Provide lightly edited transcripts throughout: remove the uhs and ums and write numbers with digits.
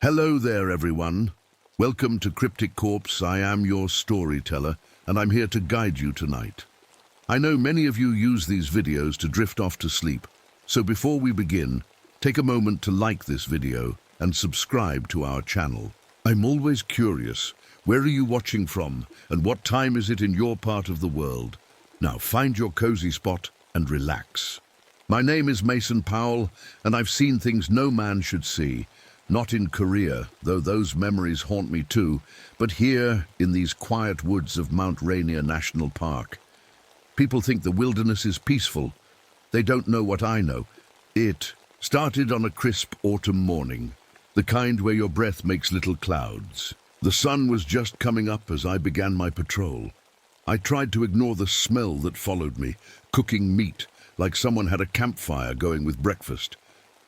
Hello there, everyone. Welcome to Cryptic Corpse. I am your storyteller, and I'm here to guide you tonight. I know many of you use these videos to drift off to sleep, so before we begin, take a moment to like this video and subscribe to our channel. I'm always curious, where are you watching from, and what time is it in your part of the world? Now find your cozy spot and relax. My name is Mason Powell, and I've seen things no man should see. Not in Korea, though those memories haunt me too, but here in these quiet woods of Mount Rainier National Park. People think the wilderness is peaceful. They don't know what I know. It started on a crisp autumn morning, the kind where your breath makes little clouds. The sun was just coming up as I began my patrol. I tried to ignore the smell that followed me, cooking meat, like someone had a campfire going with breakfast.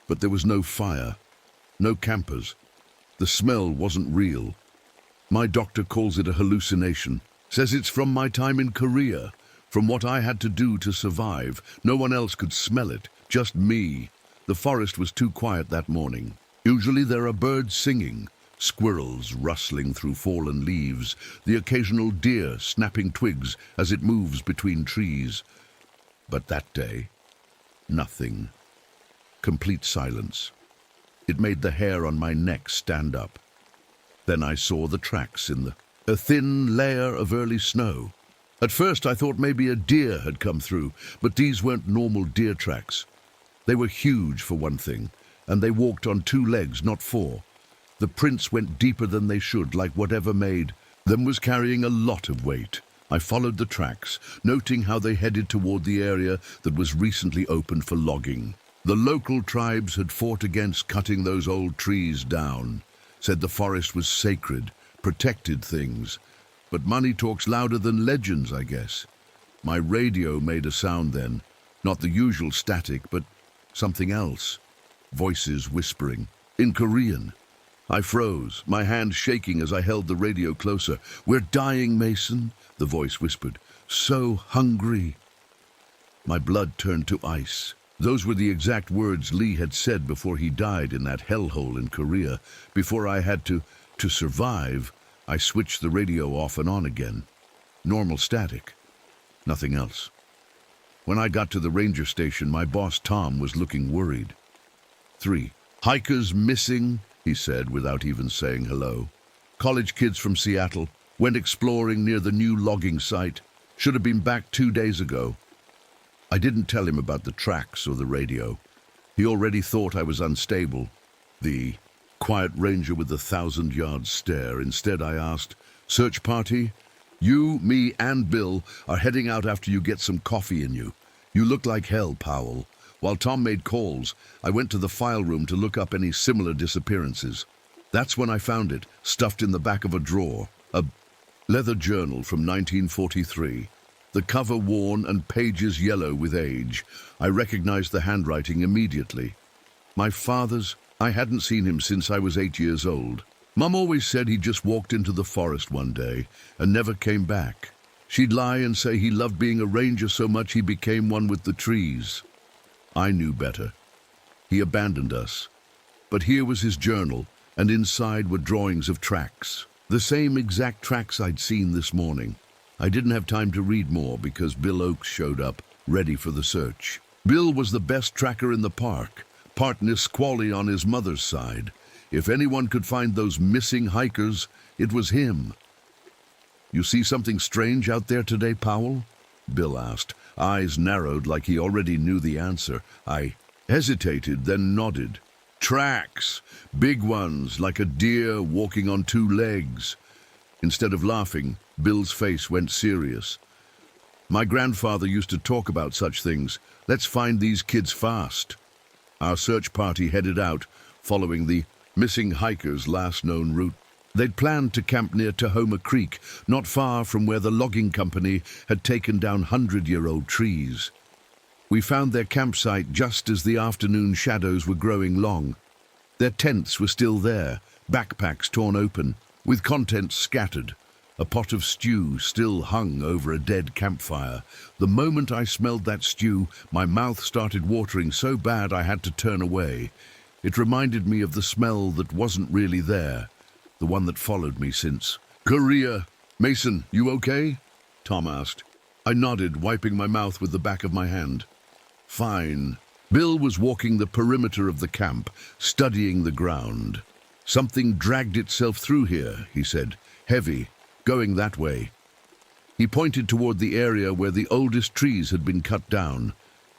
But there was no fire. No campers. The smell wasn't real. My doctor calls it a hallucination, says it's from my time in Korea, from what I had to do to survive. No one else could smell it, just me. The forest was too quiet that morning. Usually there are birds singing, squirrels rustling through fallen leaves, the occasional deer snapping twigs as it moves between trees. But that day, nothing. Complete silence. It made the hair on my neck stand up. Then I saw the tracks in a thin layer of early snow. At first I thought maybe a deer had come through, but these weren't normal deer tracks. They were huge for one thing, and they walked on 2 legs, not 4. The prints went deeper than they should, like whatever made them was carrying a lot of weight. I followed the tracks, noting how they headed toward the area that was recently opened for logging. The local tribes had fought against cutting those old trees down, said the forest was sacred, protected things. But money talks louder than legends, I guess. My radio made a sound then, not the usual static, but something else. Voices whispering, in Korean. I froze, my hand shaking as I held the radio closer. "We're dying, Mason," the voice whispered. "So hungry." My blood turned to ice. Those were the exact words Lee had said before he died in that hellhole in Korea. Before I had to survive, I switched the radio off and on again. Normal static. Nothing else. When I got to the ranger station, my boss Tom was looking worried. 3 hikers missing, he said without even saying hello. College kids from Seattle went exploring near the new logging site. Should have been back 2 days ago. I didn't tell him about the tracks or the radio. He already thought I was unstable. The quiet ranger with the 1,000-yard stare. Instead, I asked, "Search party? You, me, and Bill are heading out after you get some coffee in you. You look like hell, Powell." While Tom made calls, I went to the file room to look up any similar disappearances. That's when I found it, stuffed in the back of a drawer. A leather journal from 1943. The cover worn and pages yellow with age. I recognized the handwriting immediately. My father's. I hadn't seen him since I was 8 years old. Mum always said he just walked into the forest one day and never came back. She'd lie and say he loved being a ranger so much he became one with the trees. I knew better. He abandoned us. But here was his journal, and inside were drawings of tracks. The same exact tracks I'd seen this morning. I didn't have time to read more because Bill Oakes showed up, ready for the search. Bill was the best tracker in the park, part Nisqually on his mother's side. If anyone could find those missing hikers, it was him. "You see something strange out there today, Powell?" Bill asked, eyes narrowed like he already knew the answer. I hesitated, then nodded. "Tracks, big ones, like a deer walking on 2 legs. Instead of laughing, Bill's face went serious. "My grandfather used to talk about such things. Let's find these kids fast." Our search party headed out, following the missing hikers' last known route. They'd planned to camp near Tahoma Creek, not far from where the logging company had taken down 100-year-old trees. We found their campsite just as the afternoon shadows were growing long. Their tents were still there, backpacks torn open, with contents scattered. A pot of stew still hung over a dead campfire. The moment I smelled that stew, my mouth started watering so bad I had to turn away. It reminded me of the smell that wasn't really there, the one that followed me since. Korea! Mason, you okay? Tom asked. I nodded, wiping my mouth with the back of my hand. Fine. Bill was walking the perimeter of the camp, studying the ground. Something dragged itself through here, he said. Heavy, going that way. He pointed toward the area where the oldest trees had been cut down.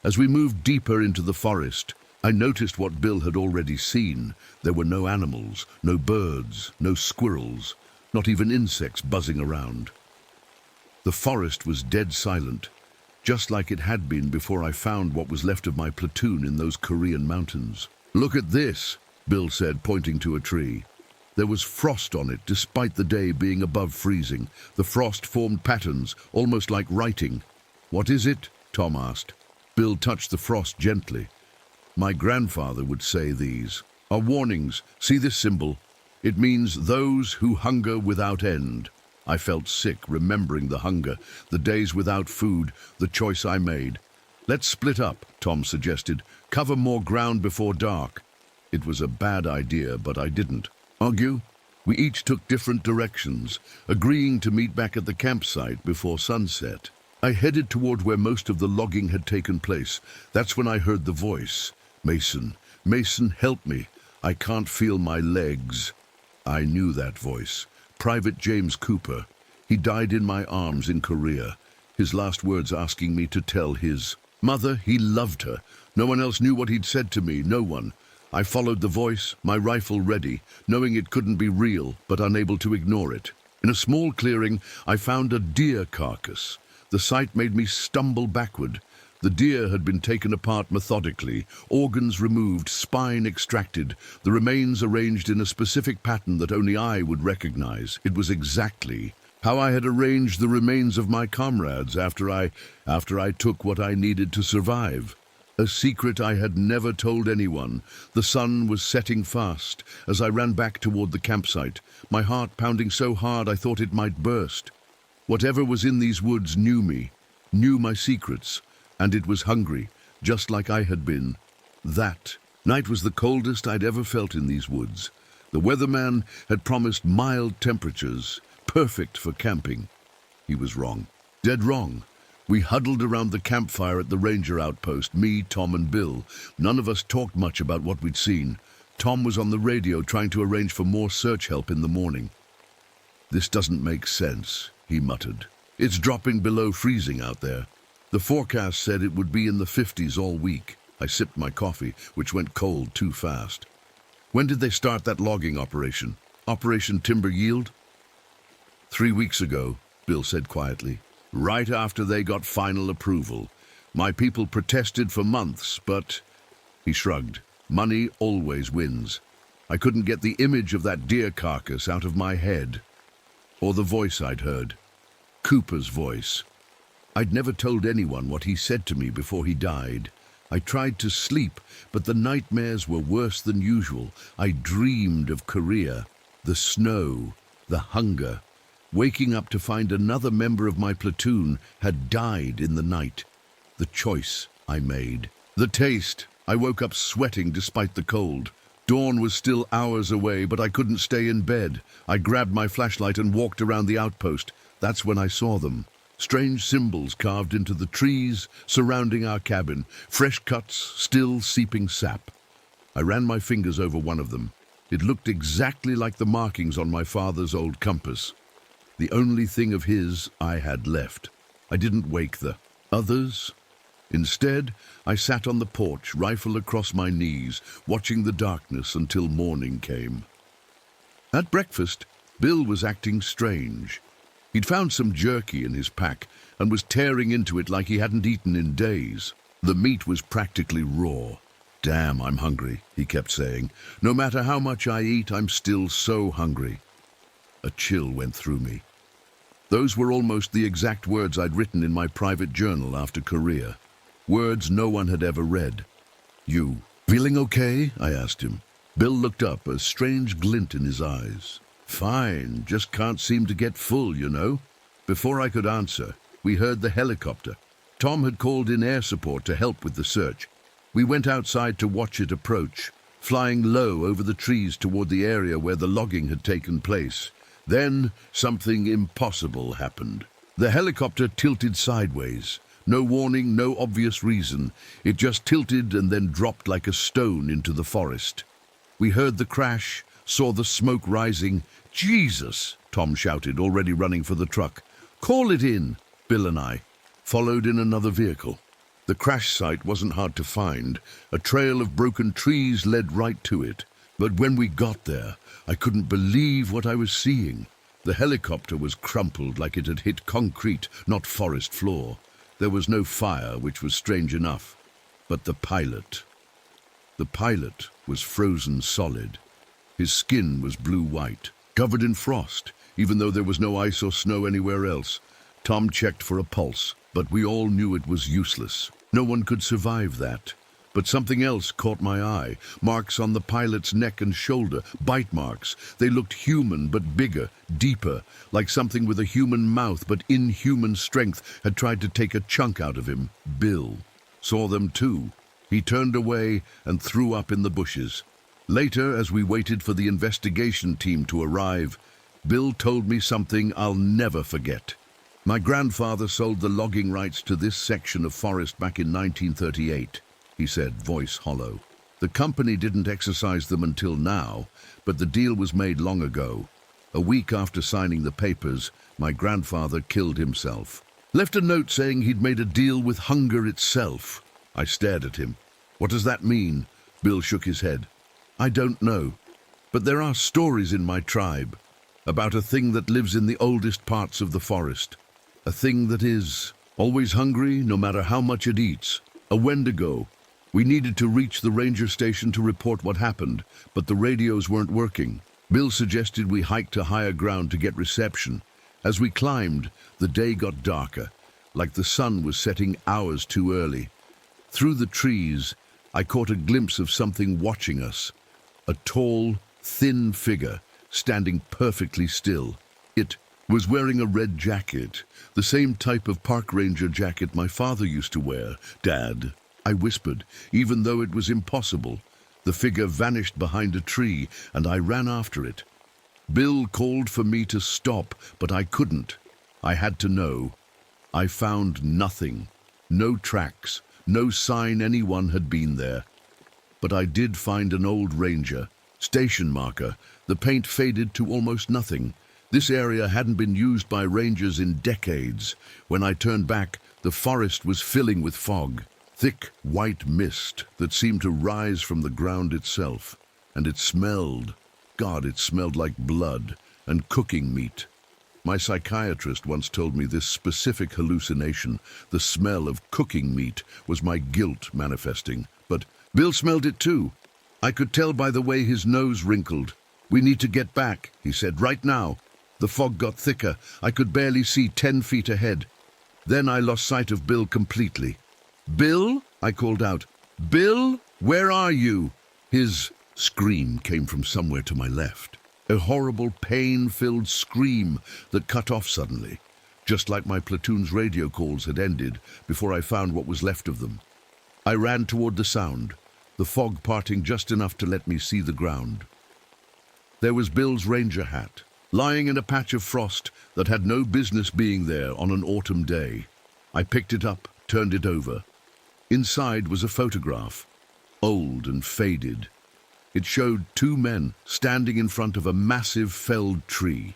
As we moved deeper into the forest, I noticed what Bill had already seen. There were no animals, no birds, no squirrels, not even insects buzzing around. The forest was dead silent, just like it had been before I found what was left of my platoon in those Korean mountains. Look at this, Bill said, pointing to a tree. There was frost on it, despite the day being above freezing. The frost formed patterns, almost like writing. What is it? Tom asked. Bill touched the frost gently. My grandfather would say these are warnings. See this symbol? It means those who hunger without end. I felt sick, remembering the hunger, the days without food, the choice I made. Let's split up, Tom suggested. Cover more ground before dark. It was a bad idea, but I didn't argue. We each took different directions, agreeing to meet back at the campsite before sunset. I headed toward where most of the logging had taken place. That's when I heard the voice. Mason, Mason, help me. I can't feel my legs. I knew that voice. Private James Cooper. He died in my arms in Korea. His last words asking me to tell his mother he loved her. No one else knew what he'd said to me, no one. I followed the voice, my rifle ready, knowing it couldn't be real, but unable to ignore it. In a small clearing, I found a deer carcass. The sight made me stumble backward. The deer had been taken apart methodically, organs removed, spine extracted, the remains arranged in a specific pattern that only I would recognize. It was exactly how I had arranged the remains of my comrades after I took what I needed to survive. A secret I had never told anyone. The sun was setting fast as I ran back toward the campsite, my heart pounding so hard I thought it might burst. Whatever was in these woods knew me, knew my secrets, and it was hungry, just like I had been. That night was the coldest I'd ever felt in these woods. The weatherman had promised mild temperatures, perfect for camping. He was wrong, dead wrong. We huddled around the campfire at the ranger outpost, me, Tom, and Bill. None of us talked much about what we'd seen. Tom was on the radio trying to arrange for more search help in the morning. This doesn't make sense, he muttered. It's dropping below freezing out there. The forecast said it would be in the 50s all week. I sipped my coffee, which went cold too fast. When did they start that logging operation? Operation Timber Yield? 3 weeks ago, Bill said quietly. Right after they got final approval. My people protested for months, but... He shrugged. Money always wins. I couldn't get the image of that deer carcass out of my head. Or the voice I'd heard. Cooper's voice. I'd never told anyone what he said to me before he died. I tried to sleep, but the nightmares were worse than usual. I dreamed of Korea, the snow, the hunger. Waking up to find another member of my platoon had died in the night. The choice I made. The taste. I woke up sweating despite the cold. Dawn was still hours away, but I couldn't stay in bed. I grabbed my flashlight and walked around the outpost. That's when I saw them. Strange symbols carved into the trees surrounding our cabin. Fresh cuts, still seeping sap. I ran my fingers over one of them. It looked exactly like the markings on my father's old compass. The only thing of his I had left. I didn't wake the others. Instead, I sat on the porch, rifle across my knees, watching the darkness until morning came. At breakfast, Bill was acting strange. He'd found some jerky in his pack and was tearing into it like he hadn't eaten in days. The meat was practically raw. Damn, I'm hungry, he kept saying. No matter how much I eat, I'm still so hungry. A chill went through me. Those were almost the exact words I'd written in my private journal after Korea. Words no one had ever read. You feeling okay? I asked him. Bill looked up, a strange glint in his eyes. Fine, just can't seem to get full, you know. Before I could answer, we heard the helicopter. Tom had called in air support to help with the search. We went outside to watch it approach. flying low over the trees toward the area where the logging had taken place. Then something impossible happened. The helicopter tilted sideways. No warning, no obvious reason. It just tilted and then dropped like a stone into the forest. We heard the crash, saw the smoke rising. "Jesus!" Tom shouted, already running for the truck. "Call it in!" Bill and I followed in another vehicle. The crash site wasn't hard to find. A trail of broken trees led right to it. But when we got there, I couldn't believe what I was seeing. The helicopter was crumpled like it had hit concrete, not forest floor. There was no fire, which was strange enough. But the pilot was frozen solid. His skin was blue-white, covered in frost, even though there was no ice or snow anywhere else. Tom checked for a pulse, but we all knew it was useless. No one could survive that. But something else caught my eye. Marks on the pilot's neck and shoulder, bite marks. They looked human, but bigger, deeper, like something with a human mouth but inhuman strength had tried to take a chunk out of him. Bill saw them too. He turned away and threw up in the bushes. Later, as we waited for the investigation team to arrive, Bill told me something I'll never forget. My grandfather sold the logging rights to this section of forest back in 1938. He said, voice hollow. The company didn't exercise them until now, but the deal was made long ago. A week after signing the papers, my grandfather killed himself. Left a note saying he'd made a deal with hunger itself. I stared at him. What does that mean? Bill shook his head. I don't know, but there are stories in my tribe about a thing that lives in the oldest parts of the forest. A thing that is always hungry no matter how much it eats. A Wendigo. We needed to reach the ranger station to report what happened, but the radios weren't working. Bill suggested we hike to higher ground to get reception. As we climbed, the day got darker, like the sun was setting hours too early. Through the trees, I caught a glimpse of something watching us. A tall, thin figure, standing perfectly still. It was wearing a red jacket, the same type of park ranger jacket my father used to wear. Dad, I whispered, even though it was impossible. The figure vanished behind a tree, and I ran after it. Bill called for me to stop, but I couldn't. I had to know. I found nothing. No tracks, no sign anyone had been there. But I did find an old ranger, station marker. The paint faded to almost nothing. This area hadn't been used by rangers in decades. When I turned back, the forest was filling with fog. Thick, white mist that seemed to rise from the ground itself. And it smelled. God, it smelled like blood and cooking meat. My psychiatrist once told me this specific hallucination, the smell of cooking meat, was my guilt manifesting. But Bill smelled it too. I could tell by the way his nose wrinkled. We need to get back, he said, right now. The fog got thicker. I could barely see 10 feet ahead. Then I lost sight of Bill completely. Bill? I called out. Bill, where are you? His scream came from somewhere to my left. A horrible, pain-filled scream that cut off suddenly, just like my platoon's radio calls had ended before I found what was left of them. I ran toward the sound, the fog parting just enough to let me see the ground. There was Bill's ranger hat, lying in a patch of frost that had no business being there on an autumn day. I picked it up, turned it over. Inside was a photograph, old and faded. It showed 2 men standing in front of a massive felled tree.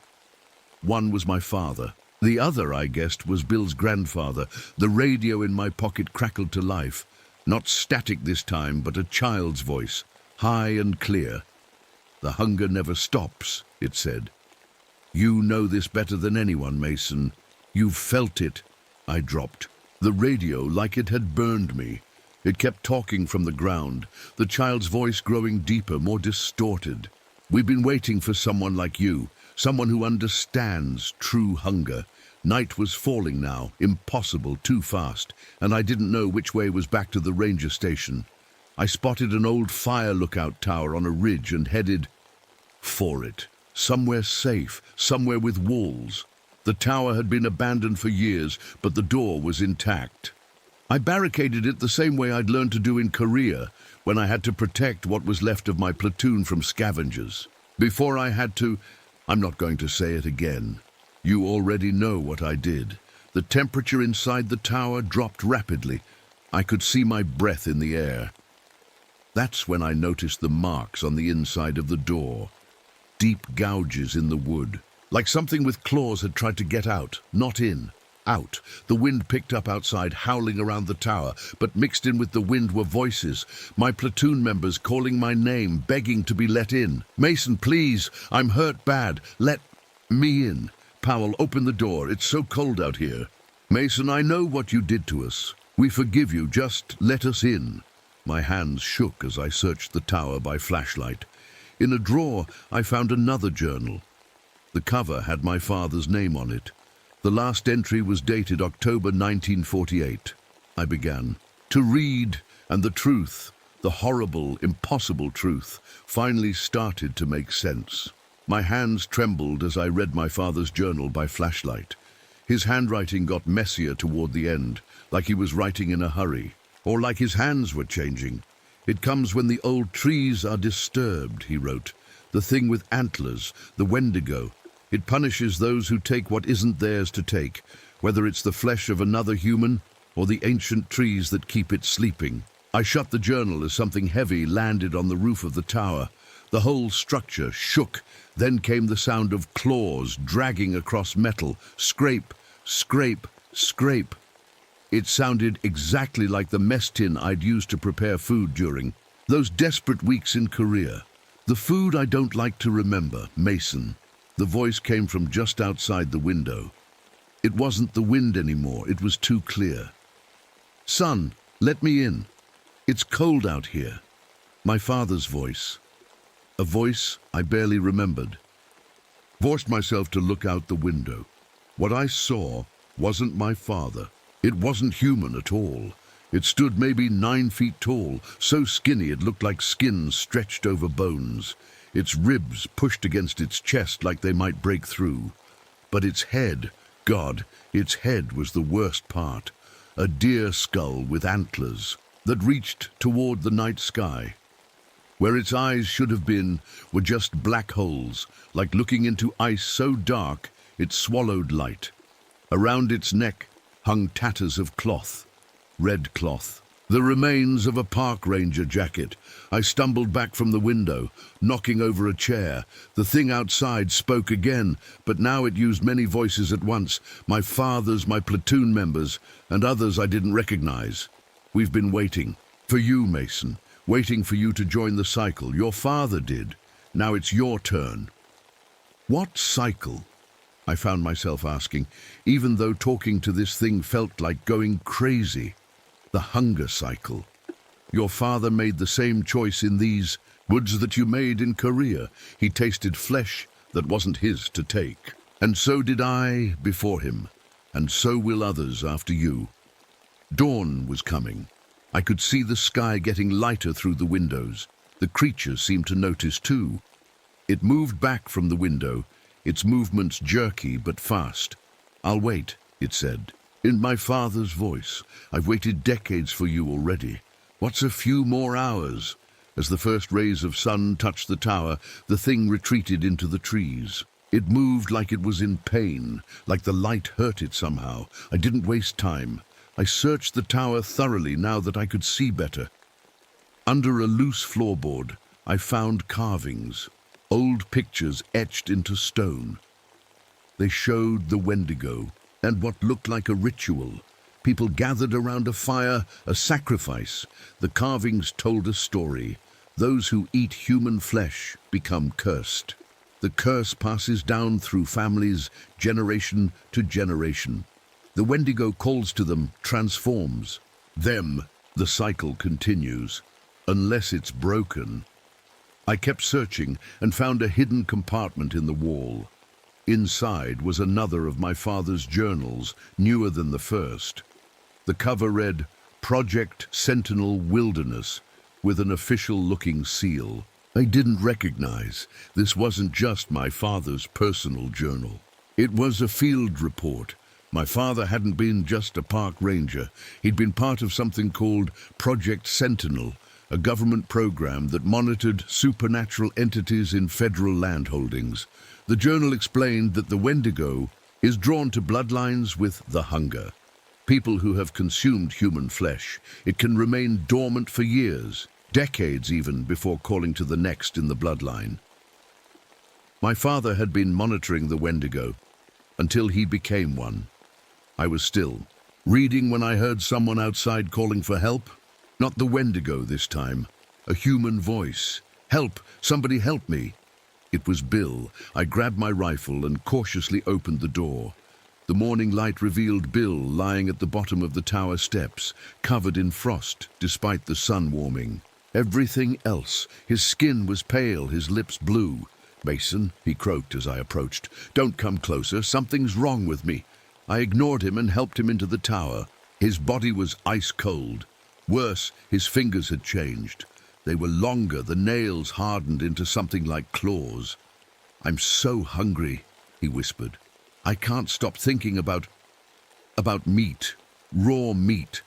One was my father. The other, I guessed, was Bill's grandfather. The radio in my pocket crackled to life. Not static this time, but a child's voice, high and clear. The hunger never stops, it said. You know this better than anyone, Mason. You've felt it. I dropped. The radio, like it had burned me. It kept talking from the ground, the child's voice growing deeper, more distorted. We've been waiting for someone like you, someone who understands true hunger. Night was falling now, impossible, too fast, and I didn't know which way was back to the ranger station. I spotted an old fire lookout tower on a ridge and headed for it. Somewhere safe, somewhere with walls. The tower had been abandoned for years, but the door was intact. I barricaded it the same way I'd learned to do in Korea when I had to protect what was left of my platoon from scavengers. Before I had to, I'm not going to say it again. You already know what I did. The temperature inside the tower dropped rapidly. I could see my breath in the air. That's when I noticed the marks on the inside of the door. Deep gouges in the wood, like something with claws had tried to get out, not in. Out. The wind picked up outside, howling around the tower, but mixed in with the wind were voices. My platoon members calling my name, begging to be let in. "Mason, please, I'm hurt bad. Let me in. Powell, open the door. It's so cold out here." "Mason, I know what you did to us. We forgive you. Just let us in." My hands shook as I searched the tower by flashlight. In a drawer, I found another journal. The cover had my father's name on it. The last entry was dated October 1948. I began to read, and the truth, the horrible, impossible truth, finally started to make sense. My hands trembled as I read my father's journal by flashlight. His handwriting got messier toward the end, like he was writing in a hurry, or like his hands were changing. "It comes when the old trees are disturbed," he wrote. "The thing with antlers, the Wendigo. It punishes those who take what isn't theirs to take, whether it's the flesh of another human or the ancient trees that keep it sleeping." I shut the journal as something heavy landed on the roof of the tower. The whole structure shook. Then came the sound of claws dragging across metal. Scrape, scrape, scrape. It sounded exactly like the mess tin I'd used to prepare food during those desperate weeks in Korea. "The food I don't like to remember, Mason." The voice came from just outside the window. It wasn't the wind anymore, it was too clear. "Son, let me in. It's cold out here." My father's voice. A voice I barely remembered. Forced myself to look out the window. What I saw wasn't my father. It wasn't human at all. It stood maybe 9 feet tall, so skinny it looked like skin stretched over bones. Its ribs pushed against its chest like they might break through. But its head, God, its head was the worst part. A deer skull with antlers that reached toward the night sky. Where its eyes should have been were just black holes, like looking into ice so dark it swallowed light. Around its neck hung tatters of cloth, red cloth, the remains of a park ranger jacket. I stumbled back from the window, knocking over a chair. The thing outside spoke again, but now it used many voices at once, my father's, my platoon members, and others I didn't recognize. "We've been waiting for you, Mason, waiting for you to join the cycle. Your father did. Now it's your turn." "What cycle?" I found myself asking, even though talking to this thing felt like going crazy. "The hunger cycle. Your father made the same choice in these woods that you made in Korea. He tasted flesh that wasn't his to take. And so did I before him, and so will others after you." Dawn was coming. I could see the sky getting lighter through the windows. The creature seemed to notice too. It moved back from the window, its movements jerky but fast. "I'll wait," it said, in my father's voice. "I've waited decades for you already. What's a few more hours?" As the first rays of sun touched the tower, the thing retreated into the trees. It moved like it was in pain, like the light hurt it somehow. I didn't waste time. I searched the tower thoroughly now that I could see better. Under a loose floorboard, I found carvings, old pictures etched into stone. They showed the Wendigo and what looked like a ritual. People gathered around a fire, a sacrifice. The carvings told a story. Those who eat human flesh become cursed. The curse passes down through families, generation to generation. The Wendigo calls to them, transforms. Them, the cycle continues, unless it's broken. I kept searching and found a hidden compartment in the wall. Inside was another of my father's journals, newer than the first. The cover read, "Project Sentinel Wilderness," with an official-looking seal. I didn't recognize. This wasn't just my father's personal journal. It was a field report, My father hadn't been just a park ranger. He'd been part of something called Project Sentinel, a government program that monitored supernatural entities in federal land holdings. The journal explained that the Wendigo is drawn to bloodlines with the hunger. People who have consumed human flesh. It can remain dormant for years, decades even, before calling to the next in the bloodline. My father had been monitoring the Wendigo until he became one. I was still reading when I heard someone outside calling for help. Not the Wendigo this time. A human voice. "Help! Somebody help me!" It was Bill. I grabbed my rifle and cautiously opened the door. The morning light revealed Bill lying at the bottom of the tower steps, covered in frost despite the sun warming. Everything else. His skin was pale, his lips blue. "Mason," he croaked as I approached. "Don't come closer. Something's wrong with me." I ignored him and helped him into the tower. His body was ice cold. Worse, his fingers had changed. They were longer, the nails hardened into something like claws. "I'm so hungry," he whispered. "I can't stop thinking about meat, raw meat.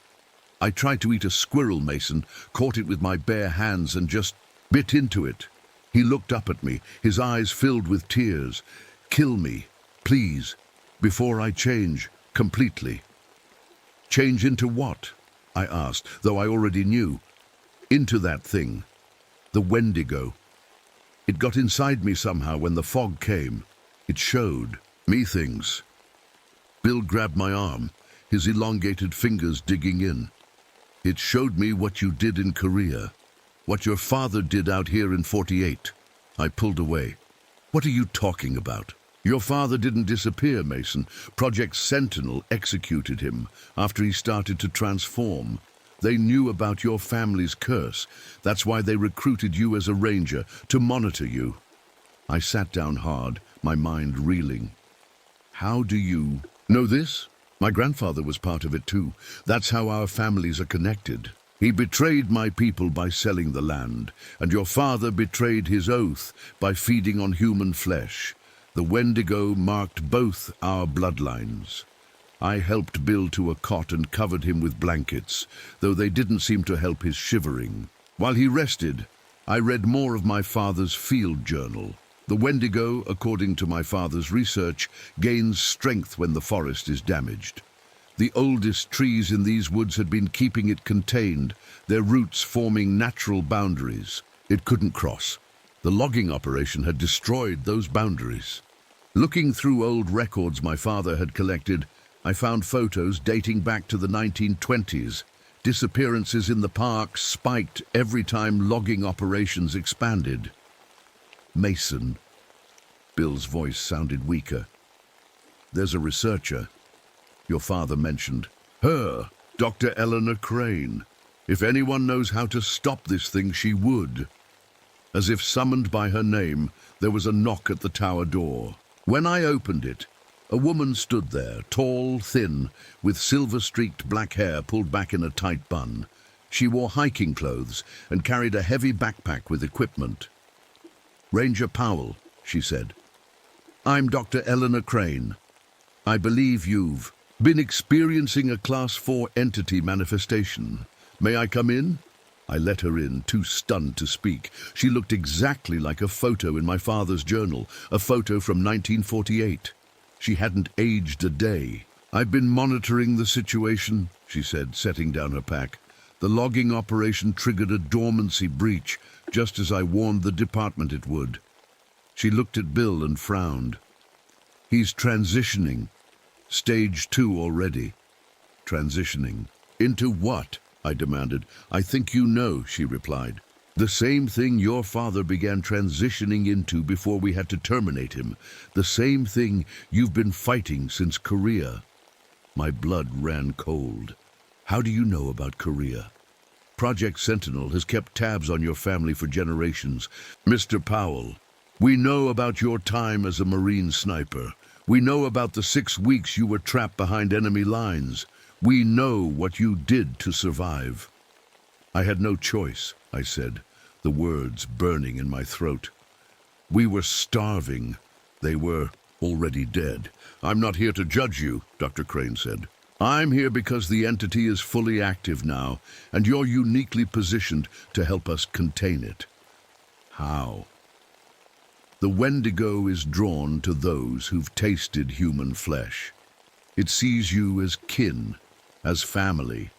I tried to eat a squirrel, Mason, caught it with my bare hands and just bit into it." He looked up at me, his eyes filled with tears. "Kill me, please, before I change completely." "Change into what?" I asked, though I already knew. "Into that thing, the Wendigo. It got inside me somehow when the fog came. It showed me things." Bill grabbed my arm, his elongated fingers digging in. "It showed me what you did in Korea, what your father did out here in 48. I pulled away. "What are you talking about? Your father didn't disappear, Mason. Project Sentinel executed him after he started to transform. They knew about your family's curse. That's why they recruited you as a ranger, to monitor you." I sat down hard, my mind reeling. "How do you know this? My grandfather was part of it too. That's how our families are connected. He betrayed my people by selling the land, and your father betrayed his oath by feeding on human flesh. The Wendigo marked both our bloodlines. I helped Bill to a cot and covered him with blankets, though they didn't seem to help his shivering. While he rested, I read more of my father's field journal. The Wendigo, according to my father's research, gains strength when the forest is damaged. The oldest trees in these woods had been keeping it contained, their roots forming natural boundaries it couldn't cross. The logging operation had destroyed those boundaries. Looking through old records my father had collected, I found photos dating back to the 1920s. Disappearances in the park spiked every time logging operations expanded. "Mason." Bill's voice sounded weaker. "There's a researcher your father mentioned. Her, Dr. Eleanor Crane. If anyone knows how to stop this thing, she would." As if summoned by her name, there was a knock at the tower door. When I opened it, a woman stood there, tall, thin, with silver-streaked black hair pulled back in a tight bun. She wore hiking clothes and carried a heavy backpack with equipment. "Ranger Powell," she said. "I'm Dr. Eleanor Crane. I believe you've been experiencing a Class 4 entity manifestation. May I come in?" I let her in, too stunned to speak. She looked exactly like a photo in my father's journal, a photo from 1948. She hadn't aged a day. "I've been monitoring the situation," she said, setting down her pack. "The logging operation triggered a dormancy breach, just as I warned the department it would." She looked at Bill and frowned. "He's transitioning. Stage 2 already." "Transitioning? Into what?" I demanded. "I think you know," she replied. "The same thing your father began transitioning into before we had to terminate him. The same thing you've been fighting since Korea." My blood ran cold. "How do you know about Korea?" "Project Sentinel has kept tabs on your family for generations. Mr. Powell, we know about your time as a Marine sniper. We know about the 6 weeks you were trapped behind enemy lines. We know what you did to survive." "I had no choice," I said, the words burning in my throat. "We were starving. They were already dead. I'm not here to judge you, Dr. Crane said. I'm here because the entity is fully active now, and you're uniquely positioned to help us contain it. How? The Wendigo is drawn to those who've tasted human flesh. It sees you as kin, as family.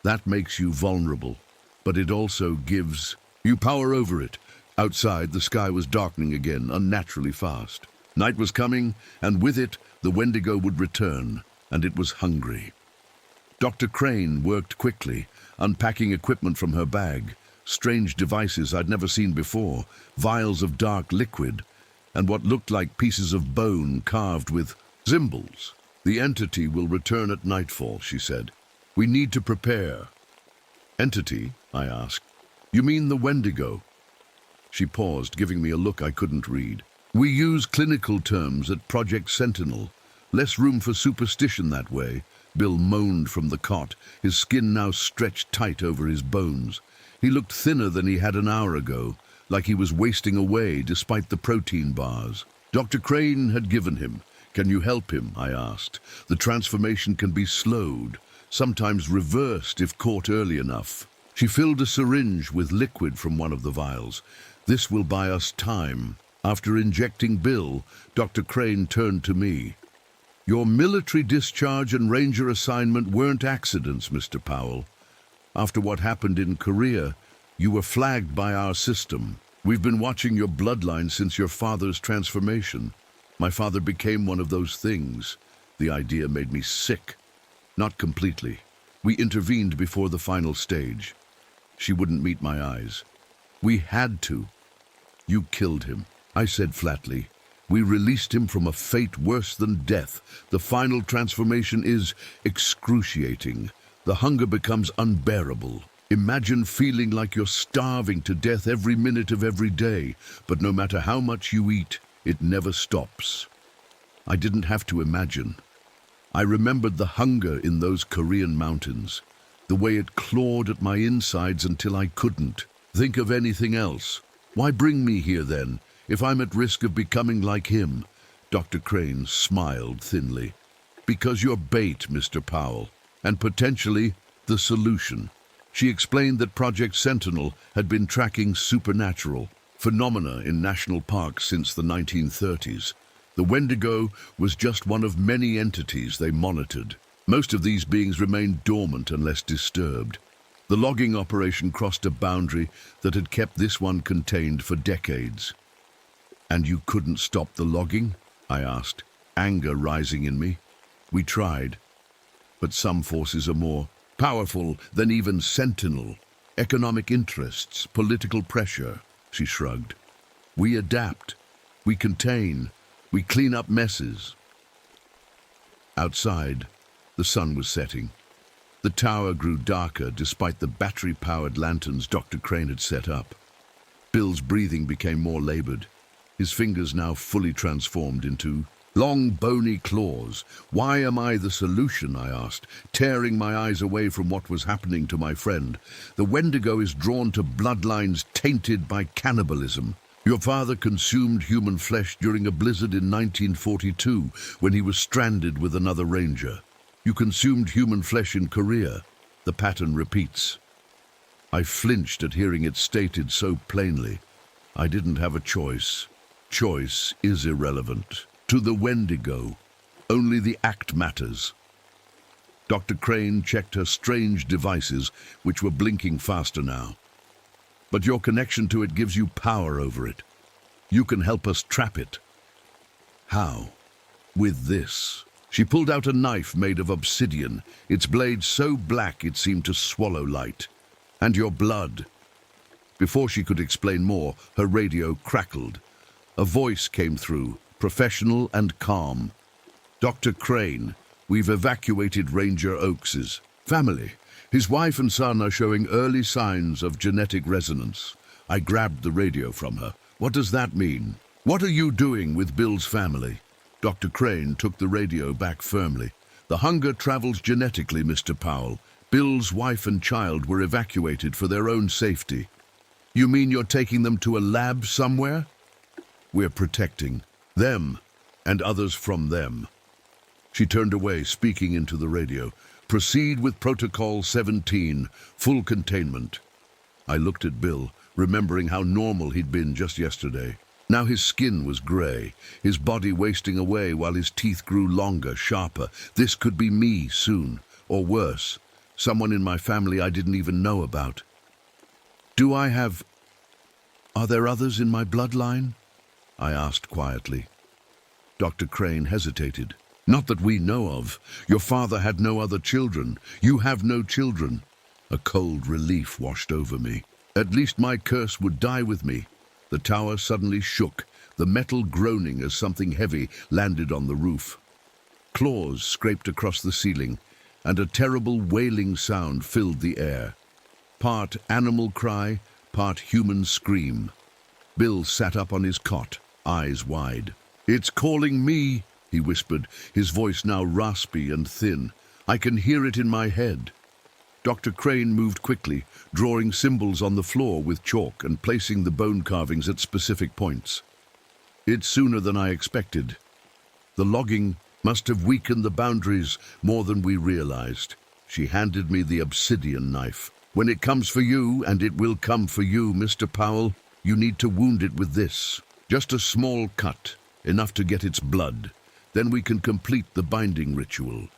That makes you vulnerable, but it also gives you power over it. Outside, the sky was darkening again, unnaturally fast. Night was coming, and with it, the Wendigo would return, and it was hungry. Dr. Crane worked quickly, unpacking equipment from her bag, strange devices I'd never seen before, vials of dark liquid, and what looked like pieces of bone carved with symbols. The entity will return at nightfall, she said. We need to prepare. Entity? I asked. You mean the Wendigo? She paused, giving me a look I couldn't read. We use clinical terms at Project Sentinel. Less room for superstition that way. Bill moaned from the cot, his skin now stretched tight over his bones. He looked thinner than he had an hour ago, like he was wasting away despite the protein bars. Dr. Crane had given him. Can you help him? I asked. The transformation can be slowed, sometimes reversed if caught early enough. She filled a syringe with liquid from one of the vials. This will buy us time. After injecting Bill, Dr. Crane turned to me. Your military discharge and ranger assignment weren't accidents, Mr. Powell. After what happened in Korea, you were flagged by our system. We've been watching your bloodline since your father's transformation. My father became one of those things. The idea made me sick. Not completely. We intervened before the final stage. She wouldn't meet my eyes. We had to. You killed him, I said flatly. We released him from a fate worse than death. The final transformation is excruciating. The hunger becomes unbearable. Imagine feeling like you're starving to death every minute of every day, but no matter how much you eat, it never stops. I didn't have to imagine. I remembered the hunger in those Korean mountains, the way it clawed at my insides until I couldn't think of anything else. Why bring me here then, if I'm at risk of becoming like him? Dr. Crane smiled thinly. Because you're bait, Mr. Powell, and potentially the solution. She explained that Project Sentinel had been tracking supernatural phenomena in national parks since the 1930s. The Wendigo was just one of many entities they monitored. Most of these beings remained dormant unless disturbed. The logging operation crossed a boundary that had kept this one contained for decades. And you couldn't stop the logging? I asked, anger rising in me. We tried, but some forces are more powerful than even Sentinel. Economic interests, political pressure, she shrugged. We adapt, we contain, we clean up messes. Outside, the sun was setting. The tower grew darker despite the battery-powered lanterns Dr. Crane had set up. Bill's breathing became more labored, his fingers now fully transformed into long, bony claws. Why am I the solution? I asked, tearing my eyes away from what was happening to my friend. The Wendigo is drawn to bloodlines tainted by cannibalism. Your father consumed human flesh during a blizzard in 1942 when he was stranded with another ranger. You consumed human flesh in Korea. The pattern repeats. I flinched at hearing it stated so plainly. I didn't have a choice. Choice is irrelevant. To the Wendigo, only the act matters. Dr. Crane checked her strange devices, which were blinking faster now. But your connection to it gives you power over it. You can help us trap it. How? With this. She pulled out a knife made of obsidian, its blade so black it seemed to swallow light. And your blood. Before she could explain more, her radio crackled. A voice came through, professional and calm. Dr. Crane, we've evacuated Ranger Oakes's family. His wife and son are showing early signs of genetic resonance. I grabbed the radio from her. What does that mean? What are you doing with Bill's family? Dr. Crane took the radio back firmly. The hunger travels genetically, Mr. Powell. Bill's wife and child were evacuated for their own safety. You mean you're taking them to a lab somewhere? We're protecting them. and others from them. She turned away, speaking into the radio. Proceed with Protocol 17, full containment. I looked at Bill, remembering how normal he'd been just yesterday. Now his skin was grey, his body wasting away while his teeth grew longer, sharper. This could be me soon, or worse, someone in my family I didn't even know about. Are there others in my bloodline? I asked quietly. Dr. Crane hesitated. Not that we know of. Your father had no other children. You have no children. A cold relief washed over me. At least my curse would die with me. The tower suddenly shook, the metal groaning as something heavy landed on the roof. Claws scraped across the ceiling, and a terrible wailing sound filled the air. Part animal cry, part human scream. Bill sat up on his cot, eyes wide. "It's calling me," he whispered, his voice now raspy and thin. "I can hear it in my head." Dr. Crane moved quickly, drawing symbols on the floor with chalk and placing the bone carvings at specific points. "It's sooner than I expected. The logging must have weakened the boundaries more than we realized." She handed me the obsidian knife. "When it comes for you, and it will come for you, Mr. Powell, you need to wound it with this. Just a small cut, enough to get its blood. Then we can complete the binding ritual."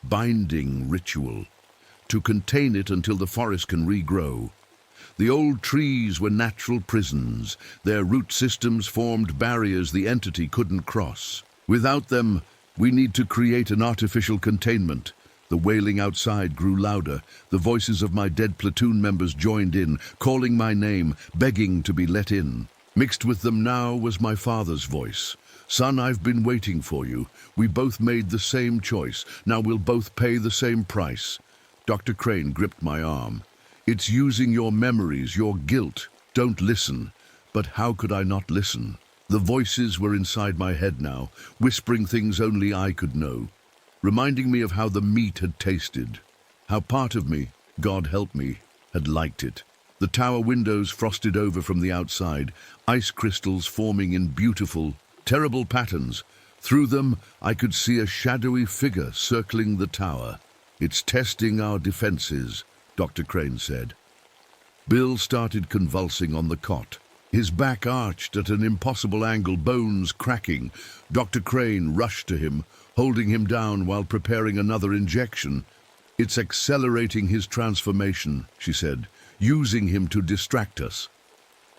Binding ritual. To contain it until the forest can regrow. The old trees were natural prisons. Their root systems formed barriers the entity couldn't cross. Without them, we need to create an artificial containment. The wailing outside grew louder. The voices of my dead platoon members joined in, calling my name, begging to be let in. Mixed with them now was my father's voice. "Son, I've been waiting for you. We both made the same choice. Now we'll both pay the same price." Dr. Crane gripped my arm. "It's using your memories, your guilt. Don't listen." But how could I not listen? The voices were inside my head now, whispering things only I could know, reminding me of how the meat had tasted, how part of me, God help me, had liked it. The tower windows frosted over from the outside, ice crystals forming in beautiful, terrible patterns. Through them, I could see a shadowy figure circling the tower. "It's testing our defenses," Dr. Crane said. Bill started convulsing on the cot. His back arched at an impossible angle, bones cracking. Dr. Crane rushed to him, holding him down while preparing another injection. "It's accelerating his transformation," she said, "using him to distract us."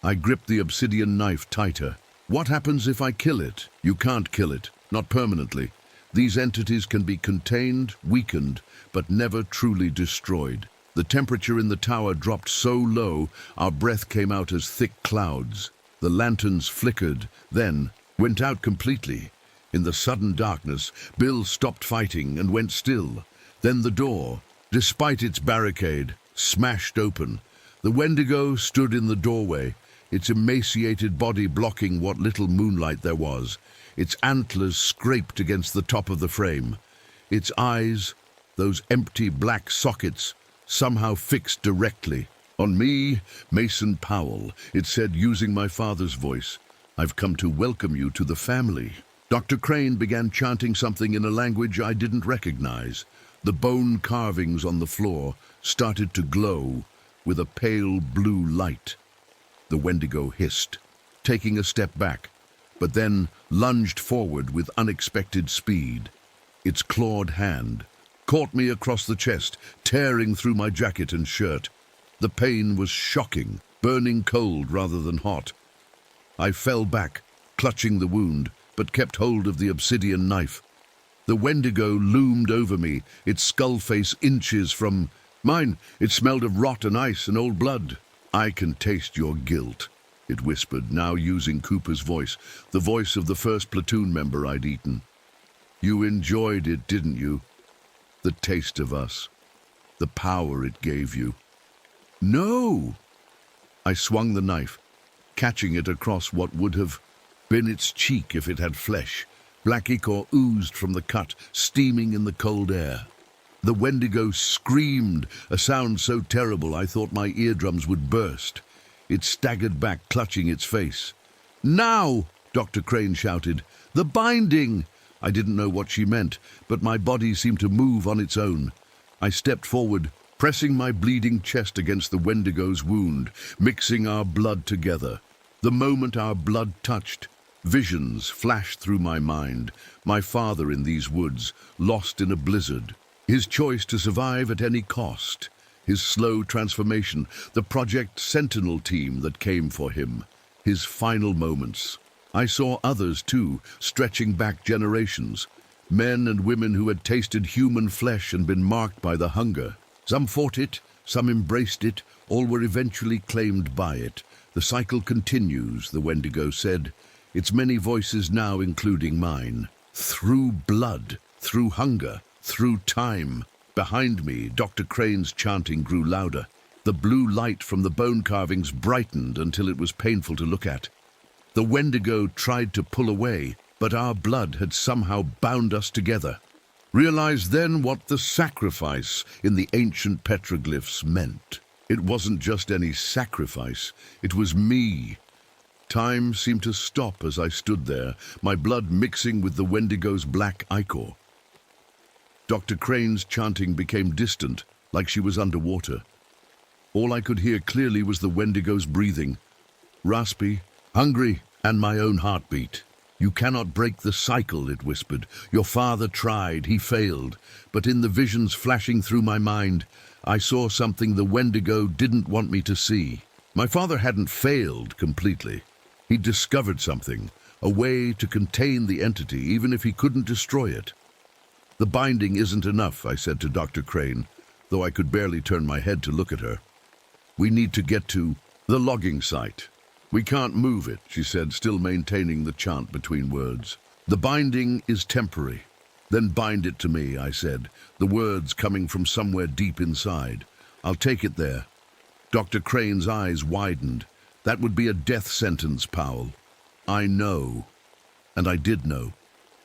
I gripped the obsidian knife tighter. "What happens if I kill it?" "You can't kill it, not permanently. These entities can be contained, weakened, but never truly destroyed." The temperature in the tower dropped so low, our breath came out as thick clouds. The lanterns flickered, then went out completely. In the sudden darkness, Bill stopped fighting and went still. Then the door, despite its barricade, smashed open. The Wendigo stood in the doorway, its emaciated body blocking what little moonlight there was. Its antlers scraped against the top of the frame. Its eyes, those empty black sockets, somehow fixed directly. "On me, Mason Powell," it said, using my father's voice. "I've come to welcome you to the family." Dr. Crane began chanting something in a language I didn't recognize. The bone carvings on the floor started to glow with a pale blue light. The Wendigo hissed, taking a step back, but then lunged forward with unexpected speed. Its clawed hand caught me across the chest, tearing through my jacket and shirt. The pain was shocking, burning cold rather than hot. I fell back, clutching the wound, but kept hold of the obsidian knife. The Wendigo loomed over me, its skull face inches from mine. It smelled of rot and ice and old blood. "I can taste your guilt," it whispered, now using Cooper's voice, the voice of the first platoon member I'd eaten. "You enjoyed it, didn't you? The taste of us. The power it gave you." "No!" I swung the knife, catching it across what would have been its cheek if it had flesh. Black ichor oozed from the cut, steaming in the cold air. The Wendigo screamed, a sound so terrible I thought my eardrums would burst. It staggered back, clutching its face. "Now!" Dr. Crane shouted, "The binding!" I didn't know what she meant, but my body seemed to move on its own. I stepped forward, pressing my bleeding chest against the Wendigo's wound, mixing our blood together. The moment our blood touched, visions flashed through my mind. My father in these woods, lost in a blizzard. His choice to survive at any cost. His slow transformation, the Project Sentinel team that came for him. His final moments. I saw others too, stretching back generations. Men and women who had tasted human flesh and been marked by the hunger. Some fought it, some embraced it, all were eventually claimed by it. The cycle continues, the Wendigo said. Its many voices now including mine. Through blood, through hunger, through time. Behind me, Dr. Crane's chanting grew louder. The blue light from the bone carvings brightened until it was painful to look at. The Wendigo tried to pull away, but our blood had somehow bound us together. Realize then what the sacrifice in the ancient petroglyphs meant. It wasn't just any sacrifice, it was me. Time seemed to stop as I stood there, my blood mixing with the Wendigo's black ichor. Dr. Crane's chanting became distant, like she was underwater. All I could hear clearly was the Wendigo's breathing, raspy, hungry, and my own heartbeat. "You cannot break the cycle," it whispered. "Your father tried, he failed. But in the visions flashing through my mind, I saw something the Wendigo didn't want me to see. My father hadn't failed completely. He'd discovered something, a way to contain the entity even if he couldn't destroy it. "The binding isn't enough," I said to Dr. Crane, though I could barely turn my head to look at her. "We need to get to the logging site." "We can't move it," she said, still maintaining the chant between words. "The binding is temporary." "Then bind it to me," I said, the words coming from somewhere deep inside. "I'll take it there." Dr. Crane's eyes widened. "That would be a death sentence, Powell." "I know." And I did know.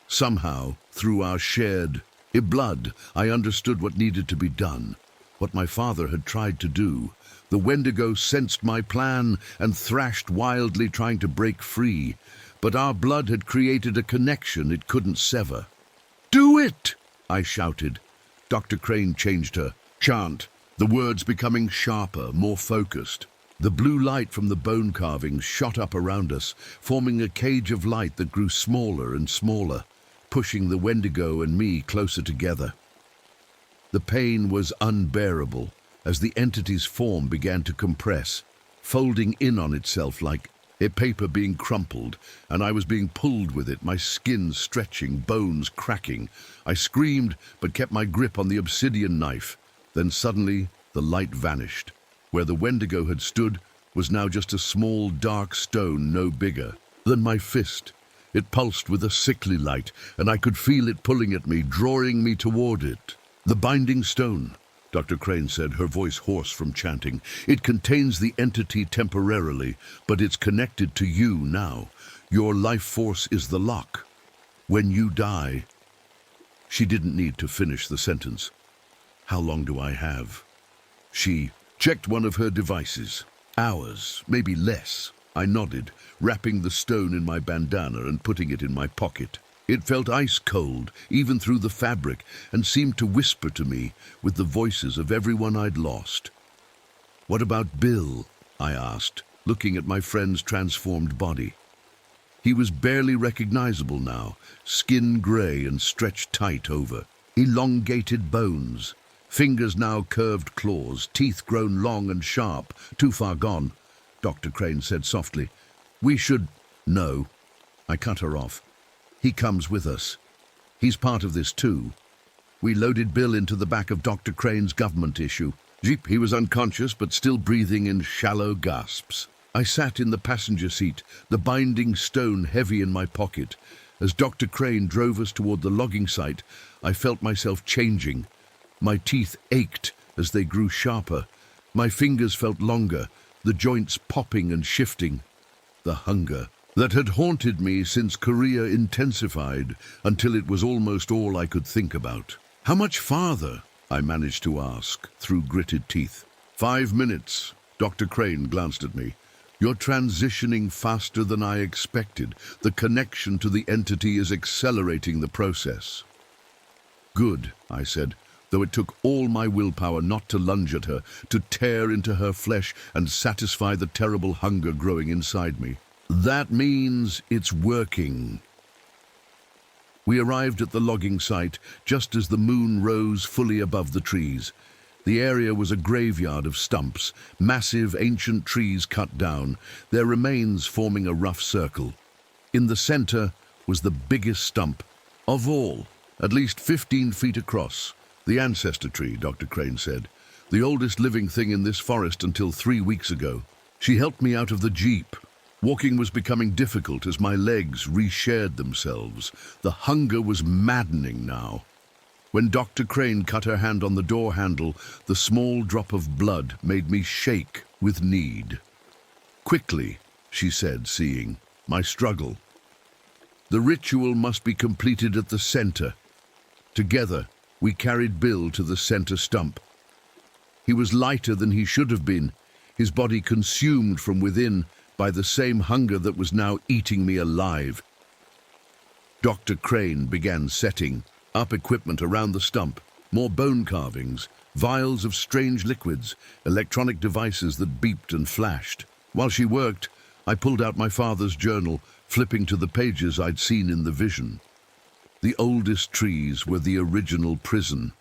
Somehow, through our shared blood, I understood what needed to be done, what my father had tried to do. The Wendigo sensed my plan and thrashed wildly, trying to break free. But our blood had created a connection it couldn't sever. "Do it!" I shouted. Dr. Crane changed her chant, the words becoming sharper, more focused. The blue light from the bone carvings shot up around us, forming a cage of light that grew smaller and smaller, pushing the Wendigo and me closer together. The pain was unbearable as the entity's form began to compress, folding in on itself like a paper being crumpled, and I was being pulled with it, my skin stretching, bones cracking. I screamed, but kept my grip on the obsidian knife. Then suddenly, the light vanished. Where the Wendigo had stood was now just a small, dark stone no bigger than my fist. It pulsed with a sickly light, and I could feel it pulling at me, drawing me toward it. "The binding stone," Dr. Crane said, her voice hoarse from chanting. "It contains the entity temporarily, but it's connected to you now. Your life force is the lock. When you die..." She didn't need to finish the sentence. "How long do I have?" She checked one of her devices. "Hours, maybe less." I nodded, wrapping the stone in my bandana and putting it in my pocket. It felt ice cold, even through the fabric, and seemed to whisper to me with the voices of everyone I'd lost. "What about Bill?" I asked, looking at my friend's transformed body. He was barely recognizable now, skin gray and stretched tight over, elongated bones, fingers now curved claws, teeth grown long and sharp, too far gone. Dr. Crane said softly, "We should..." "No." I cut her off. "He comes with us. He's part of this too." We loaded Bill into the back of Dr. Crane's government issue. Jeep, he was unconscious but still breathing in shallow gasps. I sat in the passenger seat, the binding stone heavy in my pocket. As Dr. Crane drove us toward the logging site, I felt myself changing. My teeth ached as they grew sharper. My fingers felt longer, the joints popping and shifting. The hunger that had haunted me since Korea intensified until it was almost all I could think about. "How much farther?" I managed to ask through gritted teeth. 5 minutes. Dr. Crane glanced at me. You're transitioning faster than I expected. The connection to the entity is accelerating the process. Good, I said, though it took all my willpower not to lunge at her, to tear into her flesh and satisfy the terrible hunger growing inside me. That means it's working. We arrived at the logging site just as the moon rose fully above the trees. The area was a graveyard of stumps, massive ancient trees cut down, their remains forming a rough circle. In the center was the biggest stump of all, at least 15 feet across. The ancestor tree, Dr. Crane said, the oldest living thing in this forest until 3 weeks ago. She helped me out of the jeep. Walking was becoming difficult as my legs reshared themselves. The hunger was maddening now. When Dr. Crane cut her hand on the door handle, the small drop of blood made me shake with need. Quickly, she said, seeing my struggle. The ritual must be completed at the center. Together, we carried Bill to the center stump. He was lighter than he should have been, his body consumed from within by the same hunger that was now eating me alive. Dr. Crane began setting up equipment around the stump, more bone carvings, vials of strange liquids, electronic devices that beeped and flashed. While she worked, I pulled out my father's journal, flipping to the pages I'd seen in the vision. The oldest trees were the original prison,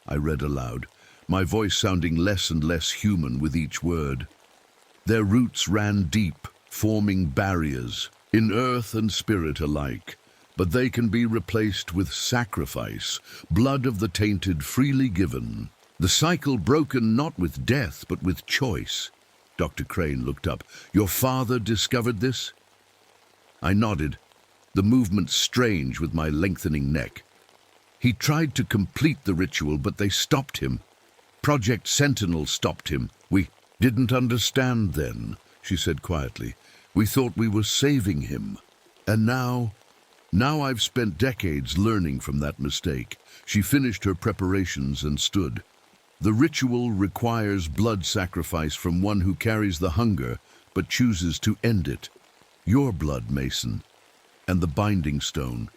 I read aloud, my voice sounding less and less human with each word. Their roots ran deep, forming barriers, in earth and spirit alike. But they can be replaced with sacrifice, blood of the tainted freely given. The cycle broken not with death, but with choice. Dr. Crane looked up. Your father discovered this? I nodded, the movement strange with my lengthening neck. He tried to complete the ritual, but they stopped him. Project Sentinel stopped him. We didn't understand then, she said quietly. We thought we were saving him. And now I've spent decades learning from that mistake. She finished her preparations and stood. The ritual requires blood sacrifice from one who carries the hunger, but chooses to end it. Your blood, Mason, and the binding stone.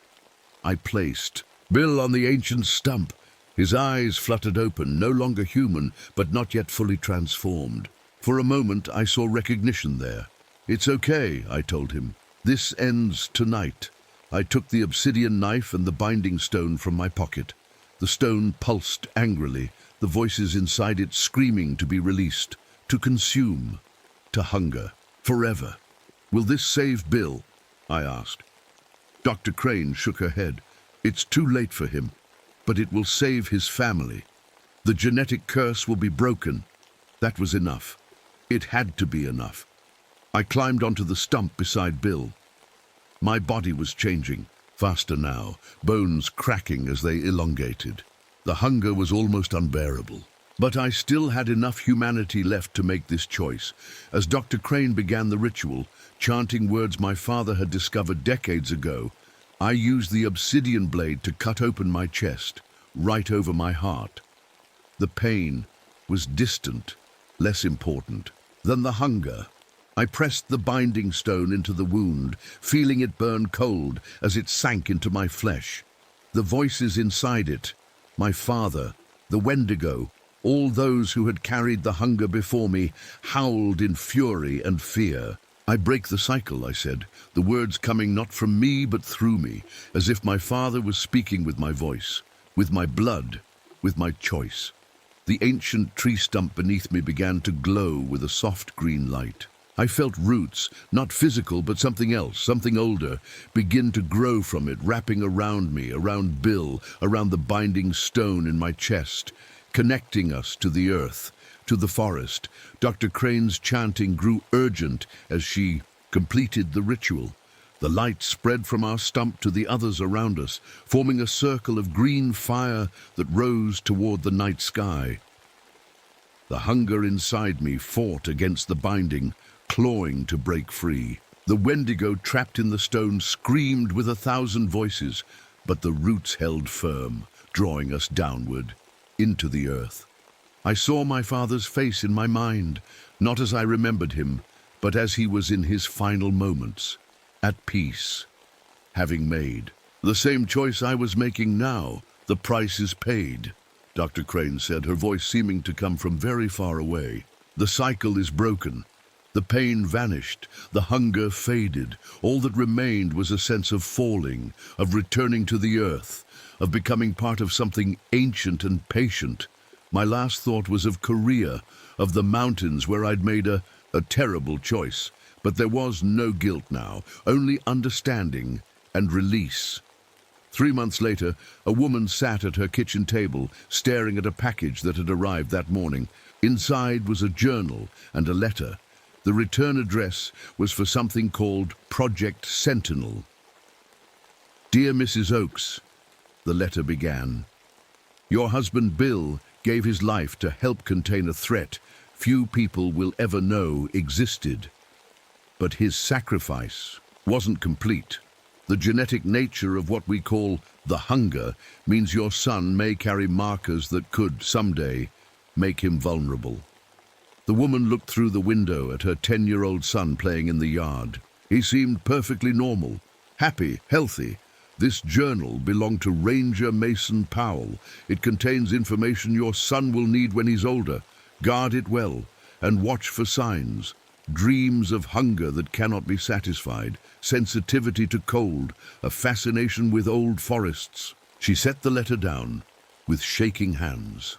I placed Bill on the ancient stump. His eyes fluttered open, no longer human, but not yet fully transformed. For a moment, I saw recognition there. It's okay, I told him. This ends tonight. I took the obsidian knife and the binding stone from my pocket. The stone pulsed angrily, the voices inside it screaming to be released, to consume, to hunger, forever. Will this save Bill? I asked. Dr. Crane shook her head. It's too late for him, but it will save his family. The genetic curse will be broken. That was enough. It had to be enough. I climbed onto the stump beside Bill. My body was changing, faster now, bones cracking as they elongated. The hunger was almost unbearable. But I still had enough humanity left to make this choice. As Dr. Crane began the ritual, chanting words my father had discovered decades ago, I used the obsidian blade to cut open my chest, right over my heart. The pain was distant, less important than the hunger. I pressed the binding stone into the wound, feeling it burn cold as it sank into my flesh. The voices inside it, my father, the Wendigo, all those who had carried the hunger before me, howled in fury and fear. I break the cycle, I said, the words coming not from me but through me, as if my father was speaking with my voice, with my blood, with my choice. The ancient tree stump beneath me began to glow with a soft green light. I felt roots, not physical but something else, something older, begin to grow from it, wrapping around me, around Bill, around the binding stone in my chest, connecting us to the earth, to the forest. Dr. Crane's chanting grew urgent as she completed the ritual. The light spread from our stump to the others around us, forming a circle of green fire that rose toward the night sky. The hunger inside me fought against the binding, clawing to break free. The Wendigo trapped in the stone screamed with 1,000 voices, but the roots held firm, drawing us downward, into the earth. I saw my father's face in my mind, not as I remembered him, but as he was in his final moments, at peace, having made the same choice I was making now. The price is paid, Dr. Crane said, her voice seeming to come from very far away. The cycle is broken. The pain vanished, the hunger faded. All that remained was a sense of falling, of returning to the earth, of becoming part of something ancient and patient. My last thought was of Korea, of the mountains where I'd made a terrible choice. But there was no guilt now, only understanding and release. 3 months later, a woman sat at her kitchen table, staring at a package that had arrived that morning. Inside was a journal and a letter. The return address was for something called Project Sentinel. "Dear Mrs. Oakes," the letter began, "your husband Bill gave his life to help contain a threat few people will ever know existed. But his sacrifice wasn't complete. The genetic nature of what we call the hunger means your son may carry markers that could, someday, make him vulnerable." The woman looked through the window at her 10-year-old son playing in the yard. He seemed perfectly normal, happy, healthy. This journal belonged to Ranger Mason Powell. It contains information your son will need when he's older. Guard it well and watch for signs. Dreams of hunger that cannot be satisfied, sensitivity to cold, a fascination with old forests. She set the letter down with shaking hands.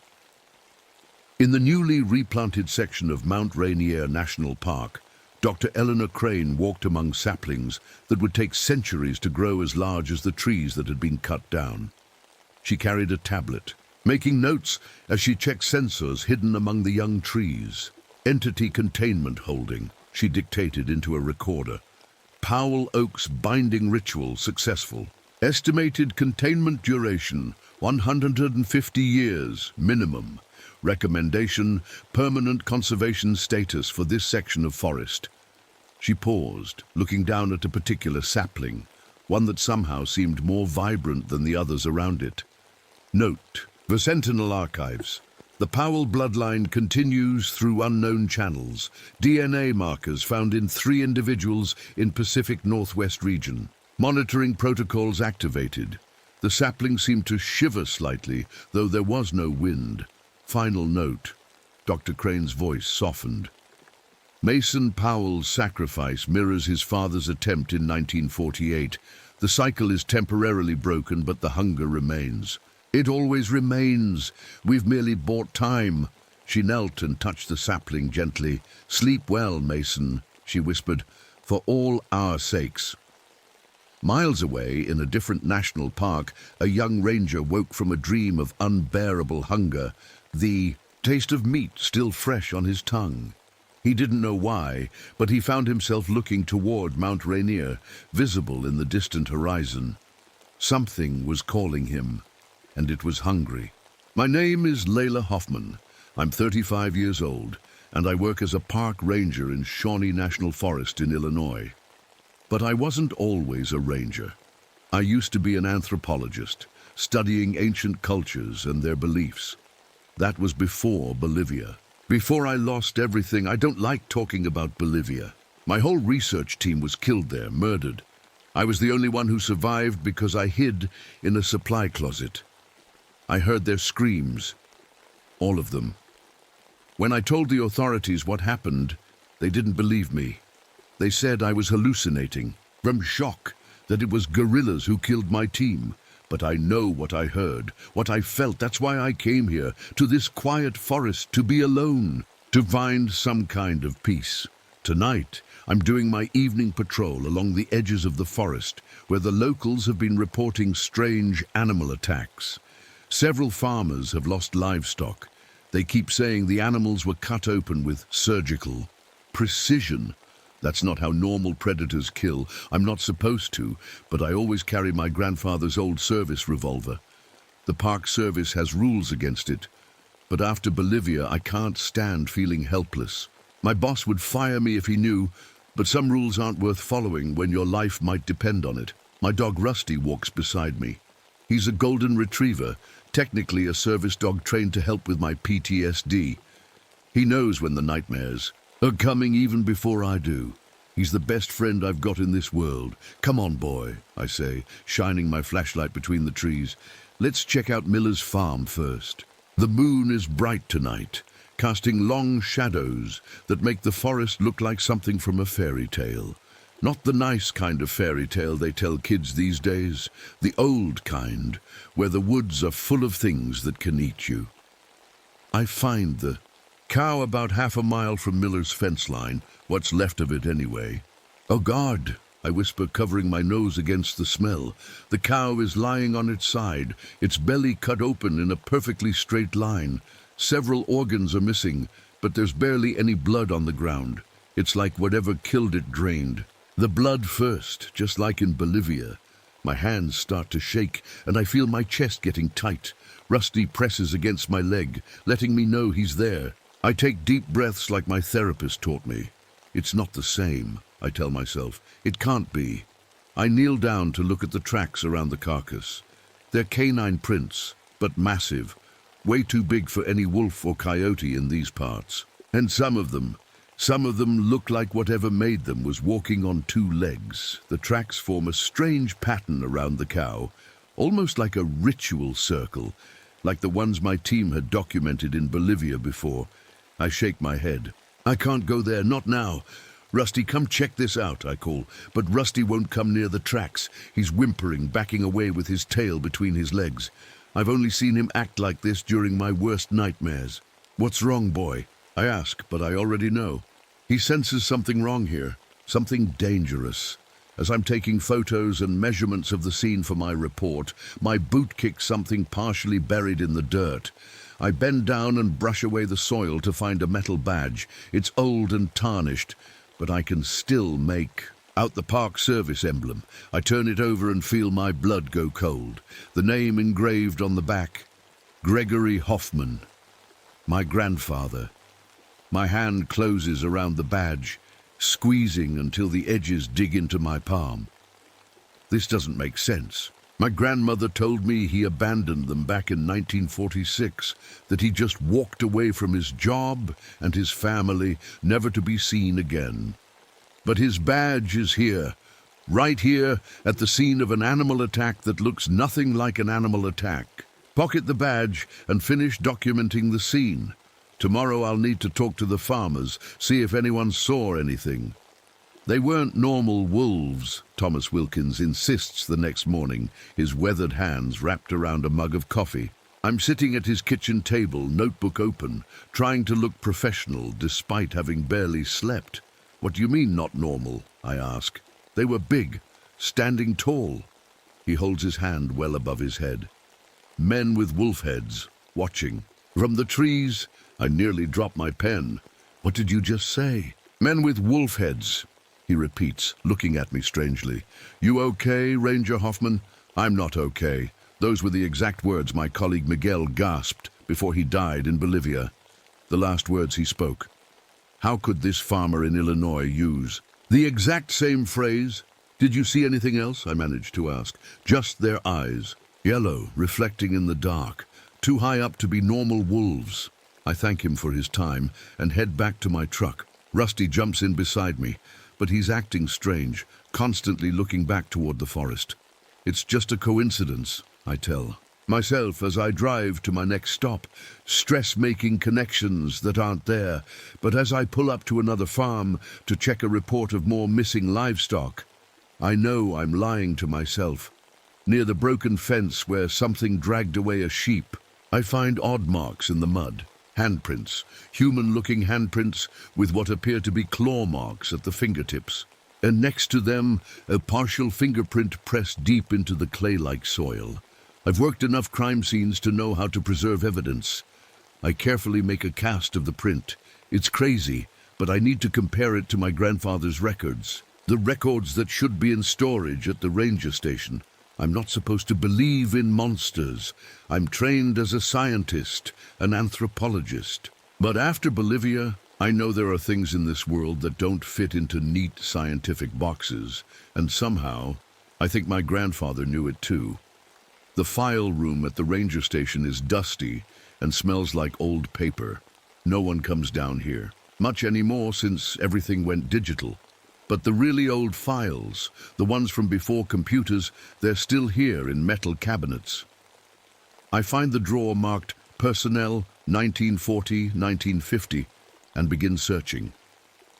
In the newly replanted section of Mount Rainier National Park, Dr. Eleanor Crane walked among saplings that would take centuries to grow as large as the trees that had been cut down. She carried a tablet, making notes as she checked sensors hidden among the young trees. Entity containment holding, she dictated into a recorder. Powell Oak's binding ritual successful. Estimated containment duration, 150 years, minimum. Recommendation, permanent conservation status for this section of forest. She paused, looking down at a particular sapling, one that somehow seemed more vibrant than the others around it. Note, the Sentinel Archives. The Powell bloodline continues through unknown channels. DNA markers found in 3 individuals in Pacific Northwest region. Monitoring protocols activated. The sapling seemed to shiver slightly, though there was no wind. Final note. Dr. Crane's voice softened. Mason Powell's sacrifice mirrors his father's attempt in 1948. The cycle is temporarily broken, but the hunger remains. It always remains. We've merely bought time. She knelt and touched the sapling gently. "Sleep well, Mason," she whispered, "for all our sakes." Miles away, in a different national park, a young ranger woke from a dream of unbearable hunger, the taste of meat still fresh on his tongue. He didn't know why, but he found himself looking toward Mount Rainier, visible in the distant horizon. Something was calling him, and it was hungry. "My name is Layla Hoffman. I'm 35 years old, and I work as a park ranger in Shawnee National Forest in Illinois. But I wasn't always a ranger. I used to be an anthropologist, studying ancient cultures and their beliefs. That was before Bolivia. Before I lost everything. I don't like talking about Bolivia. My whole research team was killed there, murdered. I was the only one who survived because I hid in a supply closet. I heard their screams, all of them. When I told the authorities what happened, they didn't believe me. They said I was hallucinating, from shock, that it was guerrillas who killed my team. But I know what I heard, what I felt. That's why I came here, to this quiet forest, to be alone, to find some kind of peace. Tonight, I'm doing my evening patrol along the edges of the forest, where the locals have been reporting strange animal attacks. Several farmers have lost livestock. They keep saying the animals were cut open with surgical precision. That's not how normal predators kill. I'm not supposed to, but I always carry my grandfather's old service revolver. The Park Service has rules against it, but after Bolivia, I can't stand feeling helpless. My boss would fire me if he knew, but some rules aren't worth following when your life might depend on it. My dog Rusty walks beside me. He's a golden retriever, technically a service dog trained to help with my PTSD. He knows when the nightmares, are coming even before I do. He's the best friend I've got in this world. Come on, boy, I say, shining my flashlight between the trees. Let's check out Miller's farm first. The moon is bright tonight, casting long shadows that make the forest look like something from a fairy tale. Not the nice kind of fairy tale they tell kids these days, the old kind, where the woods are full of things that can eat you. I find the cow about half a mile from Miller's fence line, what's left of it anyway. Oh God, I whisper, covering my nose against the smell. The cow is lying on its side, its belly cut open in a perfectly straight line. Several organs are missing, but there's barely any blood on the ground. It's like whatever killed it drained. The blood first, just like in Bolivia. My hands start to shake, and I feel my chest getting tight. Rusty presses against my leg, letting me know he's there. I take deep breaths like my therapist taught me. It's not the same, I tell myself. It can't be. I kneel down to look at the tracks around the carcass. They're canine prints, but massive. Way too big for any wolf or coyote in these parts. And some of them look like whatever made them was walking on two legs. The tracks form a strange pattern around the cow, almost like a ritual circle, like the ones my team had documented in Bolivia before. I shake my head. I can't go there, not now. Rusty, come check this out, I call. But Rusty won't come near the tracks. He's whimpering, backing away with his tail between his legs. I've only seen him act like this during my worst nightmares. What's wrong, boy? I ask, but I already know. He senses something wrong here, something dangerous. As I'm taking photos and measurements of the scene for my report, my boot kicks something partially buried in the dirt. I bend down and brush away the soil to find a metal badge. It's old and tarnished, but I can still make out the Park Service emblem. I turn it over and feel my blood go cold. The name engraved on the back, Gregory Hoffman, my grandfather. My hand closes around the badge, squeezing until the edges dig into my palm. This doesn't make sense. My grandmother told me he abandoned them back in 1946, that he just walked away from his job and his family, never to be seen again. But his badge is here, right here at the scene of an animal attack that looks nothing like an animal attack. Pocket the badge and finish documenting the scene. Tomorrow I'll need to talk to the farmers, see if anyone saw anything. They weren't normal wolves, Thomas Wilkins insists the next morning, his weathered hands wrapped around a mug of coffee. I'm sitting at his kitchen table, notebook open, trying to look professional despite having barely slept. What do you mean, not normal? I ask. They were big, standing tall. He holds his hand well above his head. Men with wolf heads, watching. From the trees, I nearly drop my pen. What did you just say? Men with wolf heads, he repeats, looking at me strangely. You okay, Ranger Hoffman? I'm not okay. Those were the exact words my colleague Miguel gasped before he died in Bolivia. The last words he spoke. How could this farmer in Illinois use the exact same phrase? Did you see anything else? I managed to ask. Just their eyes, yellow, reflecting in the dark, too high up to be normal wolves. I thank him for his time and head back to my truck. Rusty jumps in beside me, but he's acting strange, constantly looking back toward the forest. It's just a coincidence, I tell myself as I drive to my next stop, stress-making connections that aren't there. But as I pull up to another farm to check a report of more missing livestock, I know I'm lying to myself. Near the broken fence where something dragged away a sheep, I find odd marks in the mud. Handprints, human-looking handprints with what appear to be claw marks at the fingertips. And next to them, a partial fingerprint pressed deep into the clay-like soil. I've worked enough crime scenes to know how to preserve evidence. I carefully make a cast of the print. It's crazy, but I need to compare it to my grandfather's records. The records that should be in storage at the ranger station. I'm not supposed to believe in monsters. I'm trained as a scientist, an anthropologist. But after Bolivia, I know there are things in this world that don't fit into neat scientific boxes. And somehow, I think my grandfather knew it too. The file room at the ranger station is dusty and smells like old paper. No one comes down here. much anymore since everything went digital. But the really old files, the ones from before computers, they're still here in metal cabinets. I find the drawer marked Personnel 1940-1950 and begin searching.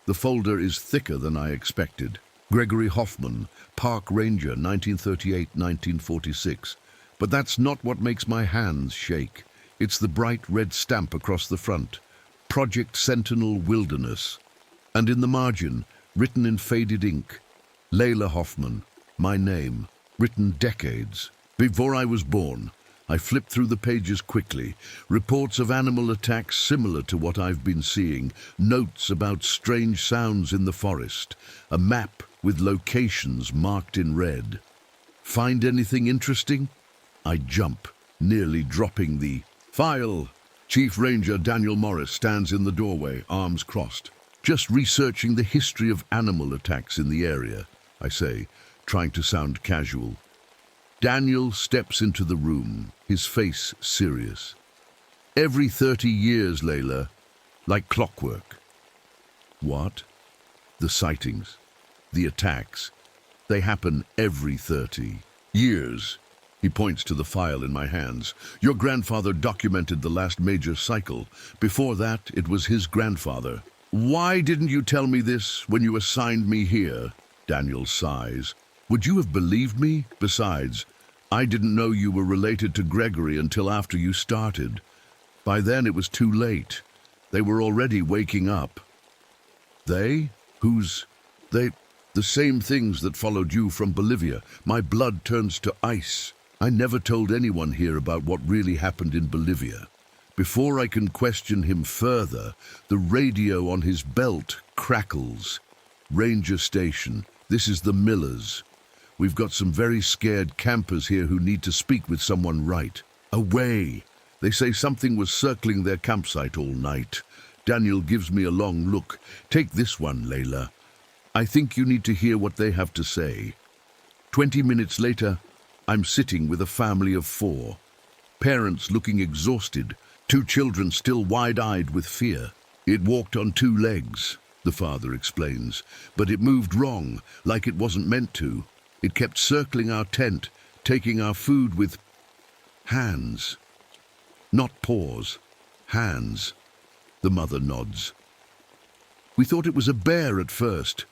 The folder is thicker than I expected. Gregory Hoffman, Park Ranger 1938-1946. But that's not what makes my hands shake. It's the bright red stamp across the front. Project Sentinel Wilderness. And in the margin, written in faded ink, Layla Hoffman, my name, written decades before I was born. I flipped through the pages quickly. Reports of animal attacks similar to what I've been seeing. Notes about strange sounds in the forest. A map with locations marked in red. Find anything interesting? I jump, nearly dropping the file. Chief Ranger Daniel Morris stands in the doorway, arms crossed. Just researching the history of animal attacks in the area, I say, trying to sound casual. Daniel steps into the room, his face serious. Every 30 years, Layla, like clockwork. What? The sightings, the attacks, they happen every 30 years. He points to the file in my hands. Your grandfather documented the last major cycle. Before that, it was his grandfather. Why didn't you tell me this when you assigned me here? Daniel sighs. Would you have believed me? Besides, I didn't know you were related to Gregory until after you started. By then it was too late. They were already waking up. They? Who's they? The same things that followed you from Bolivia. My blood turns to ice. I never told anyone here about what really happened in Bolivia. Before I can question him further, the radio on his belt crackles. Ranger Station, this is the Millers. We've got some very scared campers here who need to speak with someone right away. They say something was circling their campsite all night. Daniel gives me a long look. Take this one, Layla. I think you need to hear what they have to say. 20 minutes later, I'm sitting with a family of 4. Parents looking exhausted. 2 children still wide-eyed with fear. It walked on 2 legs, the father explains, but it moved wrong, like it wasn't meant to. It kept circling our tent, taking our food with hands. Not paws, hands. The mother nods. We thought it was a bear at first,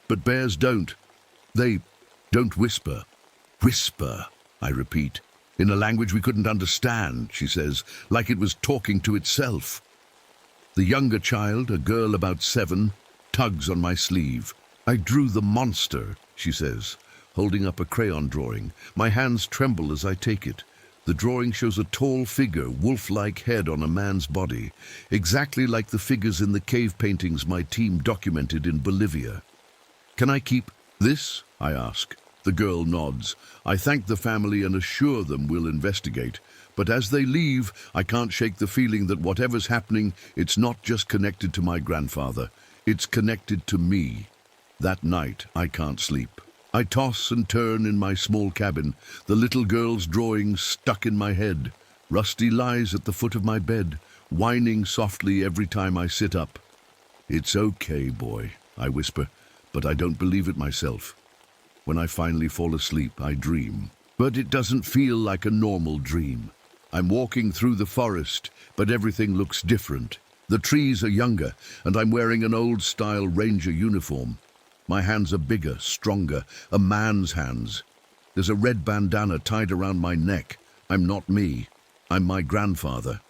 but bears don't. They don't whisper. Whisper, I repeat. In a language we couldn't understand, she says, like it was talking to itself. The younger child, a girl about 7, tugs on my sleeve. I drew the monster, she says, holding up a crayon drawing. My hands tremble as I take it. The drawing shows a tall figure, wolf-like head on a man's body, exactly like the figures in the cave paintings my team documented in Bolivia. Can I keep this? I ask. The girl nods. I thank the family and assure them we'll investigate. But as they leave, I can't shake the feeling that whatever's happening, it's not just connected to my grandfather. It's connected to me. That night, I can't sleep. I toss and turn in my small cabin, the little girl's drawing stuck in my head. Rusty lies at the foot of my bed, whining softly every time I sit up. It's okay, boy, I whisper, but I don't believe it myself. When I finally fall asleep, I dream. But it doesn't feel like a normal dream. I'm walking through the forest, but everything looks different. The trees are younger, and I'm wearing an old-style ranger uniform. My hands are bigger, stronger, a man's hands. There's a red bandana tied around my neck. I'm not me. I'm my grandfather.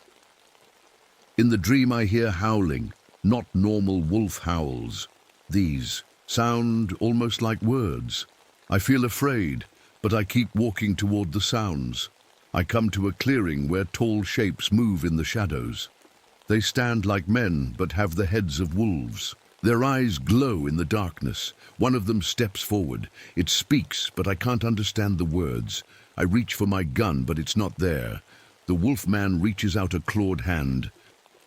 In the dream I hear howling, not normal wolf howls. These sound almost like words. I feel afraid, but I keep walking toward the sounds. I come to a clearing where tall shapes move in the shadows. They stand like men, but have the heads of wolves. Their eyes glow in the darkness. One of them steps forward. It speaks, but I can't understand the words. I reach for my gun, but it's not there. The wolf man reaches out a clawed hand.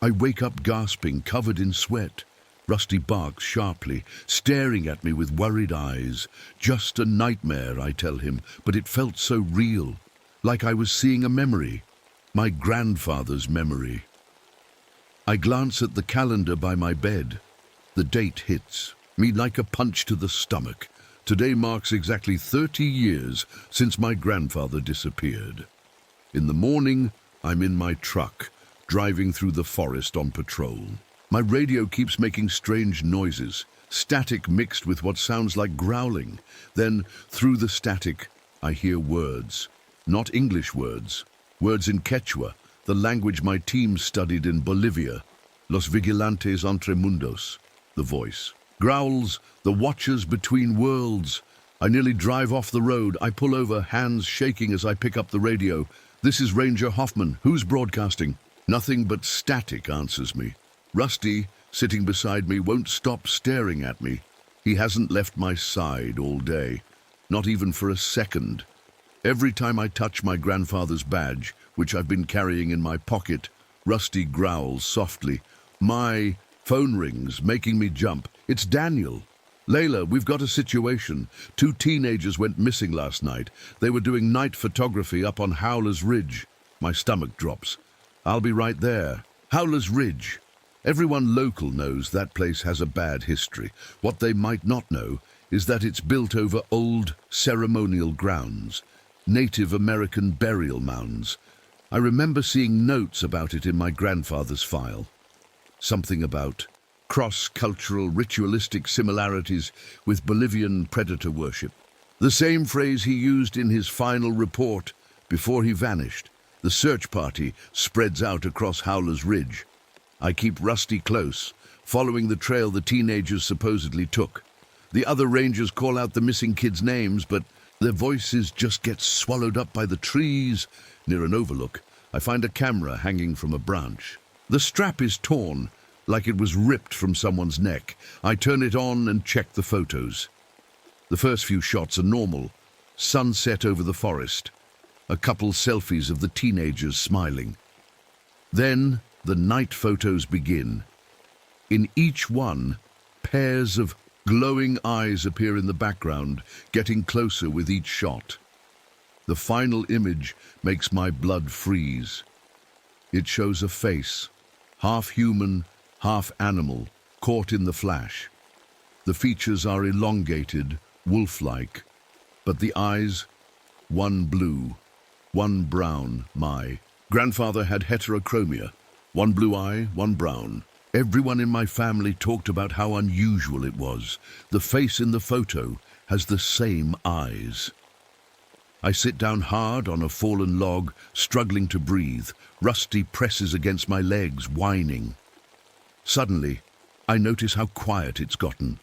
I wake up gasping, covered in sweat. Rusty barks sharply, staring at me with worried eyes. Just a nightmare, I tell him, but it felt so real, like I was seeing a memory, my grandfather's memory. I glance at the calendar by my bed. The date hits me like a punch to the stomach. Today marks exactly 30 years since my grandfather disappeared. In the morning, I'm in my truck, driving through the forest on patrol. My radio keeps making strange noises, static mixed with what sounds like growling. Then, through the static, I hear words. Not English words. Words in Quechua, the language my team studied in Bolivia. Los Vigilantes Entre Mundos. The voice. Growls, the watchers between worlds. I nearly drive off the road. I pull over, hands shaking as I pick up the radio. This is Ranger Hoffman. Who's broadcasting? Nothing but static answers me. Rusty, sitting beside me, won't stop staring at me. He hasn't left my side all day, not even for a second. Every time I touch my grandfather's badge, which I've been carrying in my pocket, Rusty growls softly. My phone rings, making me jump. It's Daniel. Layla, we've got a situation. 2 teenagers went missing last night. They were doing night photography up on Howler's Ridge. My stomach drops. I'll be right there. Howler's Ridge. Everyone local knows that place has a bad history. What they might not know is that it's built over old ceremonial grounds, Native American burial mounds. I remember seeing notes about it in my grandfather's file. Something about cross-cultural ritualistic similarities with Bolivian predator worship. The same phrase he used in his final report before he vanished. The search party spreads out across Howler's Ridge. I keep Rusty close, following the trail the teenagers supposedly took. The other rangers call out the missing kids' names, but their voices just get swallowed up by the trees. Near an overlook, I find a camera hanging from a branch. The strap is torn, like it was ripped from someone's neck. I turn it on and check the photos. The first few shots are normal. Sunset over the forest. A couple selfies of the teenagers smiling. Then the night photos begin. In each one, pairs of glowing eyes appear in the background, getting closer with each shot. The final image makes my blood freeze. It shows a face, half human, half animal, caught in the flash. The features are elongated, wolf-like, but the eyes, one blue, one brown. My grandfather had heterochromia, one blue eye, one brown. Everyone in my family talked about how unusual it was. The face in the photo has the same eyes. I sit down hard on a fallen log, struggling to breathe. Rusty presses against my legs, whining. Suddenly, I notice how quiet it's gotten.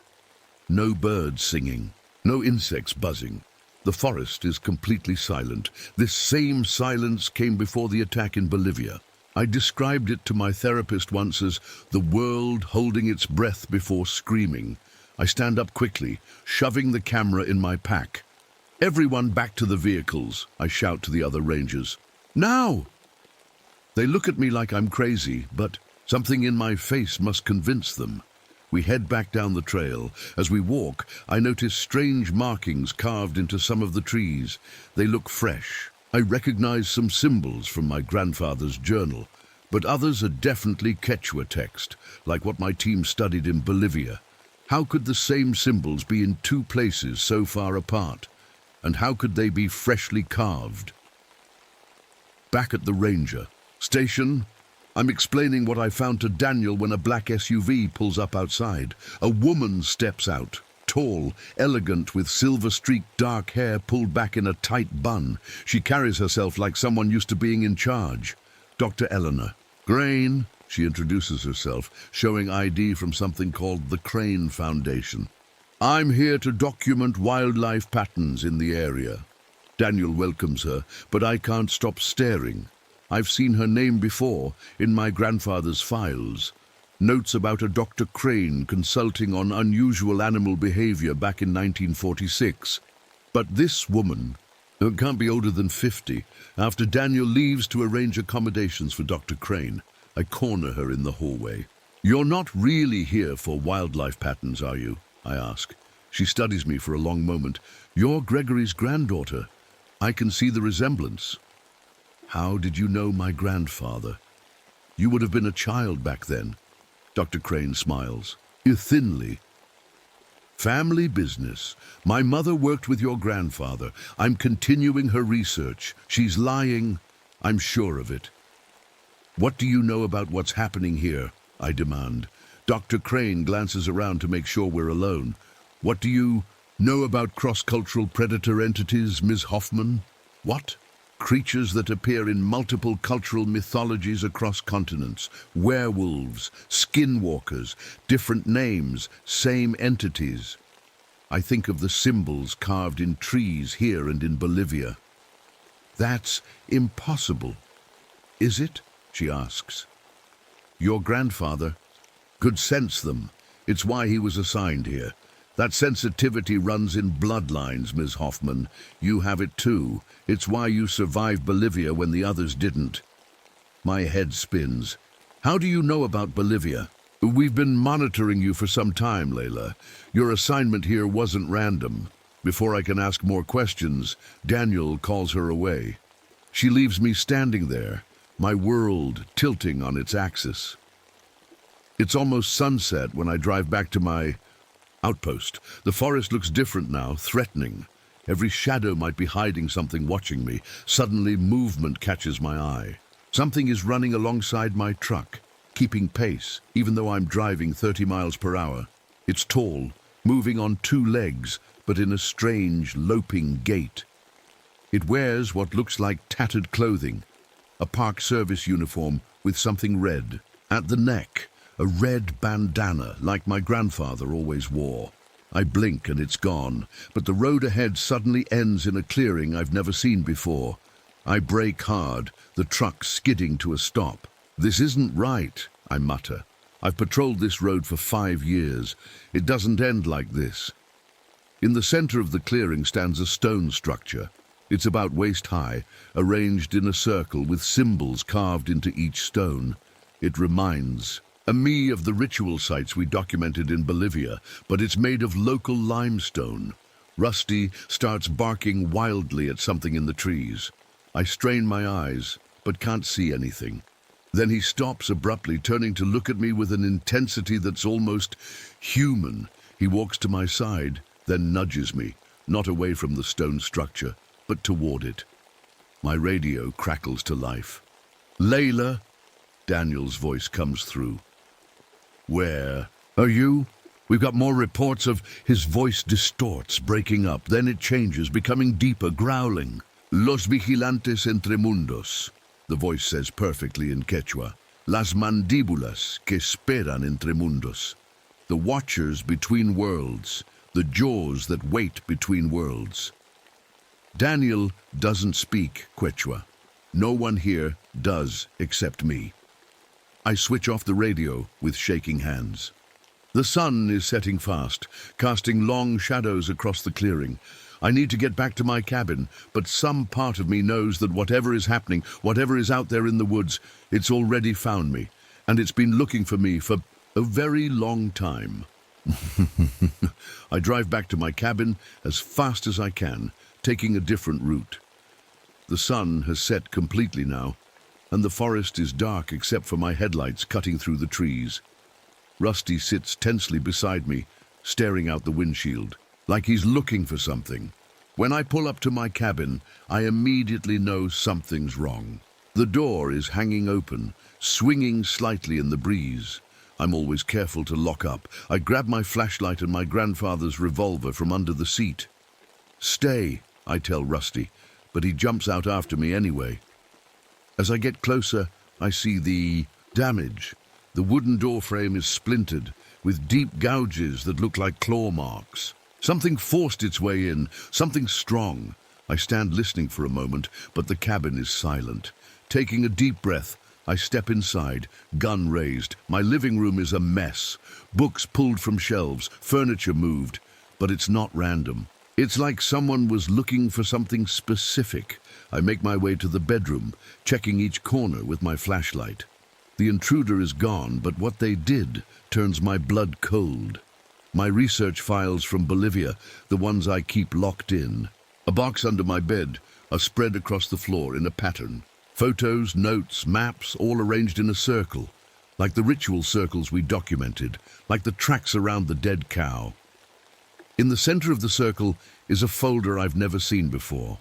No birds singing, no insects buzzing. The forest is completely silent. This same silence came before the attack in Bolivia. I described it to my therapist once as the world holding its breath before screaming. I stand up quickly, shoving the camera in my pack. Everyone back to the vehicles, I shout to the other rangers. Now! They look at me like I'm crazy, but something in my face must convince them. We head back down the trail. As we walk, I notice strange markings carved into some of the trees. They look fresh. I recognize some symbols from my grandfather's journal, but others are definitely Quechua text, like what my team studied in Bolivia. How could the same symbols be in 2 places so far apart? And how could they be freshly carved? Back at the ranger station, I'm explaining what I found to Daniel when a black SUV pulls up outside. A woman steps out, tall, elegant, with silver-streaked dark hair pulled back in a tight bun. She carries herself like someone used to being in charge. Dr. Eleanor Crane, she introduces herself, showing ID from something called the Crane Foundation. I'm here to document wildlife patterns in the area. Daniel welcomes her, but I can't stop staring. I've seen her name before in my grandfather's files. Notes about a Dr. Crane consulting on unusual animal behavior back in 1946. But this woman can't be older than 50. After Daniel leaves to arrange accommodations for Dr. Crane, I corner her in the hallway. You're not really here for wildlife patterns, are you? I ask. She studies me for a long moment. You're Gregory's granddaughter. I can see the resemblance. How did you know my grandfather? You would have been a child back then. Dr. Crane smiles. Thinly. Family business. My mother worked with your grandfather. I'm continuing her research. She's lying. I'm sure of it. What do you know about what's happening here? I demand. Dr. Crane glances around to make sure we're alone. What do you know about cross-cultural predator entities, Ms. Hoffman? What? Creatures that appear in multiple cultural mythologies across continents. Werewolves, skinwalkers, different names, same entities. I think of the symbols carved in trees here and in Bolivia. That's impossible. Is it? She asks. Your grandfather could sense them. It's why he was assigned here. That sensitivity runs in bloodlines, Ms. Hoffman. You have it too. It's why you survived Bolivia when the others didn't. My head spins. How do you know about Bolivia? We've been monitoring you for some time, Layla. Your assignment here wasn't random. Before I can ask more questions, Daniel calls her away. She leaves me standing there, my world tilting on its axis. It's almost sunset when I drive back to my outpost. The forest looks different now, threatening. Every shadow might be hiding something watching me. Suddenly, movement catches my eye. Something is running alongside my truck, keeping pace, even though I'm driving 30 miles per hour. It's tall, moving on two legs, but in a strange, loping gait. It wears what looks like tattered clothing, a park service uniform with something red. At the neck, a red bandana like my grandfather always wore. I blink and it's gone, but the road ahead suddenly ends in a clearing I've never seen before. I brake hard, the truck skidding to a stop. This isn't right, I mutter. I've patrolled this road for 5 years. It doesn't end like this. In the center of the clearing stands a stone structure. It's about waist high, arranged in a circle with symbols carved into each stone. It reminds me of the ritual sites we documented in Bolivia, but it's made of local limestone. Rusty starts barking wildly at something in the trees. I strain my eyes, but can't see anything. Then he stops abruptly, turning to look at me with an intensity that's almost human. He walks to my side, then nudges me, not away from the stone structure, but toward it. My radio crackles to life. Layla, Daniel's voice comes through. Where are you? We've got more reports of his voice distorts, breaking up. Then it changes, becoming deeper, growling. Los vigilantes entre mundos, the voice says perfectly in Quechua. Las mandíbulas que esperan entre mundos. The watchers between worlds, the jaws that wait between worlds. Daniel doesn't speak Quechua. No one here does except me. I switch off the radio with shaking hands. The sun is setting fast, casting long shadows across the clearing. I need to get back to my cabin, but some part of me knows that whatever is happening, whatever is out there in the woods, it's already found me, and it's been looking for me for a very long time. I drive back to my cabin as fast as I can, taking a different route. The sun has set completely now, and the forest is dark except for my headlights cutting through the trees. Rusty sits tensely beside me, staring out the windshield, like he's looking for something. When I pull up to my cabin, I immediately know something's wrong. The door is hanging open, swinging slightly in the breeze. I'm always careful to lock up. I grab my flashlight and my grandfather's revolver from under the seat. Stay, I tell Rusty, but he jumps out after me anyway. As I get closer, I see the damage. The wooden door frame is splintered, with deep gouges that look like claw marks. Something forced its way in, something strong. I stand listening for a moment, but the cabin is silent. Taking a deep breath, I step inside, gun raised. My living room is a mess. Books pulled from shelves, furniture moved, but it's not random. It's like someone was looking for something specific. I make my way to the bedroom, checking each corner with my flashlight. The intruder is gone, but what they did turns my blood cold. My research files from Bolivia, the ones I keep locked in. A box under my bed are spread across the floor in a pattern. Photos, notes, maps, all arranged in a circle, like the ritual circles we documented, like the tracks around the dead cow. In the center of the circle is a folder I've never seen before.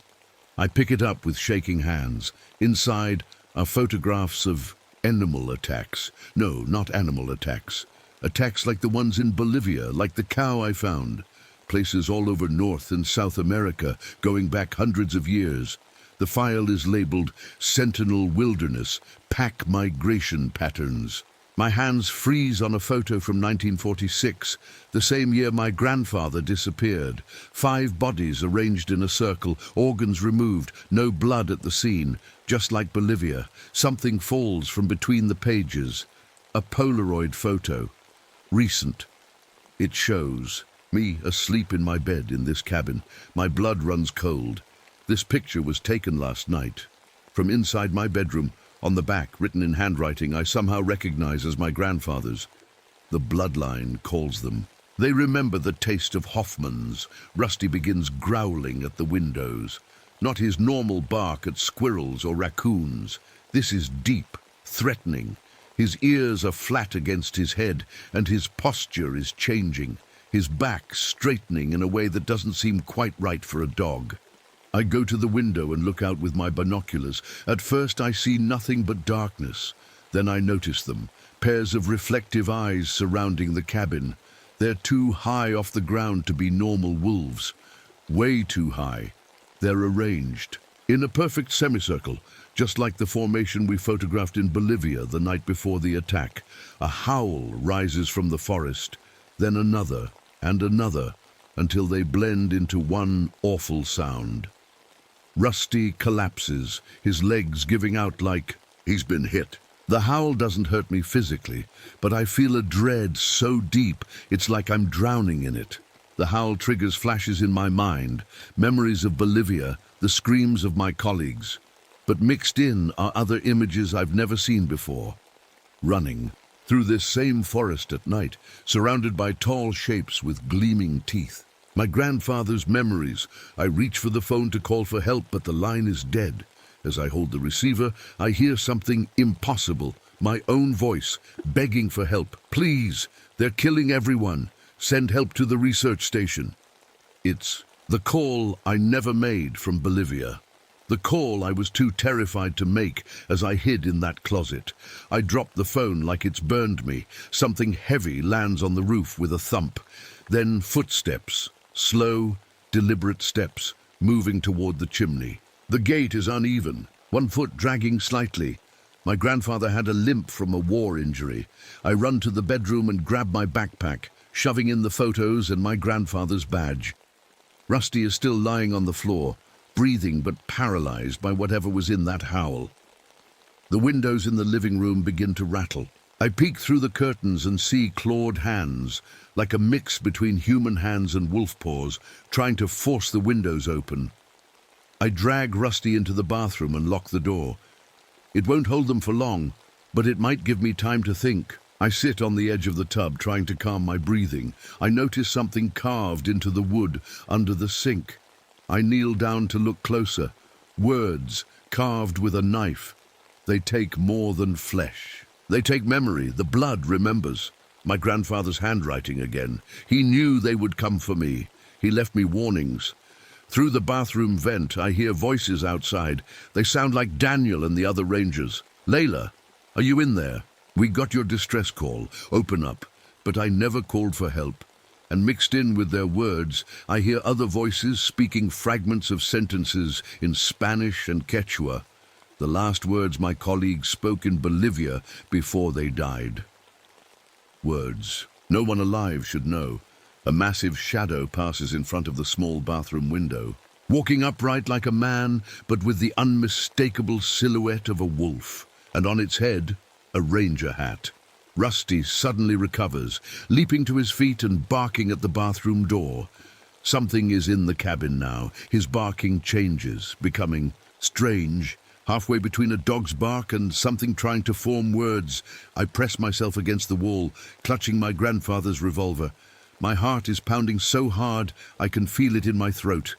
I pick it up with shaking hands. Inside are photographs of animal attacks. No, not animal attacks. Attacks like the ones in Bolivia, like the cow I found. Places all over North and South America, going back hundreds of years. The file is labeled Sentinel Wilderness, Pack Migration Patterns. My hands freeze on a photo from 1946, the same year my grandfather disappeared. 5 bodies arranged in a circle, organs removed, no blood at the scene. Just like Bolivia, something falls from between the pages. A Polaroid photo. Recent. It shows me asleep in my bed in this cabin. My blood runs cold. This picture was taken last night. From inside my bedroom, on the back, written in handwriting I somehow recognize as my grandfather's. The bloodline calls them. They remember the taste of Hoffman's. Rusty begins growling at the windows. Not his normal bark at squirrels or raccoons. This is deep, threatening. His ears are flat against his head, and his posture is changing. His back straightening in a way that doesn't seem quite right for a dog. I go to the window and look out with my binoculars. At first I see nothing but darkness. Then I notice them, pairs of reflective eyes surrounding the cabin. They're too high off the ground to be normal wolves. Way too high. They're arranged in a perfect semicircle, just like the formation we photographed in Bolivia the night before the attack. A howl rises from the forest, then another and another, until they blend into one awful sound. Rusty collapses, his legs giving out like he's been hit. The howl doesn't hurt me physically, but I feel a dread so deep it's like I'm drowning in it. The howl triggers flashes in my mind, memories of Bolivia, the screams of my colleagues. But mixed in are other images I've never seen before. Running through this same forest at night, surrounded by tall shapes with gleaming teeth. My grandfather's memories. I reach for the phone to call for help, but the line is dead. As I hold the receiver, I hear something impossible. My own voice, begging for help. Please, they're killing everyone. Send help to the research station. It's the call I never made from Bolivia. The call I was too terrified to make as I hid in that closet. I drop the phone like it's burned me. Something heavy lands on the roof with a thump. Then footsteps. Slow, deliberate steps, moving toward the chimney. The gait is uneven, one foot dragging slightly. My grandfather had a limp from a war injury. I run to the bedroom and grab my backpack, shoving in the photos and my grandfather's badge. Rusty is still lying on the floor, breathing but paralyzed by whatever was in that howl. The windows in the living room begin to rattle. I peek through the curtains and see clawed hands, like a mix between human hands and wolf paws, trying to force the windows open. I drag Rusty into the bathroom and lock the door. It won't hold them for long, but it might give me time to think. I sit on the edge of the tub, trying to calm my breathing. I notice something carved into the wood under the sink. I kneel down to look closer. Words carved with a knife. They take more than flesh. They take memory. The blood remembers. My grandfather's handwriting again. He knew they would come for me. He left me warnings. Through the bathroom vent, I hear voices outside. They sound like Daniel and the other rangers. Layla, are you in there? We got your distress call. Open up. But I never called for help. And mixed in with their words, I hear other voices speaking fragments of sentences in Spanish and Quechua. The last words my colleagues spoke in Bolivia before they died. Words no one alive should know. A massive shadow passes in front of the small bathroom window, walking upright like a man, but with the unmistakable silhouette of a wolf, and on its head, a ranger hat. Rusty suddenly recovers, leaping to his feet and barking at the bathroom door. Something is in the cabin now. His barking changes, becoming strange, halfway between a dog's bark and something trying to form words. I press myself against the wall, clutching my grandfather's revolver. My heart is pounding so hard I can feel it in my throat.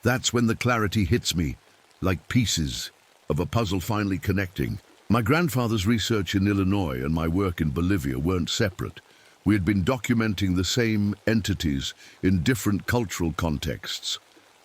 That's when the clarity hits me, like pieces. of a puzzle finally connecting. My grandfather's research in Illinois and my work in Bolivia weren't separate. We had been documenting the same entities in different cultural contexts.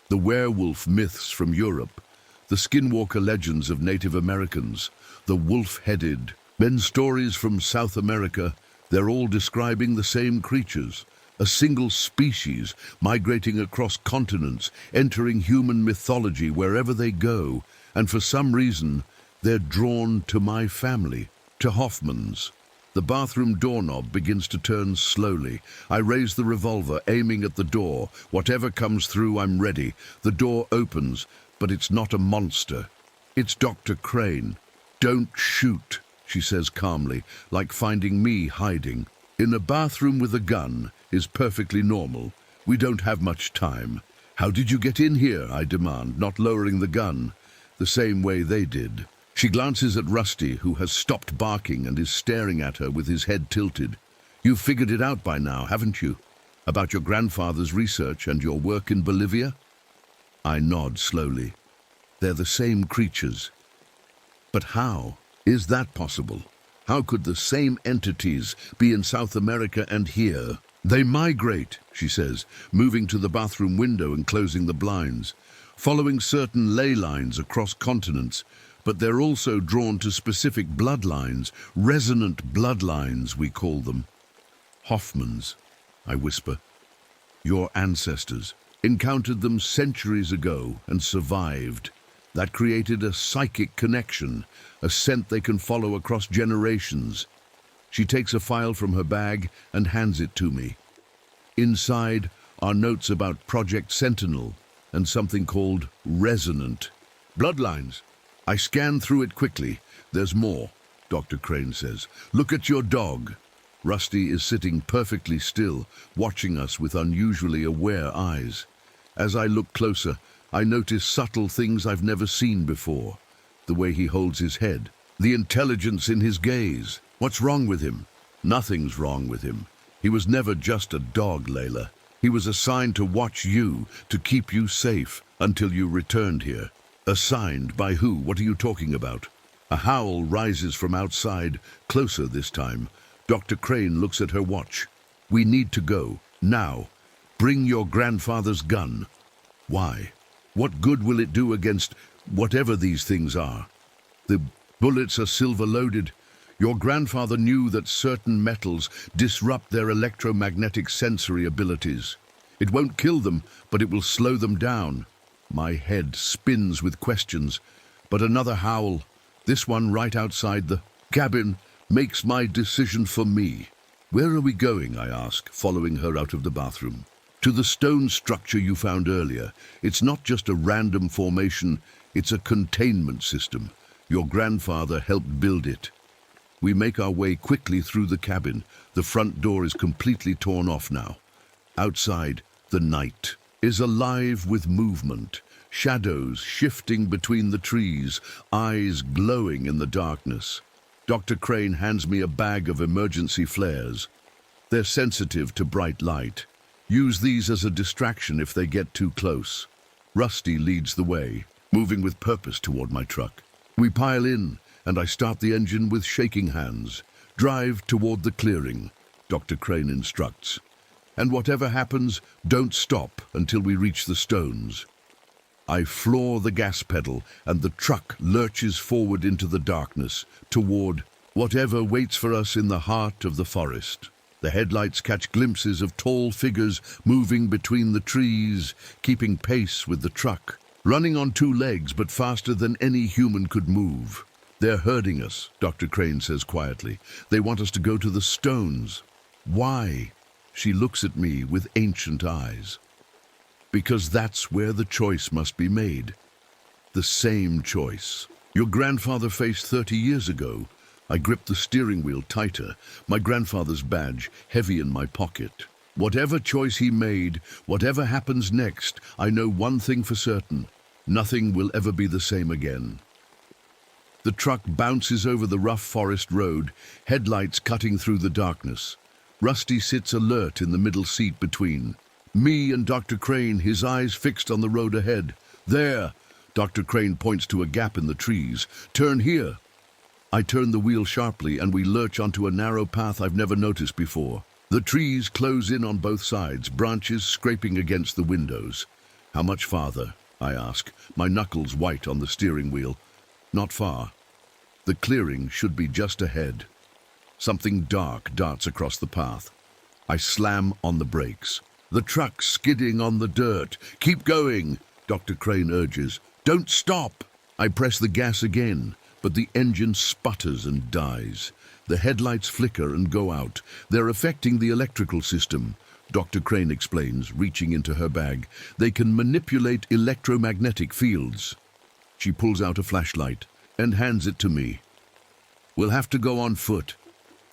The werewolf myths from Europe, the skinwalker legends of Native Americans, the wolf-headed men stories from South America. They're all describing the same creatures, a single species migrating across continents, entering human mythology wherever they go, and for some reason, they're drawn to my family, to Hoffman's. The bathroom doorknob begins to turn slowly. I raise the revolver, aiming at the door. Whatever comes through, I'm ready. The door opens, but it's not a monster. It's Dr. Crane. "Don't shoot," she says calmly, like finding me hiding. In a bathroom with a gun is perfectly normal. We don't have much time. "How did you get in here?" I demand, not lowering the gun, the same way they did. She glances at Rusty, who has stopped barking and is staring at her with his head tilted. "You've figured it out by now, haven't you? About your grandfather's research and your work in Bolivia?" I nod slowly. They're the same creatures. But how is that possible? How could the same entities be in South America and here? "They migrate," she says, moving to the bathroom window and closing the blinds, following certain ley lines across continents, but they're also drawn to specific bloodlines, resonant bloodlines, we call them. "Hoffmans," I whisper. "Your ancestors encountered them centuries ago and survived. That created a psychic connection, a scent they can follow across generations." She takes a file from her bag and hands it to me. Inside are notes about Project Sentinel and something called Resonant Bloodlines. I scan through it quickly. "There's more," Dr. Crane says. "Look at your dog." Rusty is sitting perfectly still, watching us with unusually aware eyes. As I look closer, I notice subtle things I've never seen before. The way he holds his head, the intelligence in his gaze. What's wrong with him? Nothing's wrong with him. He was never just a dog, Layla. He was assigned to watch you, to keep you safe, until you returned here. Assigned by who? What are you talking about? A howl rises from outside, closer this time. Dr. Crane looks at her watch. "We need to go, now. Bring your grandfather's gun." "Why? What good will it do against whatever these things are?" "The bullets are silver-loaded. Your grandfather knew that certain metals disrupt their electromagnetic sensory abilities. It won't kill them, but it will slow them down." My head spins with questions, but another howl, this one right outside the cabin, makes my decision for me. "Where are we going?" I ask, following her out of the bathroom. "To the stone structure you found earlier. It's not just a random formation, it's a containment system. Your grandfather helped build it." We make our way quickly through the cabin. The front door is completely torn off now. Outside, the night is alive with movement, shadows shifting between the trees, eyes glowing in the darkness. Dr. Crane hands me a bag of emergency flares. They're sensitive to bright light. Use these as a distraction if they get too close. Rusty leads the way, moving with purpose toward my truck. We pile in, and I start the engine with shaking hands. "Drive toward the clearing," Dr. Crane instructs. "And whatever happens, don't stop until we reach the stones." I floor the gas pedal, and the truck lurches forward into the darkness, toward whatever waits for us in the heart of the forest. The headlights catch glimpses of tall figures moving between the trees, keeping pace with the truck, running on two legs but faster than any human could move. "They're herding us," Dr. Crane says quietly. "They want us to go to the stones." "Why?" She looks at me with ancient eyes. "Because that's where the choice must be made. The same choice your grandfather faced 30 years ago." I grip the steering wheel tighter, my grandfather's badge heavy in my pocket. Whatever choice he made, whatever happens next, I know one thing for certain: nothing will ever be the same again. The truck bounces over the rough forest road, headlights cutting through the darkness. Rusty sits alert in the middle seat between me and Dr. Crane, his eyes fixed on the road ahead. "There, Dr. Crane points to a gap in the trees. Turn here. I turn the wheel sharply and we lurch onto a narrow path I've never noticed before. The trees close in on both sides, branches scraping against the windows. How much farther? I ask, my knuckles white on the steering wheel. Not far. The clearing should be just ahead. Something dark darts across the path. I slam on the brakes. The truck's skidding on the dirt. Keep going, Dr. Crane urges. Don't stop. I press the gas again, but the engine sputters and dies. The headlights flicker and go out. They're affecting the electrical system, Dr. Crane explains, reaching into her bag. They can manipulate electromagnetic fields. She pulls out a flashlight and hands it to me. We'll have to go on foot.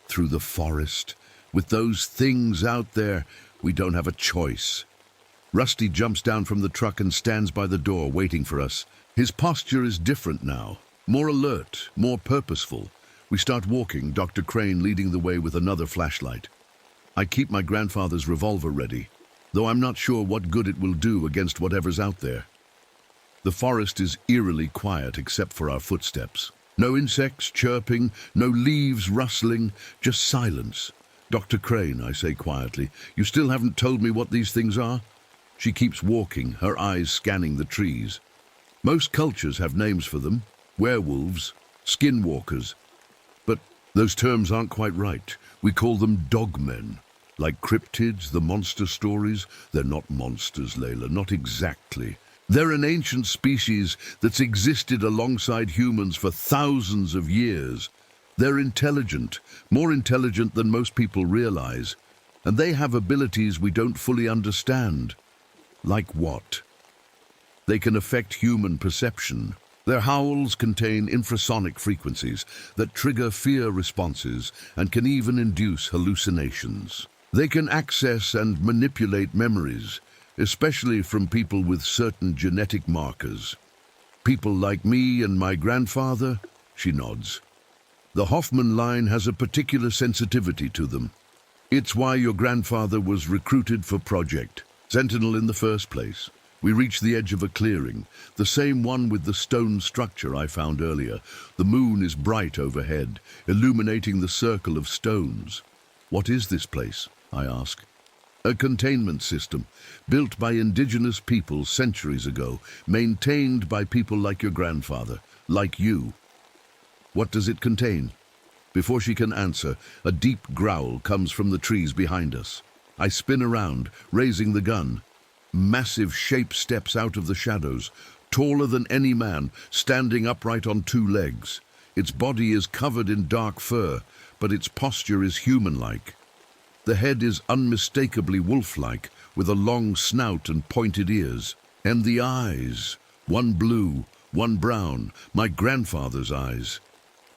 Through the forest. With those things out there, we don't have a choice. Rusty jumps down from the truck and stands by the door, waiting for us. His posture is different now, more alert, more purposeful. We start walking, Dr. Crane leading the way with another flashlight. I keep my grandfather's revolver ready, though I'm not sure what good it will do against whatever's out there. The forest is eerily quiet except for our footsteps. No insects chirping, no leaves rustling, just silence. Dr. Crane, I say quietly, you still haven't told me what these things are? She keeps walking, her eyes scanning the trees. Most cultures have names for them. Werewolves, skinwalkers. But those terms aren't quite right. We call them dogmen. Like cryptids, the monster stories. They're not monsters, Layla, not exactly. They're an ancient species that's existed alongside humans for thousands of years. They're intelligent, more intelligent than most people realize. And they have abilities we don't fully understand. Like what? They can affect human perception. Their howls contain infrasonic frequencies that trigger fear responses and can even induce hallucinations. They can access and manipulate memories, especially from people with certain genetic markers. People like me and my grandfather, she nods. The Hoffman line has a particular sensitivity to them. It's why your grandfather was recruited for Project Sentinel in the first place. We reach the edge of a clearing, the same one with the stone structure I found earlier. The moon is bright overhead, illuminating the circle of stones. What is this place? I ask. A containment system, built by indigenous people centuries ago, maintained by people like your grandfather, like you. What does it contain? Before she can answer, a deep growl comes from the trees behind us. I spin around, raising the gun. Massive shape steps out of the shadows, taller than any man, standing upright on two legs. Its body is covered in dark fur, but its posture is human-like. The head is unmistakably wolf-like, with a long snout and pointed ears. And the eyes, one blue, one brown, my grandfather's eyes.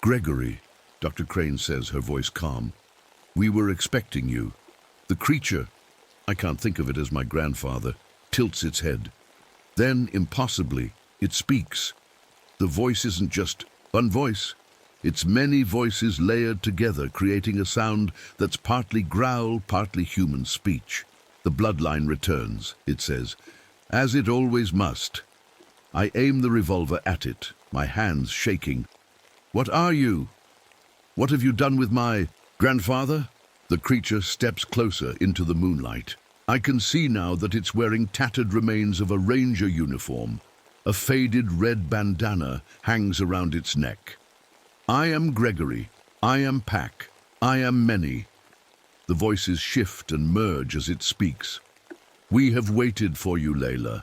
Gregory, Dr. Crane says, her voice calm. We were expecting you. The creature, I can't think of it as my grandfather, tilts its head. Then, impossibly, it speaks. The voice isn't just one voice. It's many voices layered together, creating a sound that's partly growl, partly human speech. The bloodline returns, it says, as it always must. I aim the revolver at it, my hands shaking. What are you? What have you done with my grandfather? The creature steps closer into the moonlight. I can see now that it's wearing tattered remains of a ranger uniform. A faded red bandana hangs around its neck. I am Gregory. I am Pack. I am many. The voices shift and merge as it speaks. We have waited for you, Layla.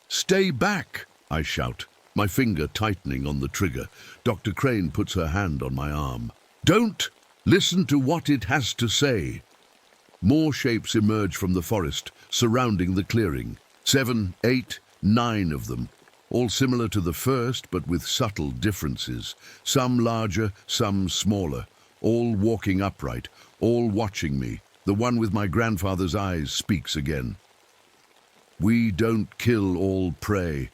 Stay back, I shout, my finger tightening on the trigger. Dr. Crane puts her hand on my arm. Don't! Listen to what it has to say. More shapes emerge from the forest, surrounding the clearing. 7, 8, 9 of them, all similar to the first, but with subtle differences. Some larger, some smaller, all walking upright, all watching me. The one with my grandfather's eyes speaks again. We don't kill all prey.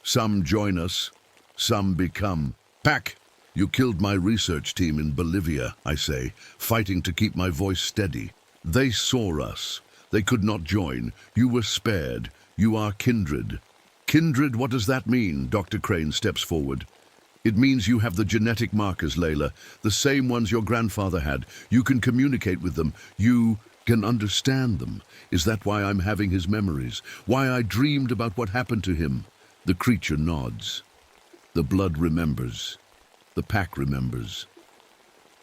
Some join us, some become. Pack! You killed my research team in Bolivia, I say, fighting to keep my voice steady. They saw us. They could not join. You were spared. You are kindred. Kindred, what does that mean? Dr. Crane steps forward. It means you have the genetic markers, Layla, the same ones your grandfather had. You can communicate with them. You can understand them. Is that why I'm having his memories? Why I dreamed about what happened to him? The creature nods. The blood remembers. The pack remembers.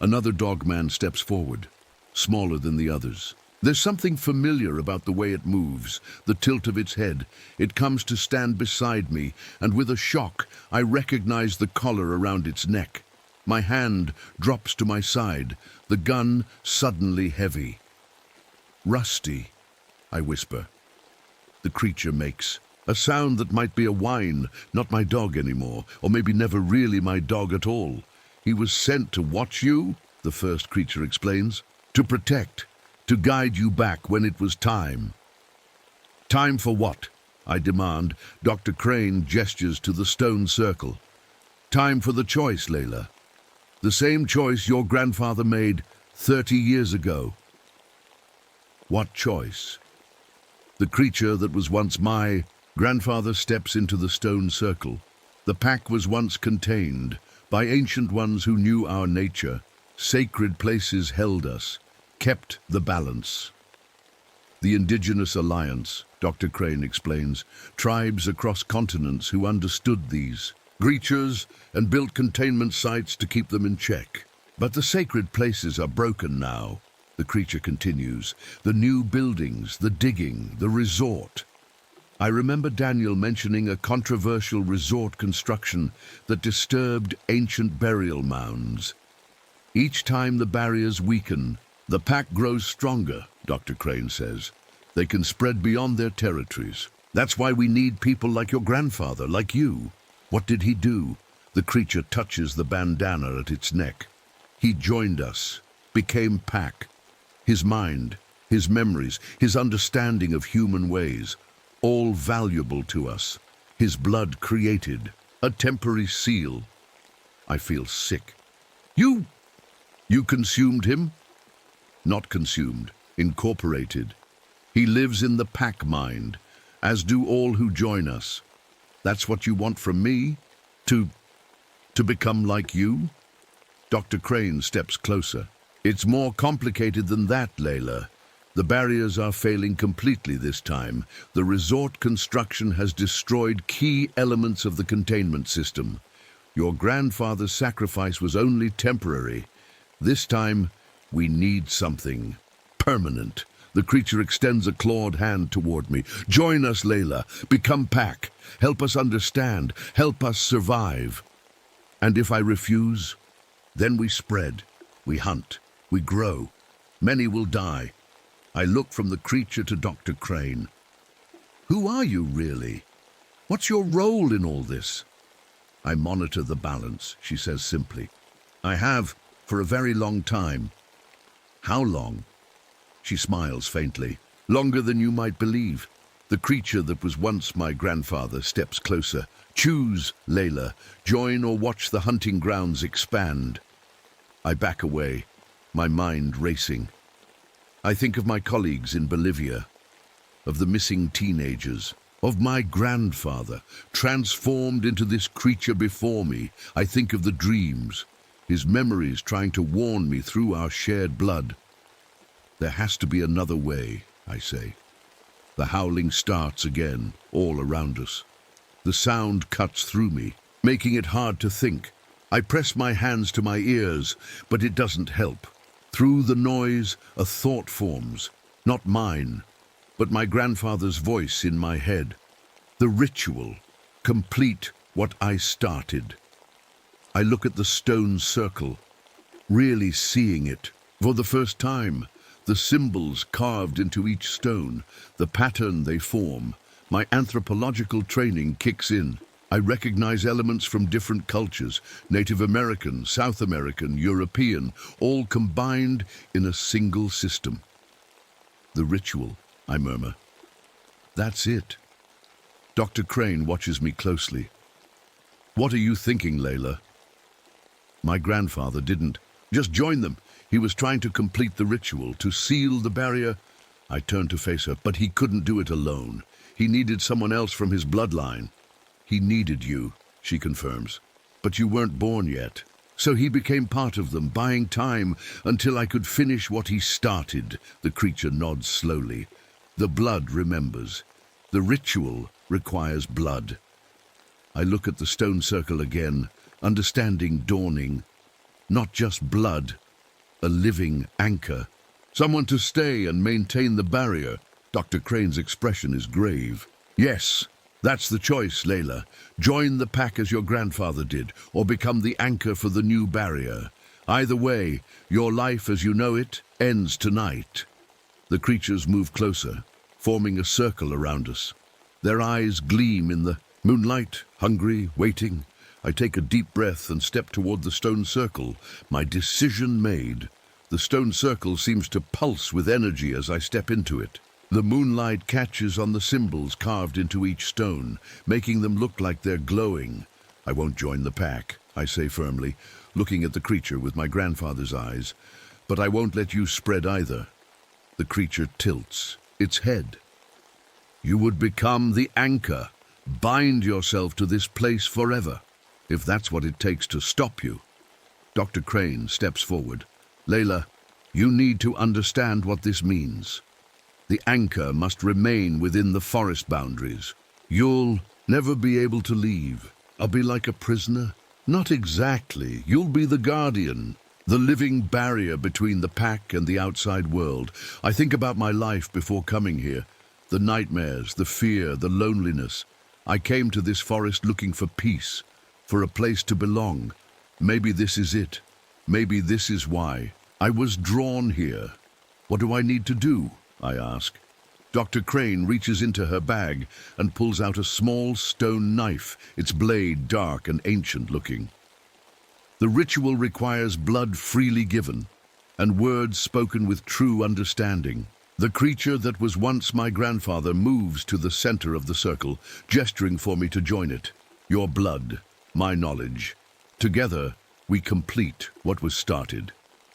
Another dogman steps forward, smaller than the others. There's something familiar about the way it moves, the tilt of its head. It comes to stand beside me, and with a shock, I recognize the collar around its neck. My hand drops to my side, the gun suddenly heavy. Rusty, I whisper. The creature makes a sound that might be a whine, not my dog anymore, or maybe never really my dog at all. He was sent to watch you, the first creature explains, to protect, to guide you back when it was time. Time for what? I demand. Dr. Crane gestures to the stone circle. Time for the choice, Layla. The same choice your grandfather made 30 years ago. What choice? The creature that was once my grandfather steps into the stone circle. The pack was once contained by ancient ones who knew our nature. Sacred places held us, kept the balance. The Indigenous Alliance, Dr. Crane explains, tribes across continents who understood these creatures and built containment sites to keep them in check. But the sacred places are broken now, the creature continues. The new buildings, the digging, the resort. I remember Daniel mentioning a controversial resort construction that disturbed ancient burial mounds. Each time the barriers weaken, the pack grows stronger, Dr. Crane says. They can spread beyond their territories. That's why we need people like your grandfather, like you. What did he do? The creature touches the bandana at its neck. He joined us, became pack. His mind, his memories, his understanding of human ways, all valuable to us. His blood created a temporary seal. I feel sick. You consumed him? Not consumed, incorporated. He lives in the pack mind, as do all who join us. That's what you want from me? To become like you? Dr. Crane steps closer. It's more complicated than that, Layla. The barriers are failing completely this time. The resort construction has destroyed key elements of the containment system. Your grandfather's sacrifice was only temporary. This time, we need something permanent. The creature extends a clawed hand toward me. Join us, Layla. Become pack. Help us understand. Help us survive. And if I refuse, then we spread. We hunt. We grow. Many will die. I look from the creature to Dr. Crane. Who are you, really? What's your role in all this? I monitor the balance, she says simply. I have, for a very long time. How long? She smiles faintly. Longer than you might believe. The creature that was once my grandfather steps closer. Choose, Layla. Join or watch the hunting grounds expand. I back away, my mind racing. I think of my colleagues in Bolivia, of the missing teenagers, of my grandfather, transformed into this creature before me. I think of the dreams, his memories trying to warn me through our shared blood. There has to be another way, I say. The howling starts again, all around us. The sound cuts through me, making it hard to think. I press my hands to my ears, but it doesn't help. Through the noise, a thought forms, not mine, but my grandfather's voice in my head. The ritual, complete what I started. I look at the stone circle, really seeing it. For the first time, the symbols carved into each stone, the pattern they form. My anthropological training kicks in. I recognize elements from different cultures, Native American, South American, European, all combined in a single system. The ritual, I murmur. That's it. Dr. Crane watches me closely. What are you thinking, Layla? My grandfather didn't just join them. He was trying to complete the ritual, to seal the barrier. I turned to face her, but he couldn't do it alone. He needed someone else from his bloodline. He needed you, she confirms. But you weren't born yet. So he became part of them, buying time until I could finish what he started. The creature nods slowly. The blood remembers. The ritual requires blood. I look at the stone circle again, understanding dawning. Not just blood, a living anchor. Someone to stay and maintain the barrier. Dr. Crane's expression is grave. Yes, that's the choice, Layla. Join the pack as your grandfather did, or become the anchor for the new barrier. Either way, your life as you know it ends tonight. The creatures move closer, forming a circle around us. Their eyes gleam in the moonlight, hungry, waiting. I take a deep breath and step toward the stone circle, my decision made. The stone circle seems to pulse with energy as I step into it. The moonlight catches on the symbols carved into each stone, making them look like they're glowing. I won't join the pack, I say firmly, looking at the creature with my grandfather's eyes. But I won't let you spread either. The creature tilts its head. You would become the anchor. Bind yourself to this place forever, if that's what it takes to stop you. Dr. Crane steps forward. Layla, you need to understand what this means. The anchor must remain within the forest boundaries. You'll never be able to leave. I'll be like a prisoner? Not exactly. You'll be the guardian, the living barrier between the pack and the outside world. I think about my life before coming here. The nightmares, the fear, the loneliness. I came to this forest looking for peace, for a place to belong. Maybe this is it. Maybe this is why. I was drawn here. What do I need to do? I ask. Dr. Crane reaches into her bag and pulls out a small stone knife, its blade dark and ancient looking. The ritual requires blood freely given, and words spoken with true understanding. The creature that was once my grandfather moves to the center of the circle, gesturing for me to join it. Your blood, my knowledge. Together, we complete what was started.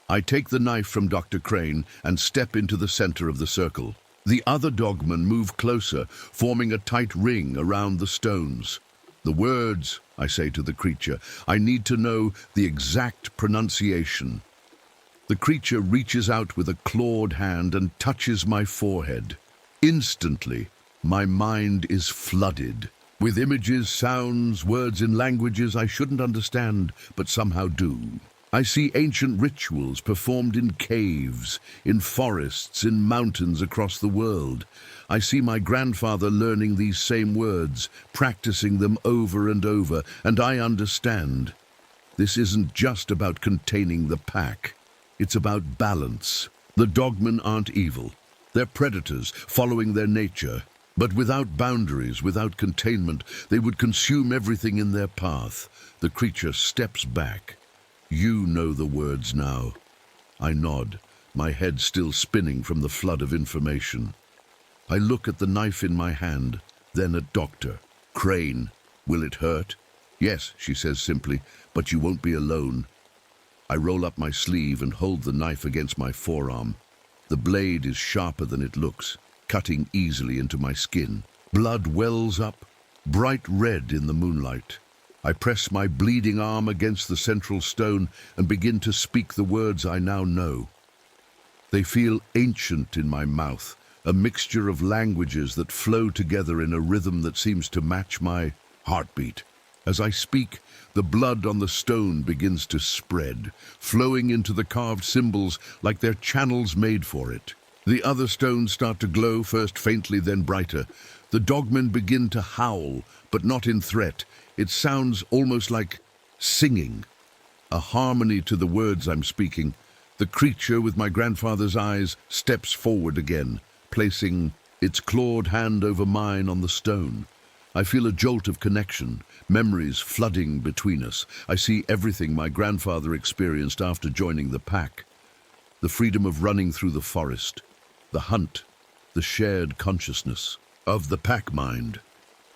I take the knife from Dr. Crane and step into the center of the circle. The other dogmen move closer, forming a tight ring around the stones. The words, I say to the creature, I need to know the exact pronunciation. The creature reaches out with a clawed hand and touches my forehead. Instantly, my mind is flooded with images, sounds, words in languages I shouldn't understand, but somehow do. I see ancient rituals performed in caves, in forests, in mountains across the world. I see my grandfather learning these same words, practicing them over and over, and I understand. This isn't just about containing the pack. It's about balance. The dogmen aren't evil. They're predators, following their nature. But without boundaries, without containment, they would consume everything in their path. The creature steps back. You know the words now. I nod, my head still spinning from the flood of information. I look at the knife in my hand, then at Dr. Crane. Will it hurt? Yes, she says simply, but you won't be alone. I roll up my sleeve and hold the knife against my forearm. The blade is sharper than it looks, cutting easily into my skin. Blood wells up, bright red in the moonlight. I press my bleeding arm against the central stone and begin to speak the words I now know. They feel ancient in my mouth, a mixture of languages that flow together in a rhythm that seems to match my heartbeat. As I speak, the blood on the stone begins to spread, flowing into the carved symbols like they're channels made for it. The other stones start to glow, first faintly, then brighter. The dogmen begin to howl, but not in threat. It sounds almost like singing, a harmony to the words I'm speaking. The creature with my grandfather's eyes steps forward again, placing its clawed hand over mine on the stone. I feel a jolt of connection, memories flooding between us. I see everything my grandfather experienced after joining the pack. The freedom of running through the forest, the hunt, the shared consciousness of the pack mind.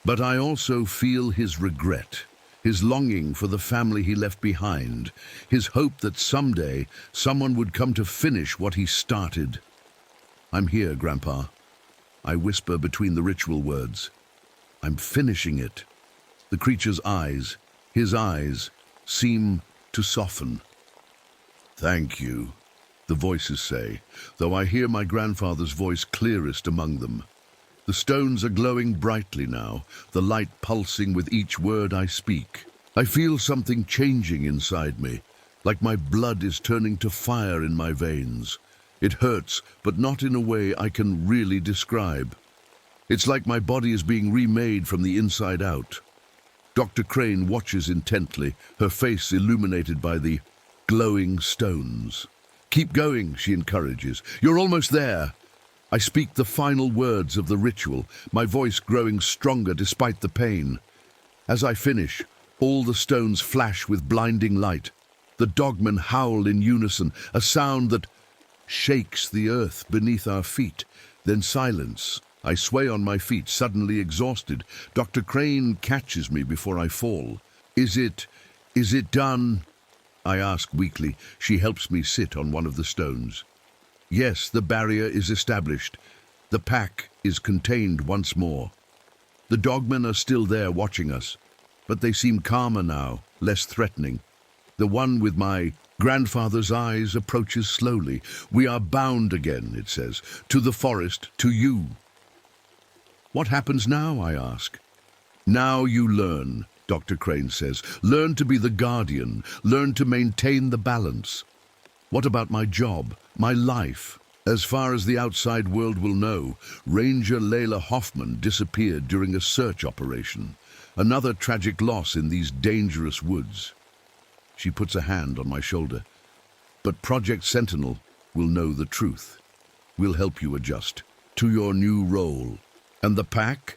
But I also feel his regret, his longing for the family he left behind, his hope that someday someone would come to finish what he started. I'm here, Grandpa. I whisper between the ritual words. I'm finishing it. The creature's eyes, his eyes, seem to soften. "Thank you," the voices say, though I hear my grandfather's voice clearest among them. The stones are glowing brightly now, the light pulsing with each word I speak. I feel something changing inside me, like my blood is turning to fire in my veins. It hurts, but not in a way I can really describe. It's like my body is being remade from the inside out. Dr. Crane watches intently, her face illuminated by the glowing stones. "Keep going," she encourages. "You're almost there." I speak the final words of the ritual, my voice growing stronger despite the pain. As I finish, all the stones flash with blinding light. The dogmen howl in unison, a sound that shakes the earth beneath our feet. Then silence. I sway on my feet, suddenly exhausted. Dr. Crane catches me before I fall. Is it done?" I ask weakly. She helps me sit on one of the stones. Yes, the barrier is established. The pack is contained once more. The dogmen are still there watching us, but they seem calmer now, less threatening. The one with my grandfather's eyes approaches slowly. "We are bound again," it says, "to the forest, to you." "What happens now?" I ask. "Now you learn," Dr. Crane says. "Learn to be the guardian. Learn to maintain the balance." What about my job, my life? As far as the outside world will know, Ranger Layla Hoffman disappeared during a search operation. Another tragic loss in these dangerous woods. She puts a hand on my shoulder. But Project Sentinel will know the truth. We'll help you adjust to your new role. And the pack?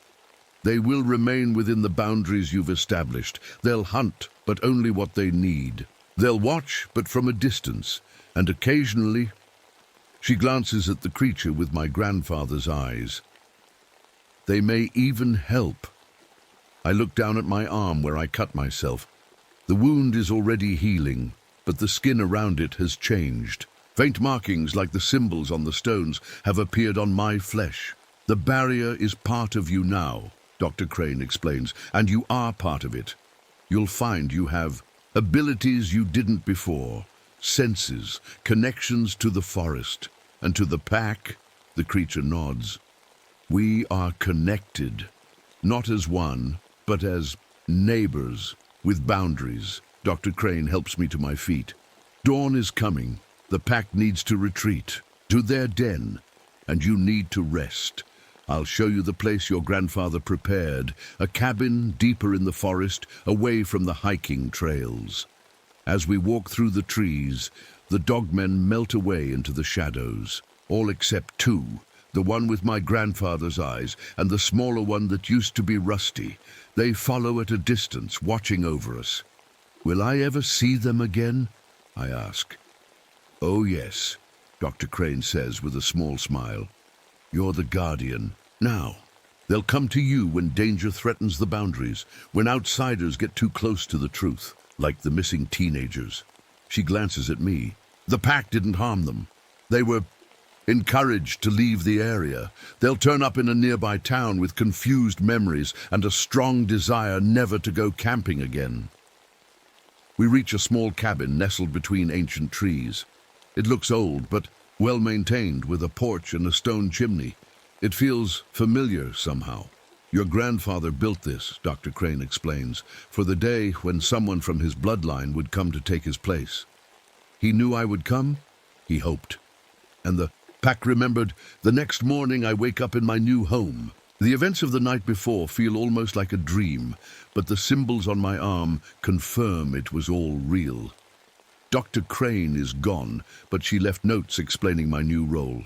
They will remain within the boundaries you've established. They'll hunt, but only what they need. They'll watch, but from a distance. And occasionally, she glances at the creature with my grandfather's eyes. They may even help. I look down at my arm where I cut myself. The wound is already healing, but the skin around it has changed. Faint markings like the symbols on the stones have appeared on my flesh. The barrier is part of you now, Dr. Crane explains, and you are part of it. You'll find you have abilities you didn't before. Senses, connections to the forest, and to the pack, the creature nods. We are connected, not as one, but as neighbors with boundaries. Dr. Crane helps me to my feet. Dawn is coming. The pack needs to retreat, to their den, and you need to rest. I'll show you the place your grandfather prepared, a cabin deeper in the forest, away from the hiking trails. As we walk through the trees, the dogmen melt away into the shadows, all except two, the one with my grandfather's eyes and the smaller one that used to be Rusty. They follow at a distance, watching over us. Will I ever see them again? I ask. Oh yes, Dr. Crane says with a small smile. You're the guardian. Now, they'll come to you when danger threatens the boundaries, when outsiders get too close to the truth. Like the missing teenagers. She glances at me. The pack didn't harm them. They were encouraged to leave the area. They'll turn up in a nearby town with confused memories and a strong desire never to go camping again. We reach a small cabin nestled between ancient trees. It looks old, but well-maintained, with a porch and a stone chimney. It feels familiar somehow. Your grandfather built this, Dr. Crane explains, for the day when someone from his bloodline would come to take his place. He knew I would come, he hoped. And the pack remembered. The next morning I wake up in my new home. The events of the night before feel almost like a dream, but the symbols on my arm confirm it was all real. Dr. Crane is gone, but she left notes explaining my new role.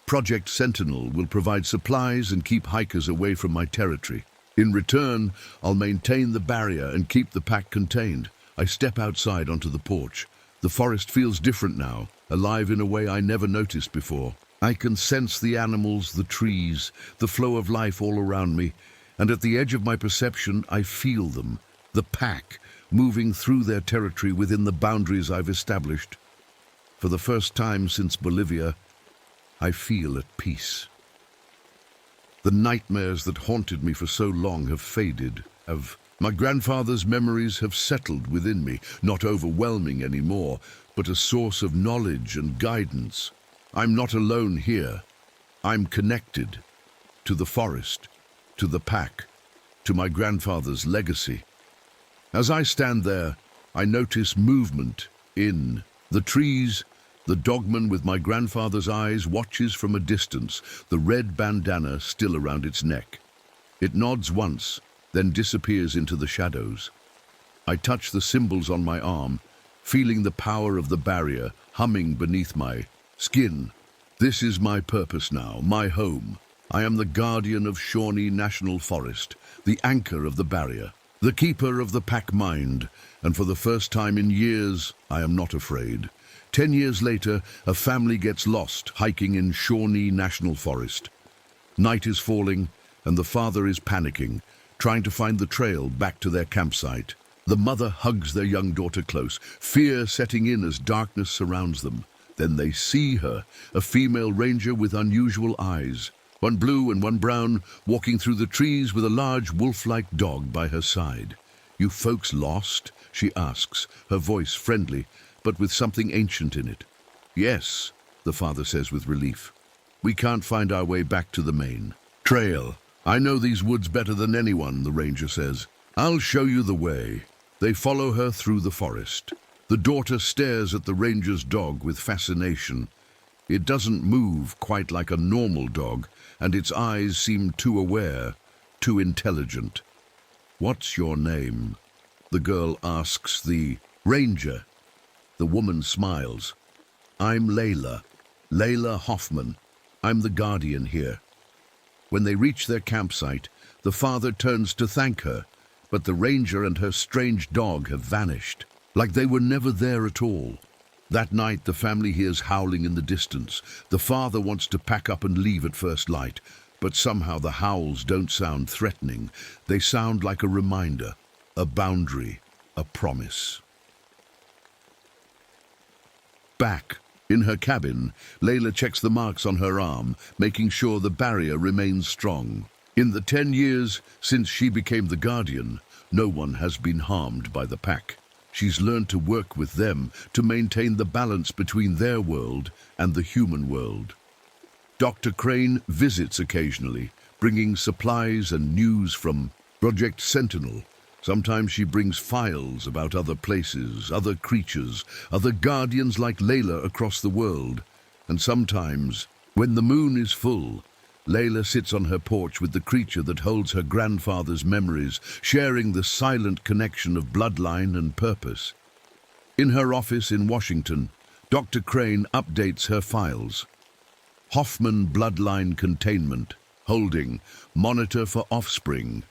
Project Sentinel will provide supplies and keep hikers away from my territory. In return, I'll maintain the barrier and keep the pack contained. I step outside onto the porch. The forest feels different now, alive in a way I never noticed before. I can sense the animals, the trees, the flow of life all around me, and at the edge of my perception, I feel them, the pack, moving through their territory within the boundaries I've established. For the first time since Bolivia, I feel at peace. The nightmares that haunted me for so long have faded, have My grandfather's memories have settled within me, not overwhelming anymore, but a source of knowledge and guidance. I'm not alone here. I'm connected to the forest, to the pack, to my grandfather's legacy. As I stand there, I notice movement in the trees. The dogman with my grandfather's eyes watches from a distance, the red bandana still around its neck. It nods once, then disappears into the shadows. I touch the symbols on my arm, feeling the power of the barrier humming beneath my skin. This is my purpose now, my home. I am the guardian of Shawnee National Forest, the anchor of the barrier, the keeper of the pack mind, and for the first time in years, I am not afraid. 10 years later, a family gets lost hiking in Shawnee National Forest. Night is falling, and the father is panicking, trying to find the trail back to their campsite. The mother hugs their young daughter close, fear setting in as darkness surrounds them. Then they see her, a female ranger with unusual eyes, one blue and one brown, walking through the trees with a large wolf-like dog by her side. "You folks lost?" she asks, her voice friendly, but with something ancient in it. "Yes," the father says with relief. "We can't find our way back to the main trail. I know these woods better than anyone," the ranger says. "I'll show you the way." They follow her through the forest. The daughter stares at the ranger's dog with fascination. It doesn't move quite like a normal dog, and its eyes seem too aware, too intelligent. "What's your name?" the girl asks the ranger. The woman smiles. "I'm Layla Hoffman. I'm the guardian here." When they reach their campsite, the father turns to thank her, but the ranger and her strange dog have vanished, like they were never there at all. That night, the family hears howling in the distance. The father wants to pack up and leave at first light, but somehow the howls don't sound threatening. They sound like a reminder, a boundary, a promise. Back in her cabin, Layla checks the marks on her arm, making sure the barrier remains strong. In the 10 years since she became the guardian, no one has been harmed by the pack. She's learned to work with them to maintain the balance between their world and the human world. Dr. Crane visits occasionally, bringing supplies and news from Project Sentinel. Sometimes she brings files about other places, other creatures, other guardians like Layla across the world. And sometimes, when the moon is full, Layla sits on her porch with the creature that holds her grandfather's memories, sharing the silent connection of bloodline and purpose. In her office in Washington, Dr. Crane updates her files. Hoffman Bloodline Containment, holding, Monitor for Offspring.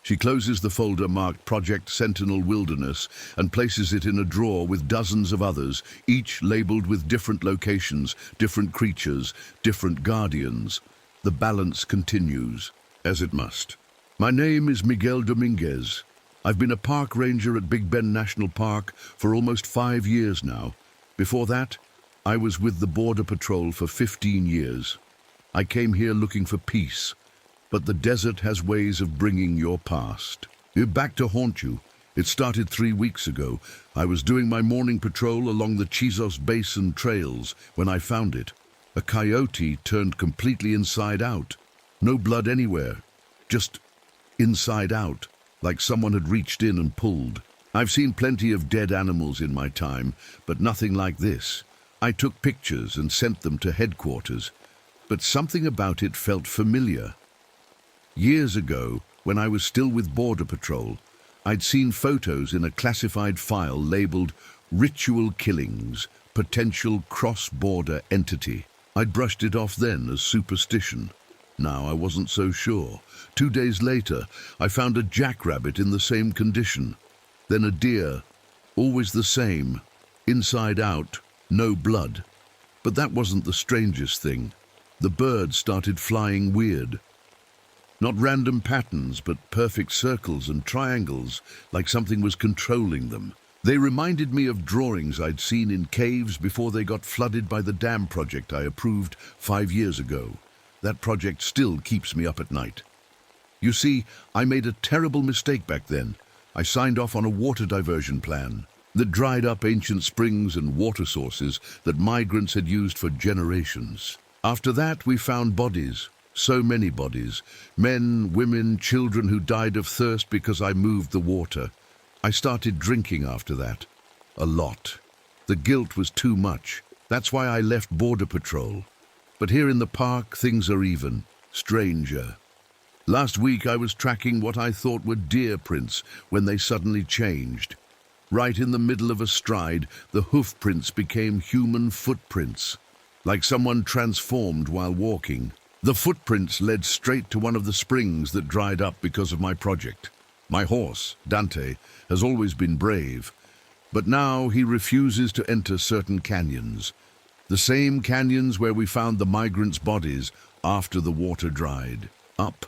She closes the folder marked Project Sentinel Wilderness and places it in a drawer with dozens of others, each labeled with different locations, different creatures, different guardians. The balance continues, as it must. My name is Miguel Dominguez. I've been a park ranger at Big Bend National Park for almost 5 years now. Before that, I was with the Border Patrol for 15 years. I came here looking for peace, but the desert has ways of bringing your past. You're back to haunt you. It started 3 weeks ago. I was doing my morning patrol along the Chizos Basin trails when I found it. A coyote turned completely inside out. No blood anywhere, just inside out, like someone had reached in and pulled. I've seen plenty of dead animals in my time, but nothing like this. I took pictures and sent them to headquarters, but something about it felt familiar. Years ago, when I was still with Border Patrol, I'd seen photos in a classified file labeled Ritual Killings, Potential Cross-Border Entity. I'd brushed it off then as superstition. Now I wasn't so sure. 2 days later, I found a jackrabbit in the same condition. Then a deer, always the same, inside out, no blood. But that wasn't the strangest thing. The birds started flying weird. Not random patterns, but perfect circles and triangles, like something was controlling them. They reminded me of drawings I'd seen in caves before they got flooded by the dam project I approved 5 years ago. That project still keeps me up at night. You see, I made a terrible mistake back then. I signed off on a water diversion plan that dried up ancient springs and water sources that migrants had used for generations. After that, we found bodies, so many bodies, men, women, children who died of thirst because I moved the water. I started drinking after that, a lot. The guilt was too much. That's why I left Border Patrol. But here in the park, things are even stranger. Last week I was tracking what I thought were deer prints when they suddenly changed. Right in the middle of a stride, the hoof prints became human footprints, like someone transformed while walking. The footprints led straight to one of the springs that dried up because of my project. My horse, Dante, has always been brave, but now he refuses to enter certain canyons. The same canyons where we found the migrants' bodies after the water dried up.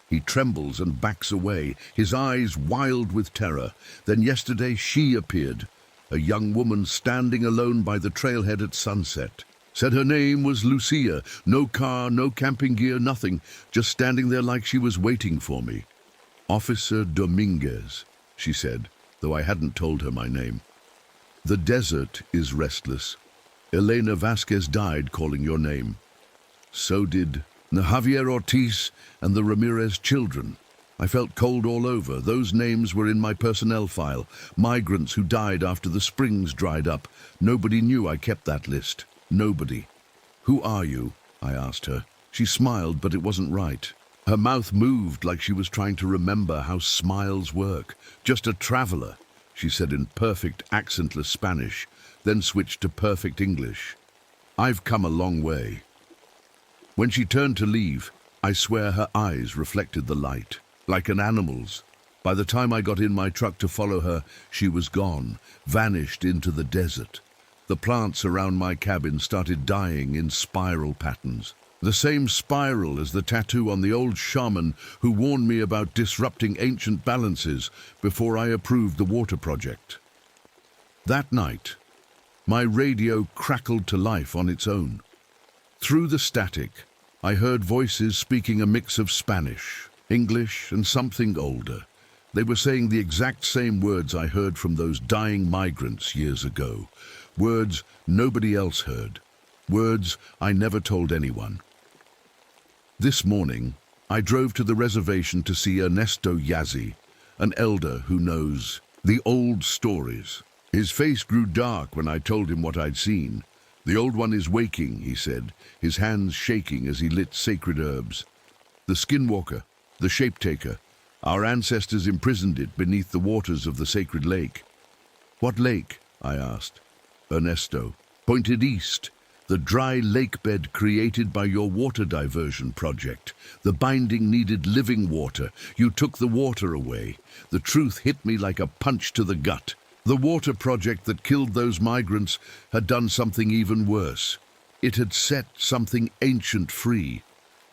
He trembles and backs away, his eyes wild with terror. Then yesterday she appeared, a young woman standing alone by the trailhead at sunset. Said her name was Lucia, no car, no camping gear, nothing, just standing there like she was waiting for me. Officer Dominguez, she said, though I hadn't told her my name. The desert is restless. Elena Vasquez died calling your name. So did Javier Ortiz and the Ramirez children. I felt cold all over. Those names were in my personnel file. Migrants who died after the springs dried up. Nobody knew I kept that list. Nobody. Who are you? I asked her. She smiled, but it wasn't right. Her mouth moved like she was trying to remember how smiles work. Just a traveler, she said in perfect accentless Spanish, then switched to perfect English. I've come a long way. When she turned to leave, I swear her eyes reflected the light, like an animal's. By the time I got in my truck to follow her, she was gone, vanished into the desert. The plants around my cabin started dying in spiral patterns. The same spiral as the tattoo on the old shaman who warned me about disrupting ancient balances before I approved the water project. That night, my radio crackled to life on its own. Through the static, I heard voices speaking a mix of Spanish, English, and something older. They were saying the exact same words I heard from those dying migrants years ago. Words nobody else heard. Words I never told anyone. This morning, I drove to the reservation to see Ernesto Yazzie, an elder who knows the old stories. His face grew dark when I told him what I'd seen. The old one is waking, he said, his hands shaking as he lit sacred herbs. The skinwalker, the shape-taker, our ancestors imprisoned it beneath the waters of the sacred lake. What lake? I asked. Ernesto pointed east, the dry lake bed created by your water diversion project. The binding needed living water. You took the water away. The truth hit me like a punch to the gut. The water project that killed those migrants had done something even worse. It had set something ancient free.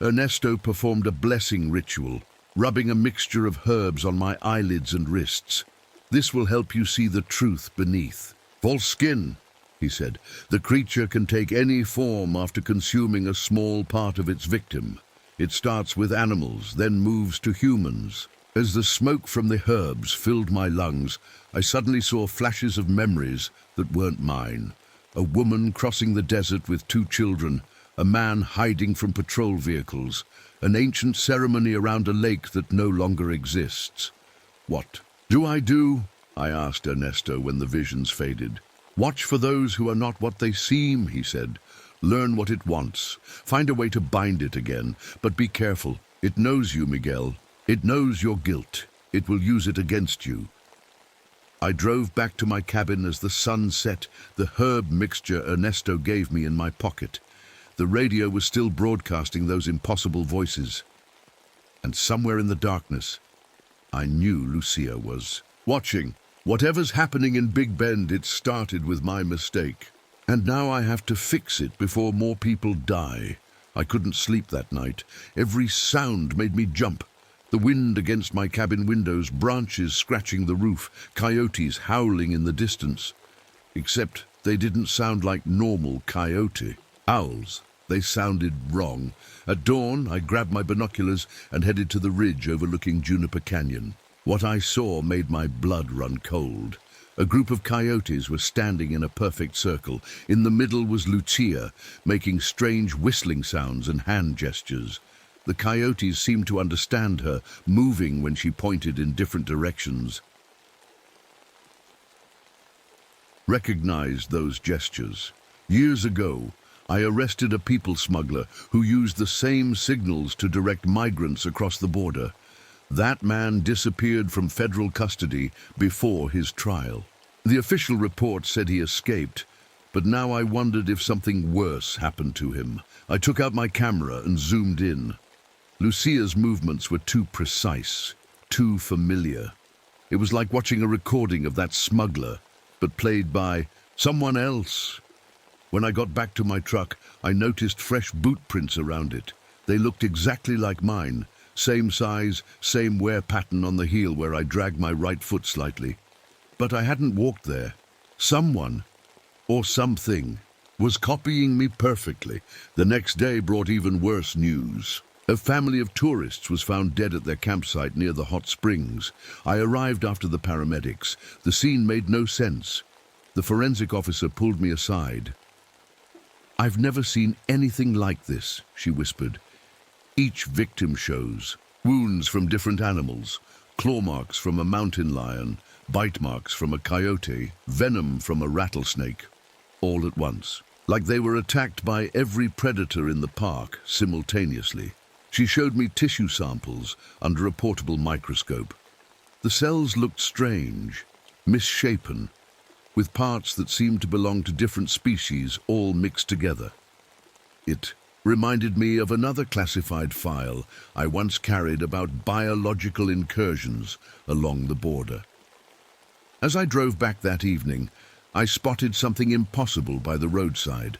Ernesto performed a blessing ritual, rubbing a mixture of herbs on my eyelids and wrists. This will help you see the truth beneath. False skin, he said. The creature can take any form after consuming a small part of its victim. It starts with animals, then moves to humans. As the smoke from the herbs filled my lungs, I suddenly saw flashes of memories that weren't mine. A woman crossing the desert with 2 children, a man hiding from patrol vehicles, an ancient ceremony around a lake that no longer exists. What do? I asked Ernesto when the visions faded. Watch for those who are not what they seem, he said. Learn what it wants. Find a way to bind it again, but be careful. It knows you, Miguel. It knows your guilt. It will use it against you. I drove back to my cabin as the sun set, the herb mixture Ernesto gave me in my pocket. The radio was still broadcasting those impossible voices. And somewhere in the darkness, I knew Lucia was watching. Whatever's happening in Big Bend, it started with my mistake. And now I have to fix it before more people die. I couldn't sleep that night. Every sound made me jump. The wind against my cabin windows, branches scratching the roof, coyotes howling in the distance. Except they didn't sound like normal coyote. Owls. They sounded wrong. At dawn, I grabbed my binoculars and headed to the ridge overlooking Juniper Canyon. What I saw made my blood run cold. A group of coyotes were standing in a perfect circle. In the middle was Lucia, making strange whistling sounds and hand gestures. The coyotes seemed to understand her, moving when she pointed in different directions. Recognized those gestures. Years ago, I arrested a people smuggler who used the same signals to direct migrants across the border. That man disappeared from federal custody before his trial. The official report said he escaped, but now I wondered if something worse happened to him. I took out my camera and zoomed in. Lucia's movements were too precise, too familiar. It was like watching a recording of that smuggler, but played by someone else. When I got back to my truck, I noticed fresh boot prints around it. They looked exactly like mine. Same size, same wear pattern on the heel where I dragged my right foot slightly. But I hadn't walked there. Someone, or something, was copying me perfectly. The next day brought even worse news. A family of tourists was found dead at their campsite near the hot springs. I arrived after the paramedics. The scene made no sense. The forensic officer pulled me aside. "I've never seen anything like this," she whispered. "Each victim shows wounds from different animals, claw marks from a mountain lion, bite marks from a coyote, venom from a rattlesnake, all at once, like they were attacked by every predator in the park simultaneously." She showed me tissue samples under a portable microscope. The cells looked strange, misshapen, with parts that seemed to belong to different species all mixed together. It reminded me of another classified file I once carried about biological incursions along the border. As I drove back that evening, I spotted something impossible by the roadside,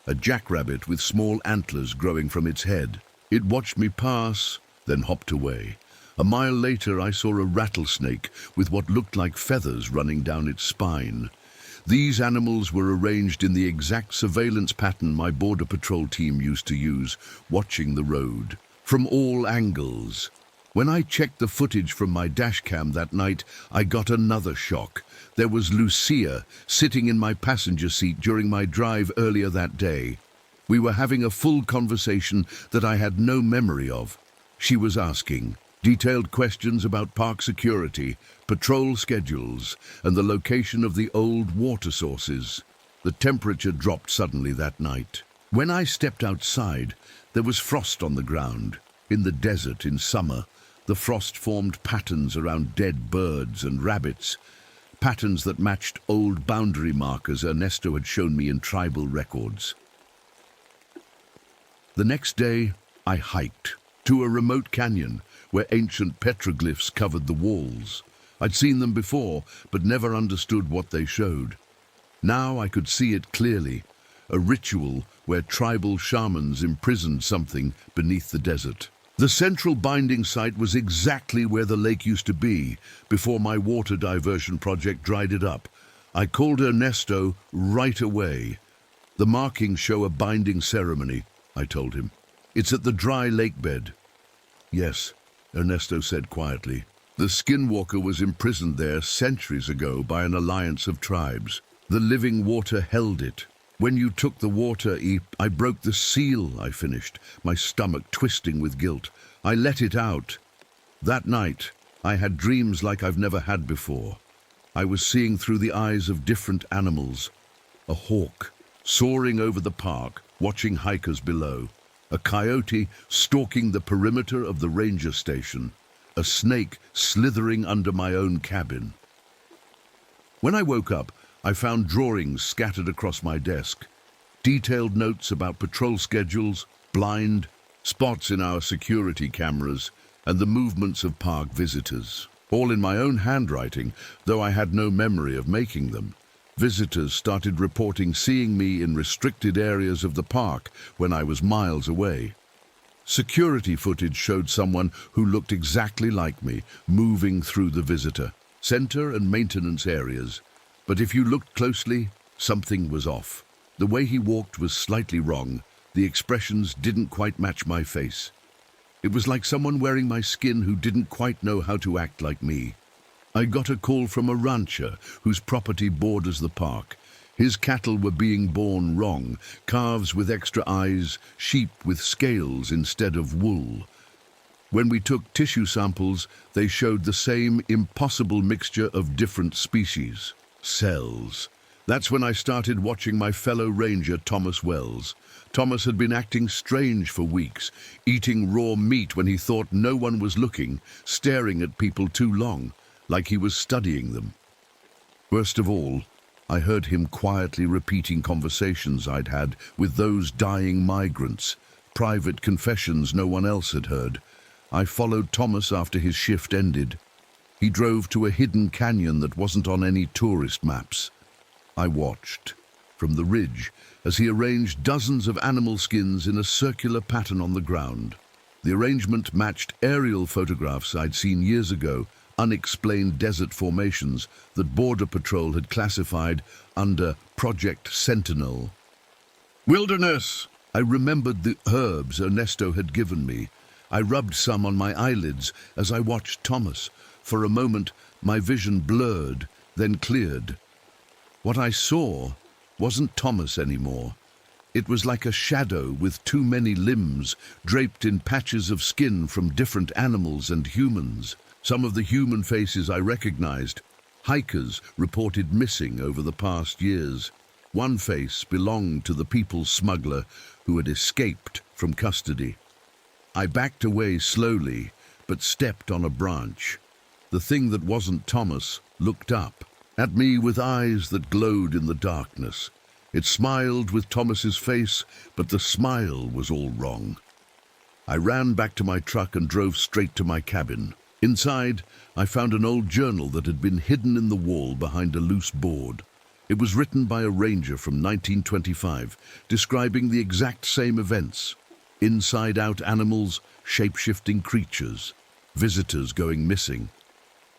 a jackrabbit with small antlers growing from its head. It watched me pass, then hopped away. A mile later, I saw a rattlesnake with what looked like feathers running down its spine. These animals were arranged in the exact surveillance pattern my Border Patrol team used to use, watching the road, from all angles. When I checked the footage from my dashcam that night, I got another shock. There was Lucia sitting in my passenger seat during my drive earlier that day. We were having a full conversation that I had no memory of. She was asking detailed questions about park security, patrol schedules, and the location of the old water sources. The temperature dropped suddenly that night. When I stepped outside, there was frost on the ground. In the desert in summer, the frost formed patterns around dead birds and rabbits, patterns that matched old boundary markers Ernesto had shown me in tribal records. The next day, I hiked to a remote canyon where ancient petroglyphs covered the walls. I'd seen them before, but never understood what they showed. Now I could see it clearly, a ritual where tribal shamans imprisoned something beneath the desert. The central binding site was exactly where the lake used to be before my water diversion project dried it up. I called Ernesto right away. "The markings show a binding ceremony," I told him. "It's at the dry lake bed." "Yes," Ernesto said quietly. "The skinwalker was imprisoned there centuries ago by an alliance of tribes. The living water held it. When you took the water, I broke the seal," I finished, my stomach twisting with guilt. "I let it out. That night, I had dreams like I've never had before. I was seeing through the eyes of different animals. A hawk soaring over the park, watching hikers below. A coyote stalking the perimeter of the ranger station. A snake slithering under my own cabin." When I woke up, I found drawings scattered across my desk. Detailed notes about patrol schedules, blind, spots in our security cameras, and the movements of park visitors. All in my own handwriting, though I had no memory of making them. Visitors started reporting seeing me in restricted areas of the park when I was miles away. Security footage showed someone who looked exactly like me, moving through the visitor center and maintenance areas. But if you looked closely, something was off. The way he walked was slightly wrong. The expressions didn't quite match my face. It was like someone wearing my skin who didn't quite know how to act like me. I got a call from a rancher whose property borders the park. His cattle were being born wrong, calves with extra eyes, sheep with scales instead of wool. When we took tissue samples, they showed the same impossible mixture of different species, cells. That's when I started watching my fellow ranger, Thomas Wells. Thomas had been acting strange for weeks, eating raw meat when he thought no one was looking, staring at people too long, like he was studying them. Worst of all, I heard him quietly repeating conversations I'd had with those dying migrants, private confessions no one else had heard. I followed Thomas after his shift ended. He drove to a hidden canyon that wasn't on any tourist maps. I watched from the ridge as he arranged dozens of animal skins in a circular pattern on the ground. The arrangement matched aerial photographs I'd seen years ago, unexplained desert formations that Border Patrol had classified under Project Sentinel. Wilderness! I remembered the herbs Ernesto had given me. I rubbed some on my eyelids as I watched Thomas. For a moment, my vision blurred, then cleared. What I saw wasn't Thomas anymore. It was like a shadow with too many limbs, draped in patches of skin from different animals and humans. Some of the human faces I recognized. Hikers reported missing over the past years. One face belonged to the people smuggler who had escaped from custody. I backed away slowly, but stepped on a branch. The thing that wasn't Thomas looked up at me with eyes that glowed in the darkness. It smiled with Thomas's face, but the smile was all wrong. I ran back to my truck and drove straight to my cabin. Inside, I found an old journal that had been hidden in the wall behind a loose board. It was written by a ranger from 1925, describing the exact same events. Inside-out animals, shape-shifting creatures, visitors going missing.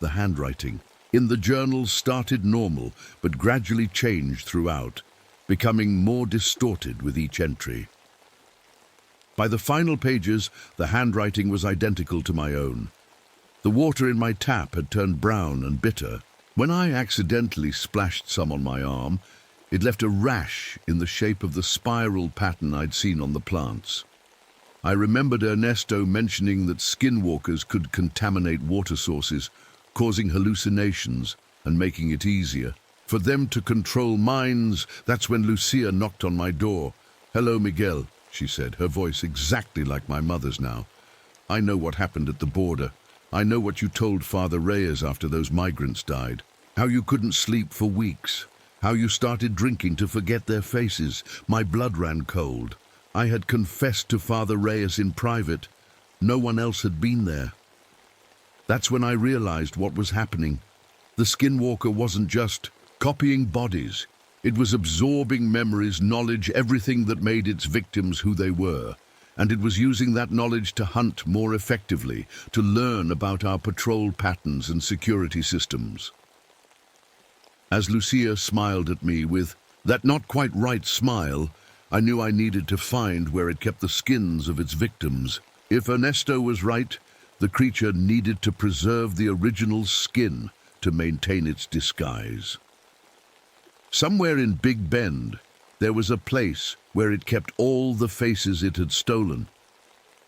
The handwriting in the journal started normal, but gradually changed throughout, becoming more distorted with each entry. By the final pages, the handwriting was identical to my own. The water in my tap had turned brown and bitter. When I accidentally splashed some on my arm, it left a rash in the shape of the spiral pattern I'd seen on the plants. I remembered Ernesto mentioning that skinwalkers could contaminate water sources, causing hallucinations and making it easier for them to control minds. That's when Lucia knocked on my door. "Hello, Miguel," she said, her voice exactly like my mother's now. "I know what happened at the border. I know what you told Father Reyes after those migrants died. How you couldn't sleep for weeks. How you started drinking to forget their faces. My blood ran cold. I had confessed to Father Reyes in private. No one else had been there. That's when I realized what was happening. The Skinwalker wasn't just copying bodies. It was absorbing memories, knowledge, everything that made its victims who they were. And it was using that knowledge to hunt more effectively, to learn about our patrol patterns and security systems." As Lucia smiled at me with that not quite right smile, I knew I needed to find where it kept the skins of its victims. If Ernesto was right, the creature needed to preserve the original skin to maintain its disguise. Somewhere in Big Bend, there was a place where it kept all the faces it had stolen,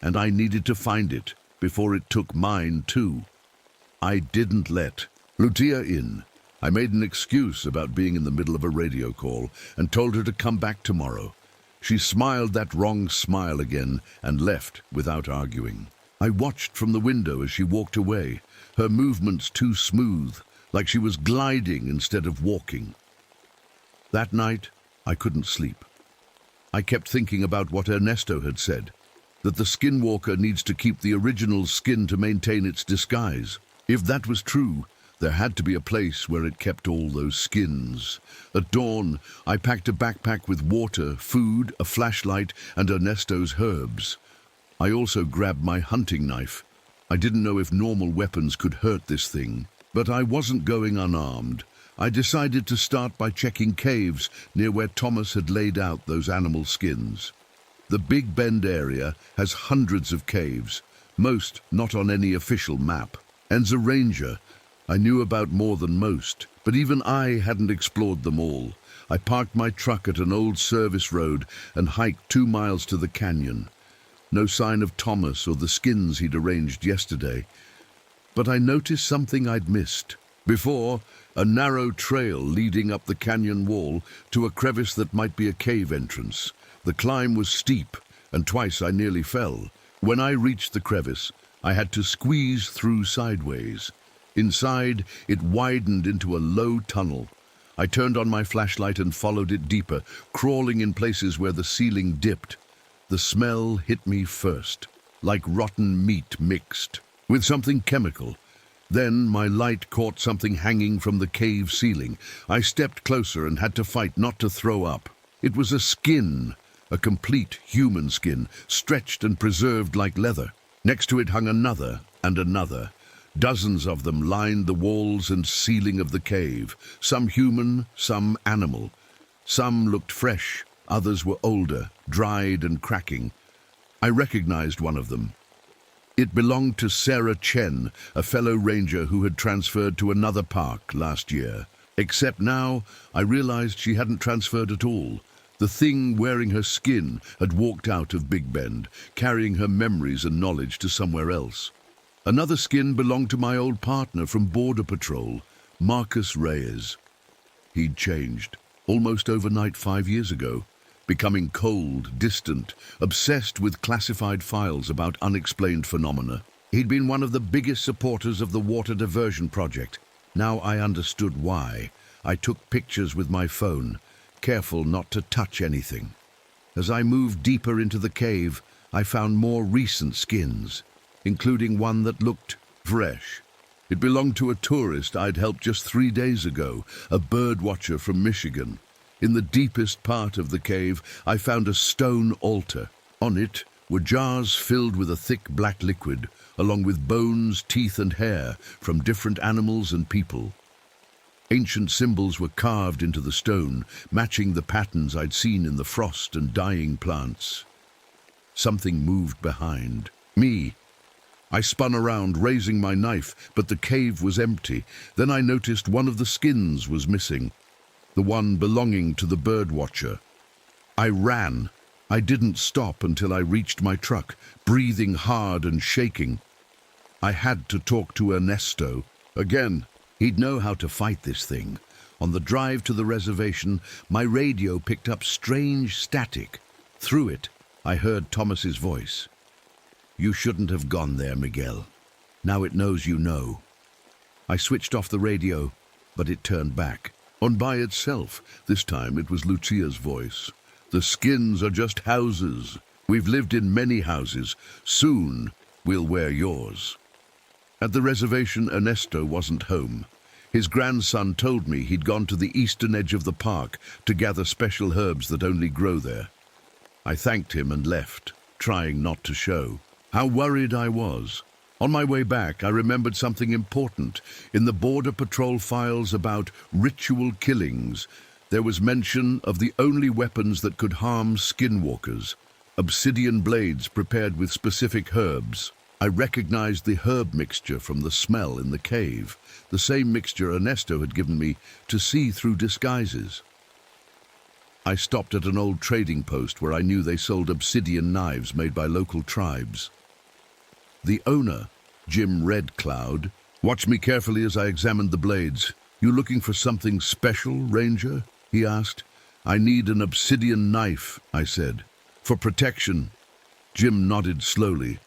and I needed to find it before it took mine too. I didn't let Lucia in. I made an excuse about being in the middle of a radio call and told her to come back tomorrow. She smiled that wrong smile again and left without arguing. I watched from the window as she walked away, her movements too smooth, like she was gliding instead of walking. That night, I couldn't sleep. I kept thinking about what Ernesto had said, that the Skinwalker needs to keep the original skin to maintain its disguise. If that was true, there had to be a place where it kept all those skins. At dawn, I packed a backpack with water, food, a flashlight, and Ernesto's herbs. I also grabbed my hunting knife. I didn't know if normal weapons could hurt this thing, but I wasn't going unarmed. I decided to start by checking caves near where Thomas had laid out those animal skins. The Big Bend area has hundreds of caves, most not on any official map. As a ranger, I knew about more than most, but even I hadn't explored them all. I parked my truck at an old service road and hiked 2 miles to the canyon. No sign of Thomas or the skins he'd arranged yesterday. But I noticed something I'd missed. Before, a narrow trail leading up the canyon wall to a crevice that might be a cave entrance. The climb was steep, and twice I nearly fell. When I reached the crevice, I had to squeeze through sideways. Inside, it widened into a low tunnel. I turned on my flashlight and followed it deeper, crawling in places where the ceiling dipped. The smell hit me first, like rotten meat mixed with something chemical. Then my light caught something hanging from the cave ceiling. I stepped closer and had to fight not to throw up. It was a skin, a complete human skin, stretched and preserved like leather. Next to it hung another and another. Dozens of them lined the walls and ceiling of the cave, some human, some animal. Some looked fresh, others were older, dried and cracking. I recognized one of them. It belonged to Sarah Chen, a fellow ranger who had transferred to another park last year. Except now, I realized she hadn't transferred at all. The thing wearing her skin had walked out of Big Bend, carrying her memories and knowledge to somewhere else. Another skin belonged to my old partner from Border Patrol, Marcus Reyes. He'd changed, almost overnight 5 years ago, becoming cold, distant, obsessed with classified files about unexplained phenomena. He'd been one of the biggest supporters of the water diversion project. Now I understood why. I took pictures with my phone, careful not to touch anything. As I moved deeper into the cave, I found more recent skins, including one that looked fresh. It belonged to a tourist I'd helped just 3 days ago, a bird watcher from Michigan. In the deepest part of the cave, I found a stone altar. On it were jars filled with a thick black liquid, along with bones, teeth and hair from different animals and people. Ancient symbols were carved into the stone, matching the patterns I'd seen in the frost and dying plants. Something moved behind me. I spun around, raising my knife, but the cave was empty. Then I noticed one of the skins was missing, the one belonging to the bird watcher. I ran. I didn't stop until I reached my truck, breathing hard and shaking. I had to talk to Ernesto. Again, he'd know how to fight this thing. On the drive to the reservation, my radio picked up strange static. Through it, I heard Thomas's voice. "You shouldn't have gone there, Miguel. Now it knows you know." I switched off the radio, but it turned back. On by itself. This time it was Lucia's voice. "The skins are just houses. We've lived in many houses. Soon we'll wear yours." At the reservation, Ernesto wasn't home. His grandson told me he'd gone to the eastern edge of the park to gather special herbs that only grow there. I thanked him and left, trying not to show how worried I was. On my way back, I remembered something important. In the Border Patrol files about ritual killings, there was mention of the only weapons that could harm skinwalkers, obsidian blades prepared with specific herbs. I recognized the herb mixture from the smell in the cave, the same mixture Ernesto had given me to see through disguises. I stopped at an old trading post where I knew they sold obsidian knives made by local tribes. The owner, Jim Red Cloud, watched me carefully as I examined the blades. "You looking for something special, Ranger?" he asked. "I need an obsidian knife," I said. "For protection." Jim nodded slowly.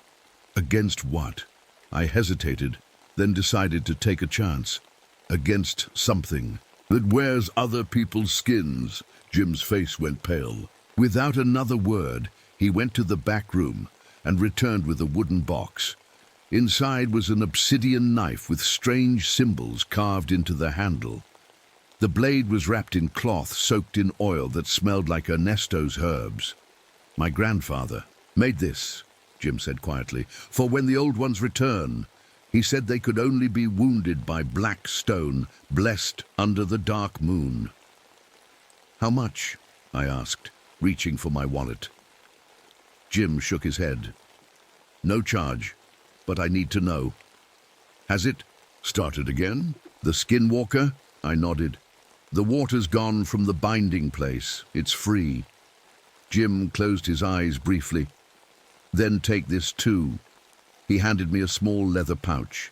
"Against what?" I hesitated, then decided to take a chance. "Against something that wears other people's skins." Jim's face went pale. Without another word, he went to the back room and returned with a wooden box. Inside was an obsidian knife with strange symbols carved into the handle. The blade was wrapped in cloth soaked in oil that smelled like Ernesto's herbs. "My grandfather made this," Jim said quietly, "for when the old ones return. He said they could only be wounded by black stone, blessed under the dark moon." "How much?" I asked, reaching for my wallet. Jim shook his head. "No charge. but I need to know. Has it started again? The Skinwalker? I nodded. The water's gone from the binding place. It's free. Jim closed his eyes briefly. Then take this too. He handed me a small leather pouch.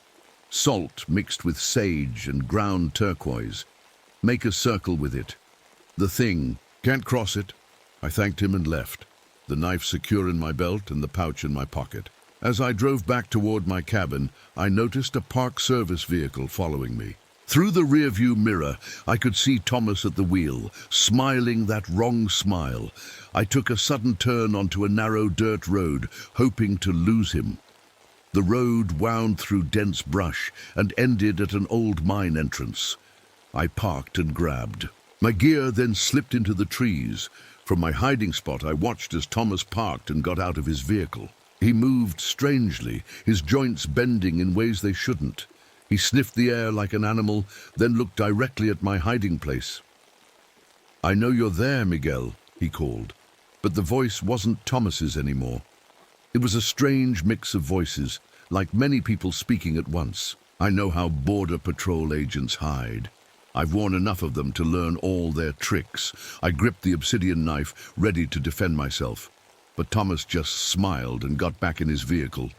Salt mixed with sage and ground turquoise. Make a circle with it. The thing. Can't cross it. I thanked him and left, the knife secure in my belt and the pouch in my pocket. As I drove back toward my cabin, I noticed a Park Service vehicle following me. Through the rearview mirror, I could see Thomas at the wheel, smiling that wrong smile. I took a sudden turn onto a narrow dirt road, hoping to lose him. The road wound through dense brush and ended at an old mine entrance. I parked and grabbed. My gear then slipped into the trees. From my hiding spot, I watched as Thomas parked and got out of his vehicle. He moved strangely, his joints bending in ways they shouldn't. He sniffed the air like an animal, then looked directly at my hiding place. "I know you're there, Miguel," he called, but the voice wasn't Thomas's anymore. It was a strange mix of voices, like many people speaking at once. I know how Border Patrol agents hide. I've worn enough of them to learn all their tricks. I gripped the obsidian knife, ready to defend myself. But Thomas just smiled and got back in his vehicle.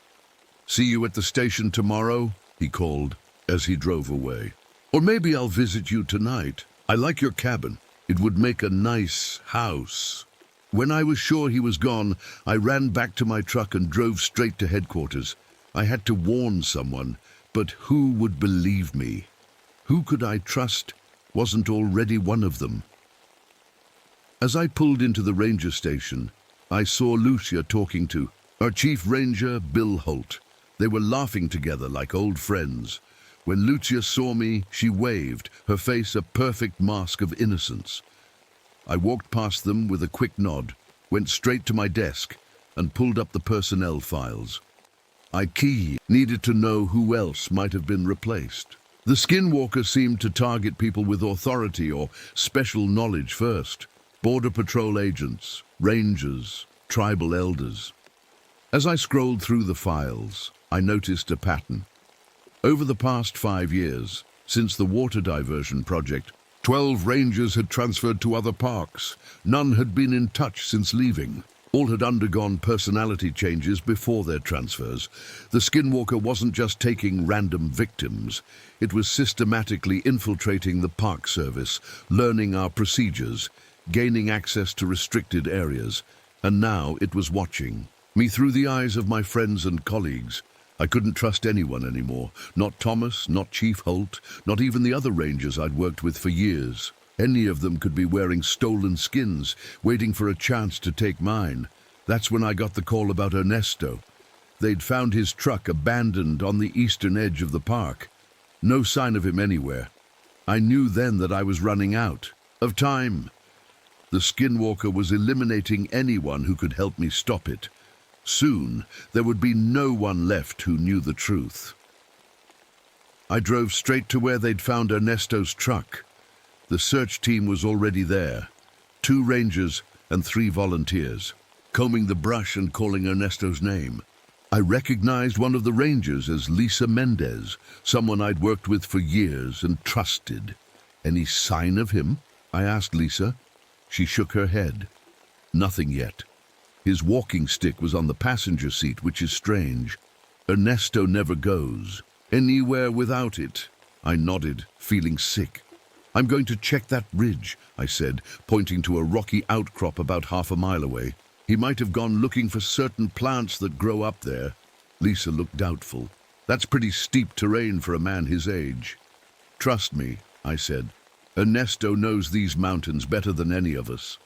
"See you at the station tomorrow," he called as he drove away. "Or maybe I'll visit you tonight. I like your cabin. It would make a nice house." When I was sure he was gone, I ran back to my truck and drove straight to headquarters. I had to warn someone, but who would believe me? Who could I trust wasn't already one of them? As I pulled into the ranger station, I saw Lucia talking to our chief ranger, Bill Holt. They were laughing together like old friends. When Lucia saw me, she waved, her face a perfect mask of innocence. I walked past them with a quick nod, went straight to my desk, and pulled up the personnel files. I needed to know who else might have been replaced. The Skinwalker seemed to target people with authority or special knowledge first. Border Patrol agents, rangers, tribal elders. As I scrolled through the files, I noticed a pattern. Over the past 5 years, since the water diversion project, 12 rangers had transferred to other parks. None had been in touch since leaving. All had undergone personality changes before their transfers. The Skinwalker wasn't just taking random victims. It was systematically infiltrating the Park Service, learning our procedures, gaining access to restricted areas. And now it was watching me through the eyes of my friends and colleagues. I couldn't trust anyone anymore. Not Thomas, not Chief Holt, not even the other rangers I'd worked with for years. Any of them could be wearing stolen skins, waiting for a chance to take mine. That's when I got the call about Ernesto. They'd found his truck abandoned on the eastern edge of the park. No sign of him anywhere. I knew then that I was running out of time. The Skinwalker was eliminating anyone who could help me stop it. Soon, there would be no one left who knew the truth. I drove straight to where they'd found Ernesto's truck. The search team was already there. 2 rangers and 3 volunteers, combing the brush and calling Ernesto's name. I recognized one of the rangers as Lisa Mendez, someone I'd worked with for years and trusted. "Any sign of him?" I asked Lisa. She shook her head. "Nothing yet. His walking stick was on the passenger seat, which is strange. Ernesto never goes anywhere without it." I nodded, feeling sick. "I'm going to check that ridge," I said, pointing to a rocky outcrop about half a mile away. "He might have gone looking for certain plants that grow up there." Lisa looked doubtful. "That's pretty steep terrain for a man his age." "Trust me," I said. "Ernesto knows these mountains better than any of us."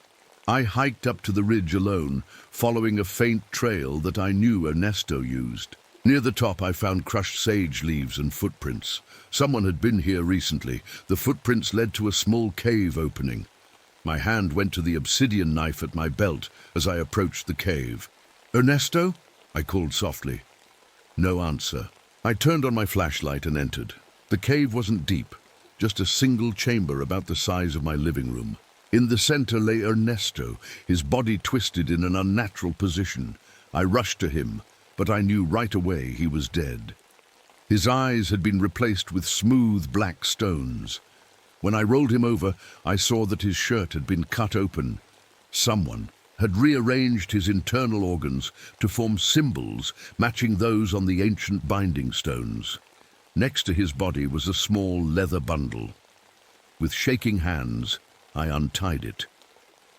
I hiked up to the ridge alone, following a faint trail that I knew Ernesto used. Near the top, I found crushed sage leaves and footprints. Someone had been here recently. The footprints led to a small cave opening. My hand went to the obsidian knife at my belt as I approached the cave. "Ernesto?" I called softly. No answer. I turned on my flashlight and entered. The cave wasn't deep, just a single chamber about the size of my living room. In the center lay Ernesto, his body twisted in an unnatural position. I rushed to him. but I knew right away he was dead. His eyes had been replaced with smooth black stones. When I rolled him over, I saw that his shirt had been cut open. Someone had rearranged his internal organs to form symbols matching those on the ancient binding stones. Next to his body was a small leather bundle. With shaking hands, I untied it.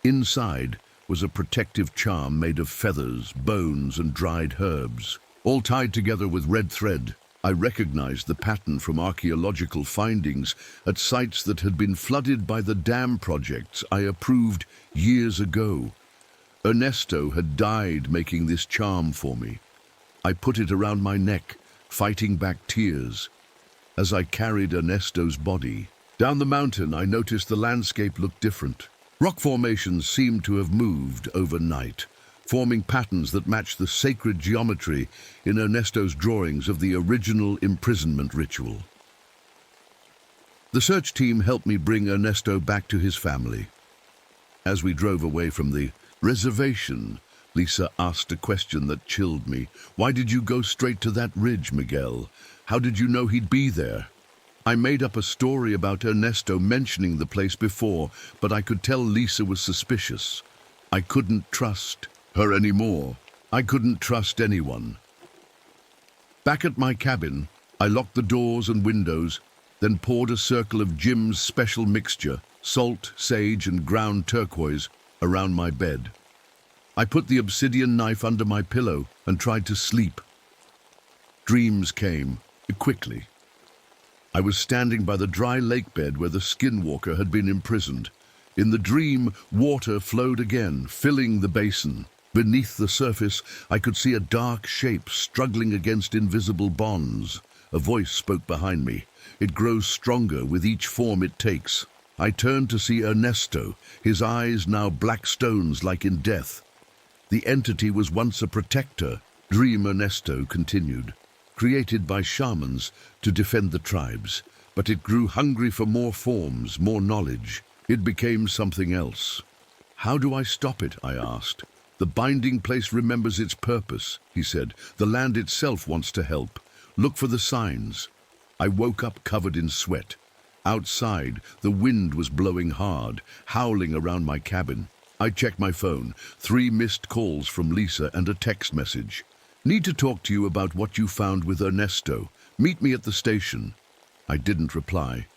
Inside was a protective charm made of feathers, bones, and dried herbs, all tied together with red thread. I recognized the pattern from archaeological findings at sites that had been flooded by the dam projects I approved years ago. Ernesto had died making this charm for me. I put it around my neck, fighting back tears. As I carried Ernesto's body down the mountain, I noticed the landscape looked different. Rock formations seemed to have moved overnight, forming patterns that matched the sacred geometry in Ernesto's drawings of the original imprisonment ritual. The search team helped me bring Ernesto back to his family. As we drove away from the reservation, Lisa asked a question that chilled me. "Why did you go straight to that ridge, Miguel? How did you know he'd be there?" I made up a story about Ernesto mentioning the place before, but I could tell Lisa was suspicious. I couldn't trust her anymore. I couldn't trust anyone. Back at my cabin, I locked the doors and windows, then poured a circle of Jim's special mixture, salt, sage, and ground turquoise, around my bed. I put the obsidian knife under my pillow and tried to sleep. Dreams came, quickly. I was standing by the dry lake bed where the skinwalker had been imprisoned. In the dream, water flowed again, filling the basin. Beneath the surface, I could see a dark shape struggling against invisible bonds. A voice spoke behind me. It grows stronger with each form it takes. I turned to see Ernesto, his eyes now black stones like in death. The entity was once a protector, Dream Ernesto continued, created by shamans to defend the tribes. But it grew hungry for more forms, more knowledge. It became something else. "How do I stop it?" I asked. "The binding place remembers its purpose," he said. "The land itself wants to help. Look for the signs." I woke up covered in sweat. Outside, the wind was blowing hard, howling around my cabin. I checked my phone. 3 missed calls from Lisa and a text message. "Need to talk to you about what you found with Ernesto. Meet me at the station." I didn't reply.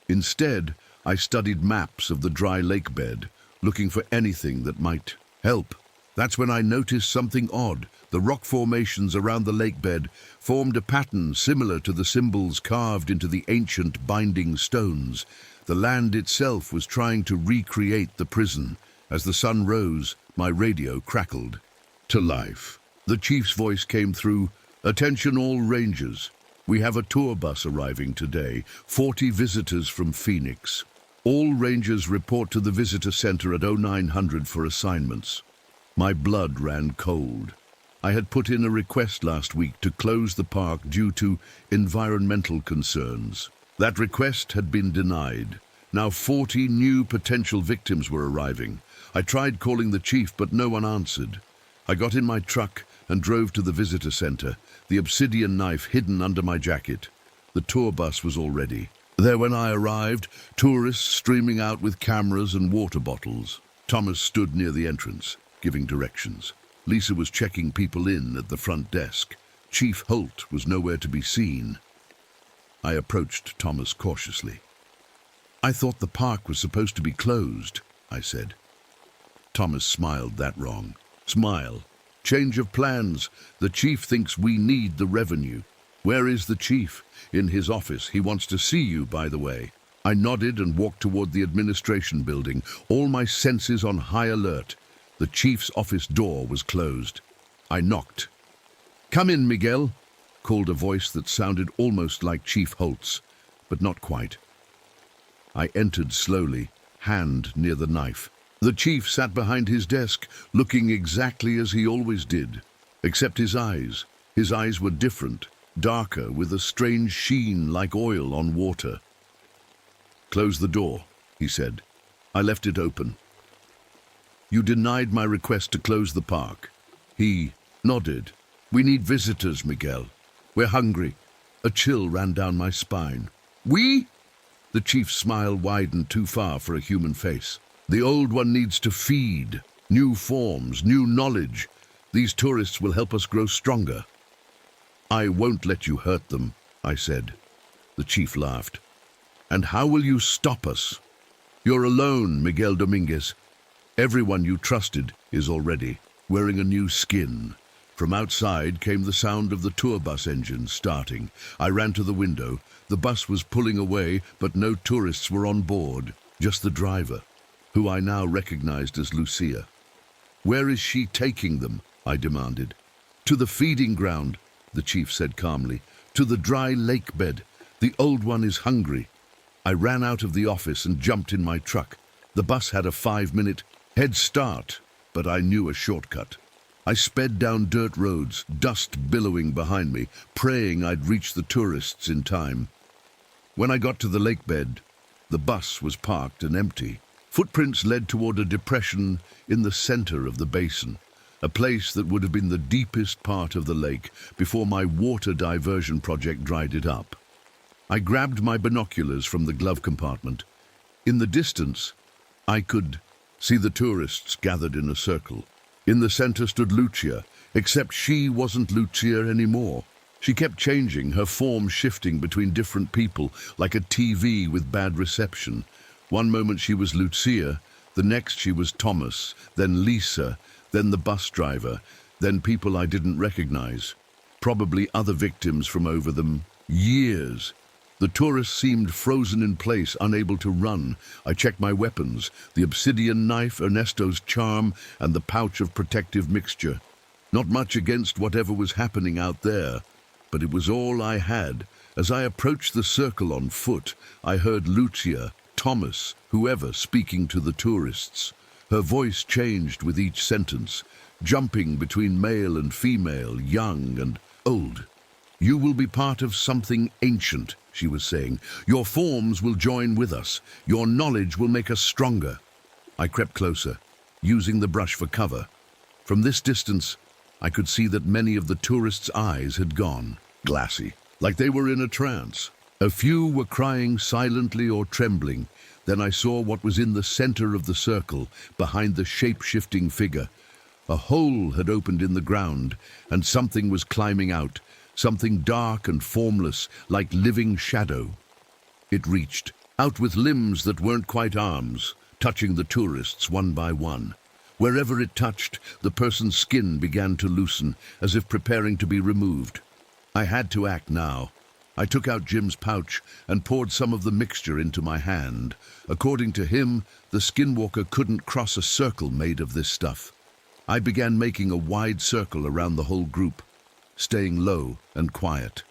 Instead, I studied maps of the dry lake bed, looking for anything that might help. That's when I noticed something odd. The rock formations around the lake bed formed a pattern similar to the symbols carved into the ancient binding stones. The land itself was trying to recreate the prison. As the sun rose, my radio crackled to life. The chief's voice came through. "Attention all rangers. We have a tour bus arriving today. 40 visitors from Phoenix. All rangers report to the visitor center at 0900 for assignments." My blood ran cold. I had put in a request last week to close the park due to environmental concerns. That request had been denied. Now 40 new potential victims were arriving. I tried calling the chief, but no one answered. I got in my truck and drove to the visitor center, the obsidian knife hidden under my jacket. The tour bus was all ready. There when I arrived, tourists streaming out with cameras and water bottles. Thomas stood near the entrance, giving directions. Lisa was checking people in at the front desk. Chief Holt was nowhere to be seen. I approached Thomas cautiously. "I thought the park was supposed to be closed," I said. Thomas smiled. "That wrong." "Smile. Change of plans. The chief thinks we need the revenue." "Where is the chief?" "In his office. He wants to see you, by the way." I nodded and walked toward the administration building, all my senses on high alert. The chief's office door was closed. I knocked. "Come in, Miguel," called a voice that sounded almost like Chief Holt's, but not quite. I entered slowly, hand near the knife. The chief sat behind his desk, looking exactly as he always did, except his eyes. His eyes were different, darker, with a strange sheen like oil on water. "Close the door," he said. I left it open. "You denied my request to close the park." He nodded. We need visitors, Miguel. We're hungry. A chill ran down my spine. We? The chief's smile widened too far for a human face. The old one needs to feed. New forms, new knowledge. These tourists will help us grow stronger. I won't let you hurt them, I said. The chief laughed. And how will you stop us? You're alone, Miguel Dominguez. Everyone you trusted is already wearing a new skin. From outside came the sound of the tour bus engine starting. I ran to the window. The bus was pulling away, but no tourists were on board, just the driver, who I now recognized as Lucia. Where is she taking them? I demanded. To the feeding ground, the chief said calmly. To the dry lake bed. The old one is hungry. I ran out of the office and jumped in my truck. The bus had a 5-minute head start, but I knew a shortcut. I sped down dirt roads, dust billowing behind me, praying I'd reach the tourists in time. When I got to the lake bed, the bus was parked and empty. Footprints led toward a depression in the center of the basin, a place that would have been the deepest part of the lake before my water diversion project dried it up. I grabbed my binoculars from the glove compartment. In the distance, I could see the tourists gathered in a circle. In the center stood Lucia, except she wasn't Lucia anymore. She kept changing, her form shifting between different people, like a TV with bad reception. One moment she was Lucia, the next she was Thomas, then Lisa, then the bus driver, then people I didn't recognize. Probably other victims from over them years. The tourists seemed frozen in place, unable to run. I checked my weapons, the obsidian knife, Ernesto's charm, and the pouch of protective mixture. Not much against whatever was happening out there, but it was all I had. As I approached the circle on foot, I heard Lucia, Thomas, whoever, speaking to the tourists. Her voice changed with each sentence, jumping between male and female, young and old. You will be part of something ancient, she was saying. Your forms will join with us. Your knowledge will make us stronger. I crept closer, using the brush for cover. From this distance, I could see that many of the tourists' eyes had gone, glassy, like they were in a trance. A few were crying silently or trembling. Then I saw what was in the center of the circle, behind the shape-shifting figure. A hole had opened in the ground, and something was climbing out. Something dark and formless, like living shadow. It reached, out with limbs that weren't quite arms, touching the tourists one by one. Wherever it touched, the person's skin began to loosen, as if preparing to be removed. I had to act now. I took out Jim's pouch and poured some of the mixture into my hand. According to him, the skinwalker couldn't cross a circle made of this stuff. I began making a wide circle around the whole group, staying low and quiet.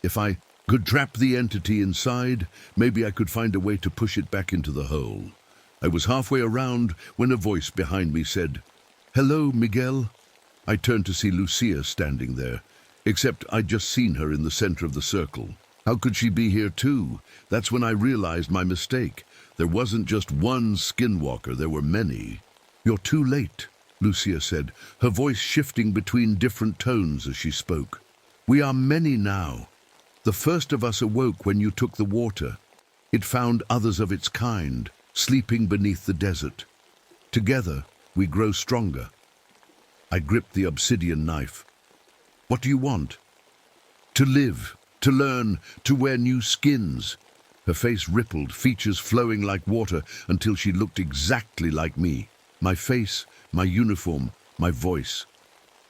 If I could trap the entity inside, maybe I could find a way to push it back into the hole. I was halfway around when a voice behind me said, "Hello, Miguel." I turned to see Lucia standing there, except I'd just seen her in the center of the circle. How could she be here too? That's when I realized my mistake. There wasn't just one skinwalker, there were many. "You're too late," Lucia said, her voice shifting between different tones as she spoke. "We are many now. The first of us awoke when you took the water. It found others of its kind, sleeping beneath the desert. Together, we grow stronger." I gripped the obsidian knife. "What do you want?" "To live, to learn, to wear new skins." Her face rippled, features flowing like water until she looked exactly like me. My face, my uniform, my voice.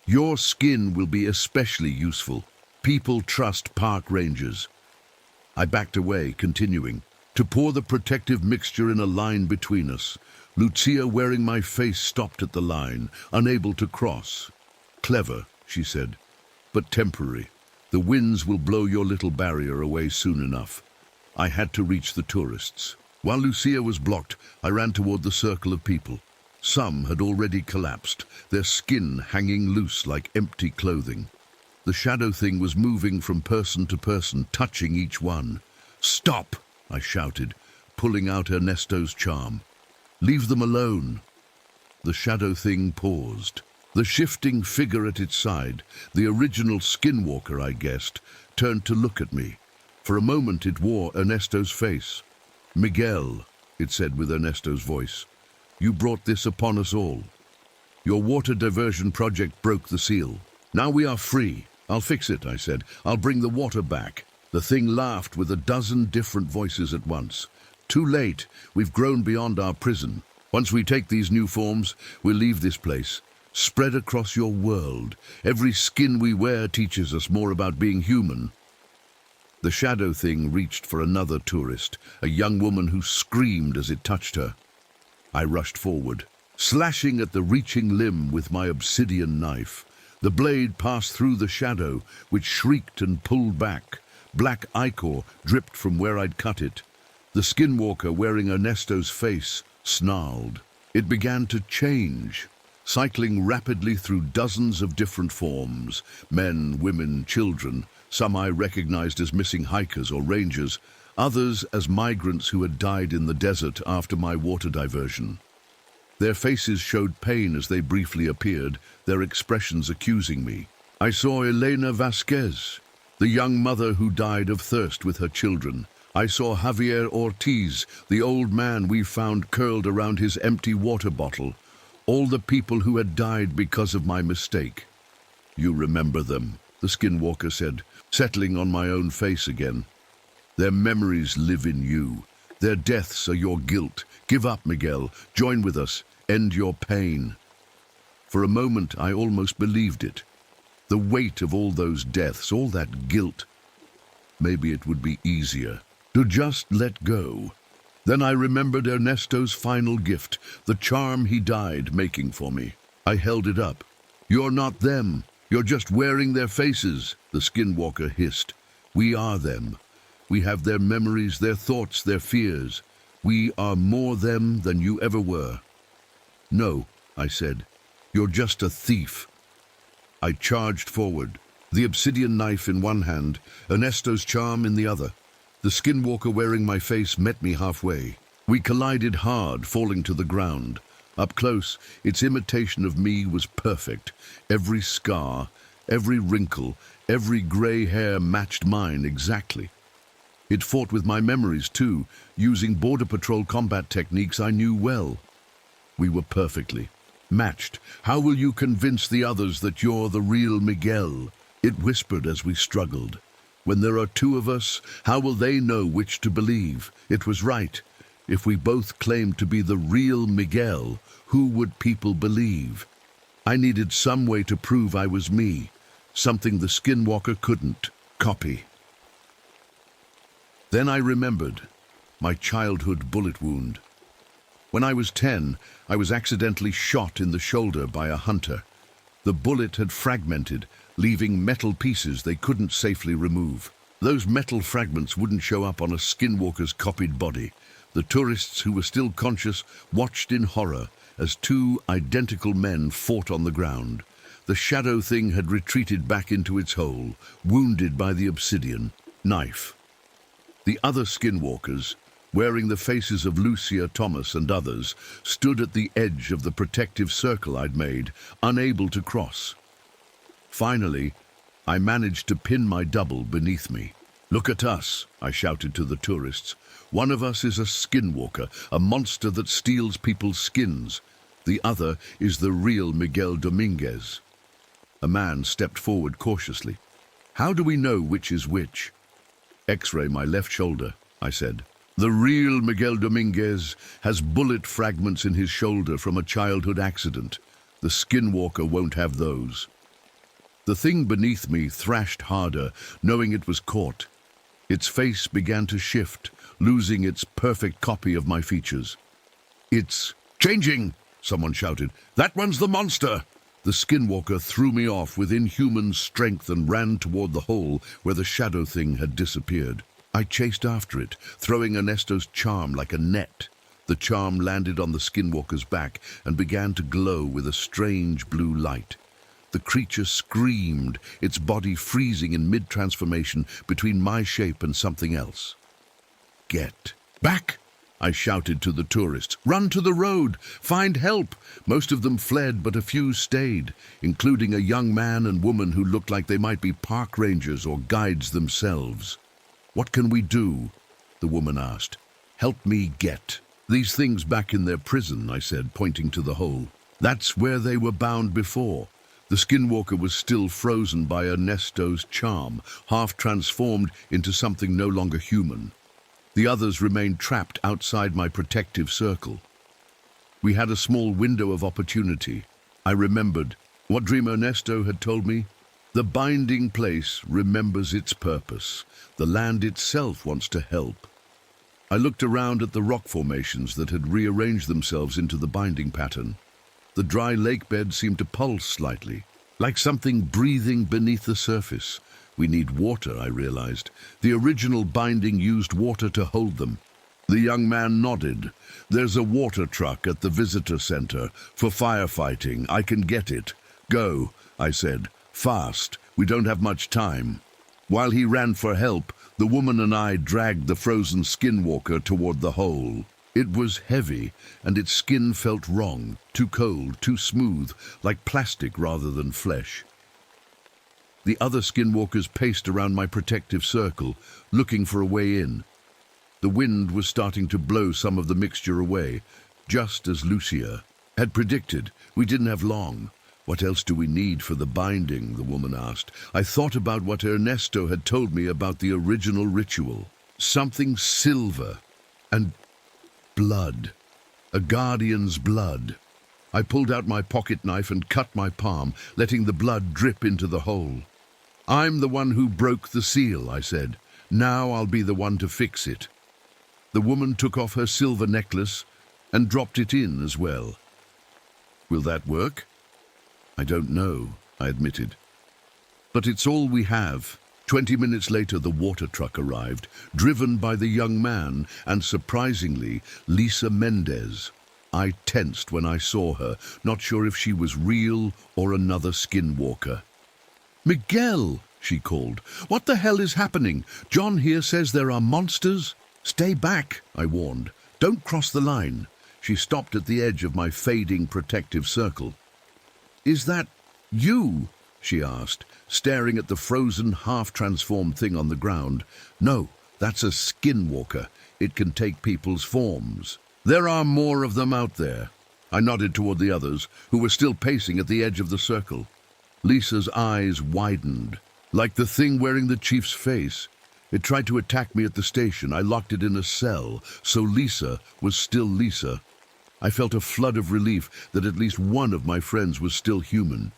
"Your skin will be especially useful. People trust park rangers." I backed away, continuing to pour the protective mixture in a line between us. Lucia, wearing my face, stopped at the line, unable to cross. "Clever," she said, "but temporary. The winds will blow your little barrier away soon enough." I had to reach the tourists. While Lucia was blocked, I ran toward the circle of people. Some had already collapsed, their skin hanging loose like empty clothing. The shadow thing was moving from person to person, touching each one. "Stop!" I shouted, pulling out Ernesto's charm. "Leave them alone." The shadow thing paused. The shifting figure at its side, the original skinwalker I guessed, turned to look at me. For a moment it wore Ernesto's face. "Miguel," it said with Ernesto's voice, "you brought this upon us all. Your water diversion project broke the seal. Now we are free. I'll fix it," I said. "I'll bring the water back." The thing laughed with a dozen different voices at once. "Too late. We've grown beyond our prison. Once we take these new forms, we'll leave this place. Spread across your world. Every skin we wear teaches us more about being human." The shadow thing reached for another tourist, a young woman who screamed as it touched her. I rushed forward, slashing at the reaching limb with my obsidian knife. The blade passed through the shadow, which shrieked and pulled back. Black ichor dripped from where I'd cut it. The skinwalker wearing Ernesto's face snarled. It began to change, cycling rapidly through dozens of different forms. Men, women, children. Some I recognized as missing hikers or rangers, others as migrants who had died in the desert after my water diversion. Their faces showed pain as they briefly appeared, their expressions accusing me. I saw Elena Vasquez, the young mother who died of thirst with her children. I saw Javier Ortiz, the old man we found curled around his empty water bottle. All the people who had died because of my mistake. "You remember them," the skinwalker said, settling on my own face again. "Their memories live in you. Their deaths are your guilt. Give up, Miguel. Join with us. End your pain." For a moment, I almost believed it. The weight of all those deaths, all that guilt. Maybe it would be easier to just let go. Then I remembered Ernesto's final gift, the charm he died making for me. I held it up. "You're not them. You're just wearing their faces," the skinwalker hissed. "We are them. We have their memories, their thoughts, their fears. We are more them than you ever were." "No," I said. "You're just a thief." I charged forward, the obsidian knife in one hand, Ernesto's charm in the other. The skinwalker wearing my face met me halfway. We collided hard, falling to the ground. Up close, its imitation of me was perfect. Every scar, every wrinkle, every gray hair matched mine exactly. It fought with my memories too, using Border Patrol combat techniques I knew well. We were perfectly matched. "How will you convince the others that you're the real Miguel?" it whispered as we struggled. "When there are two of us, how will they know which to believe?" It was right. If we both claimed to be the real Miguel, who would people believe? I needed some way to prove I was me, something the skinwalker couldn't copy. Then I remembered my childhood bullet wound. When I was 10, I was accidentally shot in the shoulder by a hunter. The bullet had fragmented, leaving metal pieces they couldn't safely remove. Those metal fragments wouldn't show up on a skinwalker's copied body. The tourists who were still conscious watched in horror as two identical men fought on the ground. The shadow thing had retreated back into its hole, wounded by the obsidian knife. The other skinwalkers, wearing the faces of Lucia Thomas and others, stood at the edge of the protective circle I'd made, unable to cross. Finally, I managed to pin my double beneath me. "Look at us," I shouted to the tourists. "One of us is a skinwalker, a monster that steals people's skins. The other is the real Miguel Dominguez." A man stepped forward cautiously. "How do we know which is which?" "X-ray my left shoulder," I said. "The real Miguel Dominguez has bullet fragments in his shoulder from a childhood accident. The skinwalker won't have those." The thing beneath me thrashed harder, knowing it was caught. Its face began to shift, losing its perfect copy of my features. "It's changing!" someone shouted. "That one's the monster!" The skinwalker threw me off with inhuman strength and ran toward the hole where the shadow thing had disappeared. I chased after it, throwing Ernesto's charm like a net. The charm landed on the skinwalker's back and began to glow with a strange blue light. The creature screamed, its body freezing in mid-transformation between my shape and something else. "Get back!" I shouted to the tourists. Run to the road! Find help! Most of them fled, but a few stayed, including a young man and woman who looked like they might be park rangers or guides themselves. What can we do? The woman asked. Help me get these things back in their prison, I said, pointing to the hole. That's where they were bound before. The skinwalker was still frozen by Ernesto's charm, half transformed into something no longer human. The others remained trapped outside my protective circle. We had a small window of opportunity. I remembered what Dream Ernesto had told me. The binding place remembers its purpose. The land itself wants to help. I looked around at the rock formations that had rearranged themselves into the binding pattern. The dry lake bed seemed to pulse slightly, like something breathing beneath the surface. We need water, I realized. The original binding used water to hold them. The young man nodded. There's a water truck at the visitor center for firefighting. I can get it. Go, I said. Fast. We don't have much time. While he ran for help, the woman and I dragged the frozen skinwalker toward the hole. It was heavy, and its skin felt wrong, too cold, too smooth, like plastic rather than flesh. The other skinwalkers paced around my protective circle, looking for a way in. The wind was starting to blow some of the mixture away, just as Lucia had predicted. We didn't have long. What else do we need for the binding? The woman asked. I thought about what Ernesto had told me about the original ritual. Something silver and blood. A guardian's blood. I pulled out my pocket knife and cut my palm, letting the blood drip into the hole. I'm the one who broke the seal, I said. Now I'll be the one to fix it. The woman took off her silver necklace and dropped it in as well. Will that work? I don't know, I admitted. But it's all we have. 20 minutes later, the water truck arrived, driven by the young man and, surprisingly, Lisa Mendez. I tensed when I saw her, not sure if she was real or another skinwalker. Miguel, she called. What the hell is happening? John here says there are monsters. Stay back, I warned. Don't cross the line. She stopped at the edge of my fading protective circle. Is that you? She asked, staring at the frozen, half-transformed thing on the ground. No, that's a skinwalker. It can take people's forms. There are more of them out there. I nodded toward the others, who were still pacing at the edge of the circle. Lisa's eyes widened, like the thing wearing the chief's face. It tried to attack me at the station. I locked it in a cell, so Lisa was still Lisa. I felt a flood of relief that at least one of my friends was still human.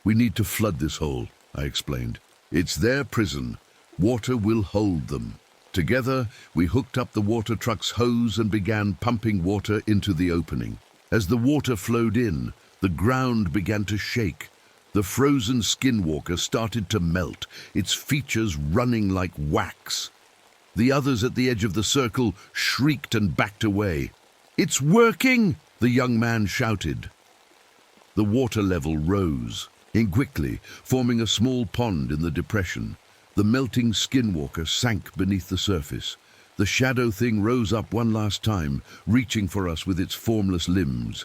We need to flood this hole, I explained. It's their prison. Water will hold them. Together, we hooked up the water truck's hose and began pumping water into the opening. As the water flowed in, the ground began to shake. The frozen skinwalker started to melt, its features running like wax. The others at the edge of the circle shrieked and backed away. It's working, the young man shouted. The water level rose, quickly, forming a small pond in the depression. The melting skinwalker sank beneath the surface. The shadow thing rose up one last time, reaching for us with its formless limbs.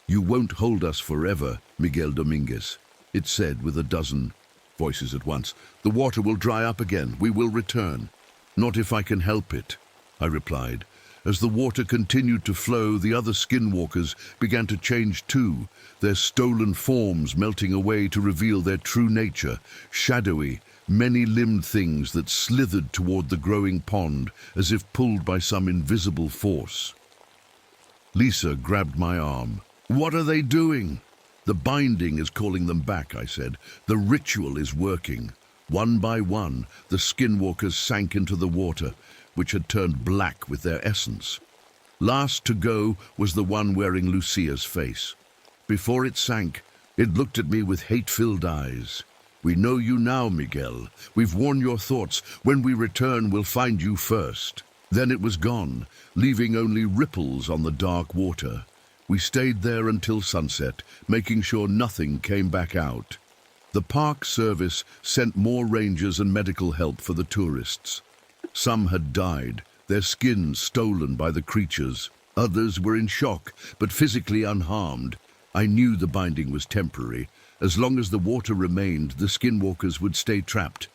You won't hold us forever, Miguel Dominguez, it said with a dozen voices at once. The water will dry up again. We will return. Not if I can help it, I replied. As the water continued to flow, the other skinwalkers began to change too, their stolen forms melting away to reveal their true nature, shadowy, many-limbed things that slithered toward the growing pond as if pulled by some invisible force. Lisa grabbed my arm. What are they doing? The binding is calling them back, I said. The ritual is working. One by one, the skinwalkers sank into the water, which had turned black with their essence. Last to go was the one wearing Lucia's face. Before it sank, it looked at me with hate-filled eyes. We know you now, Miguel. We've worn your thoughts. When we return, we'll find you first. Then it was gone, leaving only ripples on the dark water. We stayed there until sunset, making sure nothing came back out. The park service sent more rangers and medical help for the tourists. Some had died, their skins stolen by the creatures. Others were in shock, but physically unharmed. I knew the binding was temporary. As long as the water remained, the skinwalkers would stay trapped.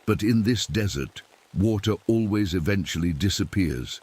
But in this desert, water always eventually disappears.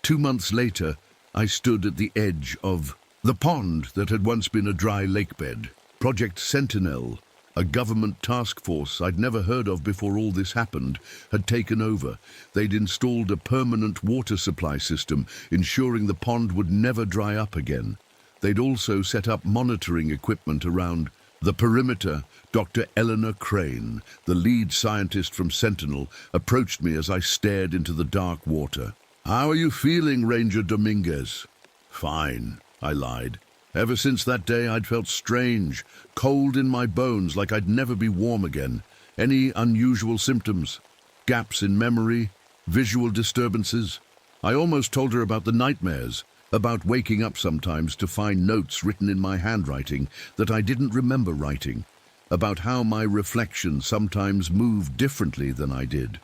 2 months later, I stood at the edge of the pond that had once been a dry lakebed. Project Sentinel, a government task force I'd never heard of before all this happened, had taken over. They'd installed a permanent water supply system, ensuring the pond would never dry up again. They'd also set up monitoring equipment around the perimeter. Dr. Eleanor Crane, the lead scientist from Sentinel, approached me as I stared into the dark water. "How are you feeling, Ranger Dominguez?" "Fine," I lied. Ever since that day, I'd felt strange, cold in my bones, like I'd never be warm again. Any unusual symptoms? Gaps in memory? Visual disturbances? I almost told her about the nightmares, about waking up sometimes to find notes written in my handwriting that I didn't remember writing, about how my reflection sometimes moved differently than I did.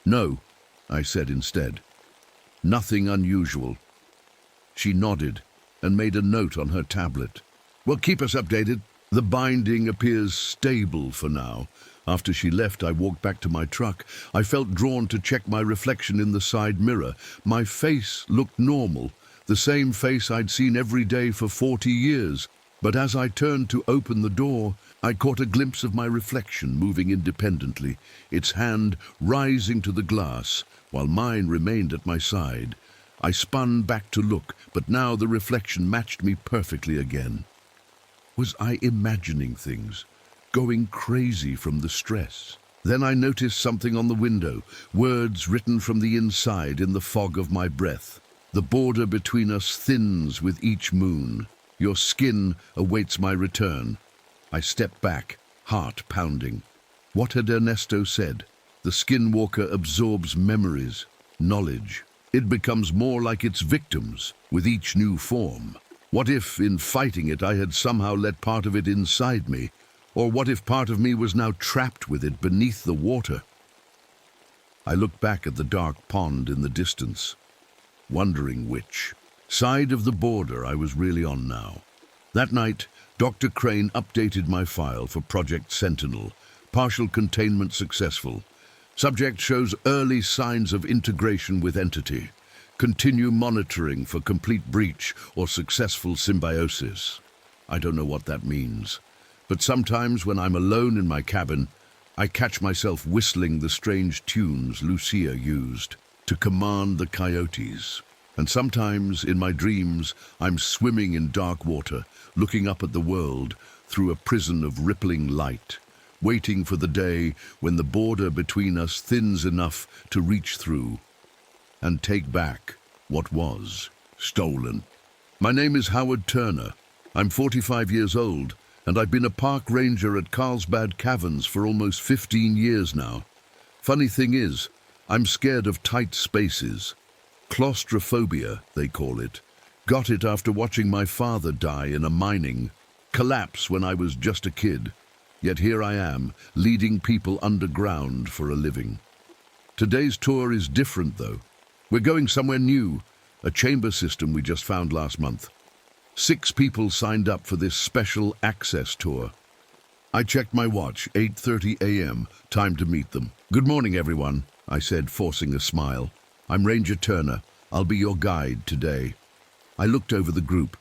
"No," I said instead. "Nothing unusual." She nodded and made a note on her tablet. "Well, keep us updated." The binding appears stable for now. After she left, I walked back to my truck. I felt drawn to check my reflection in the side mirror. My face looked normal, the same face I'd seen every day for 40 years. But as I turned to open the door, I caught a glimpse of my reflection moving independently, its hand rising to the glass, while mine remained at my side. I spun back to look, but now the reflection matched me perfectly again. Was I imagining things, going crazy from the stress? Then I noticed something on the window, words written from the inside in the fog of my breath. "The border between us thins with each moon. Your skin awaits my return." I stepped back, heart pounding. What had Ernesto said? The skinwalker absorbs memories, knowledge. It becomes more like its victims with each new form. What if, in fighting it, I had somehow let part of it inside me? Or what if part of me was now trapped with it beneath the water? I looked back at the dark pond in the distance, wondering which side of the border I was really on now. That night, Dr. Crane updated my file for Project Sentinel. Partial containment successful. Subject shows early signs of integration with entity. Continue monitoring for complete breach or successful symbiosis. I don't know what that means, but sometimes when I'm alone in my cabin, I catch myself whistling the strange tunes Lucia used to command the coyotes. And sometimes, in my dreams, I'm swimming in dark water, looking up at the world through a prison of rippling light, waiting for the day when the border between us thins enough to reach through and take back what was stolen. My name is Howard Turner. I'm 45 years old, and I've been a park ranger at Carlsbad Caverns for almost 15 years now. Funny thing is, I'm scared of tight spaces. Claustrophobia, they call it. Got it after watching my father die in a mining collapse when I was just a kid. Yet here I am, leading people underground for a living. Today's tour is different, though. We're going somewhere new, a chamber system we just found last month. 6 people signed up for this special access tour. I checked my watch, 8:30 a.m., time to meet them. "Good morning, everyone," I said, forcing a smile. "I'm Ranger Turner. I'll be your guide today." I looked over the group.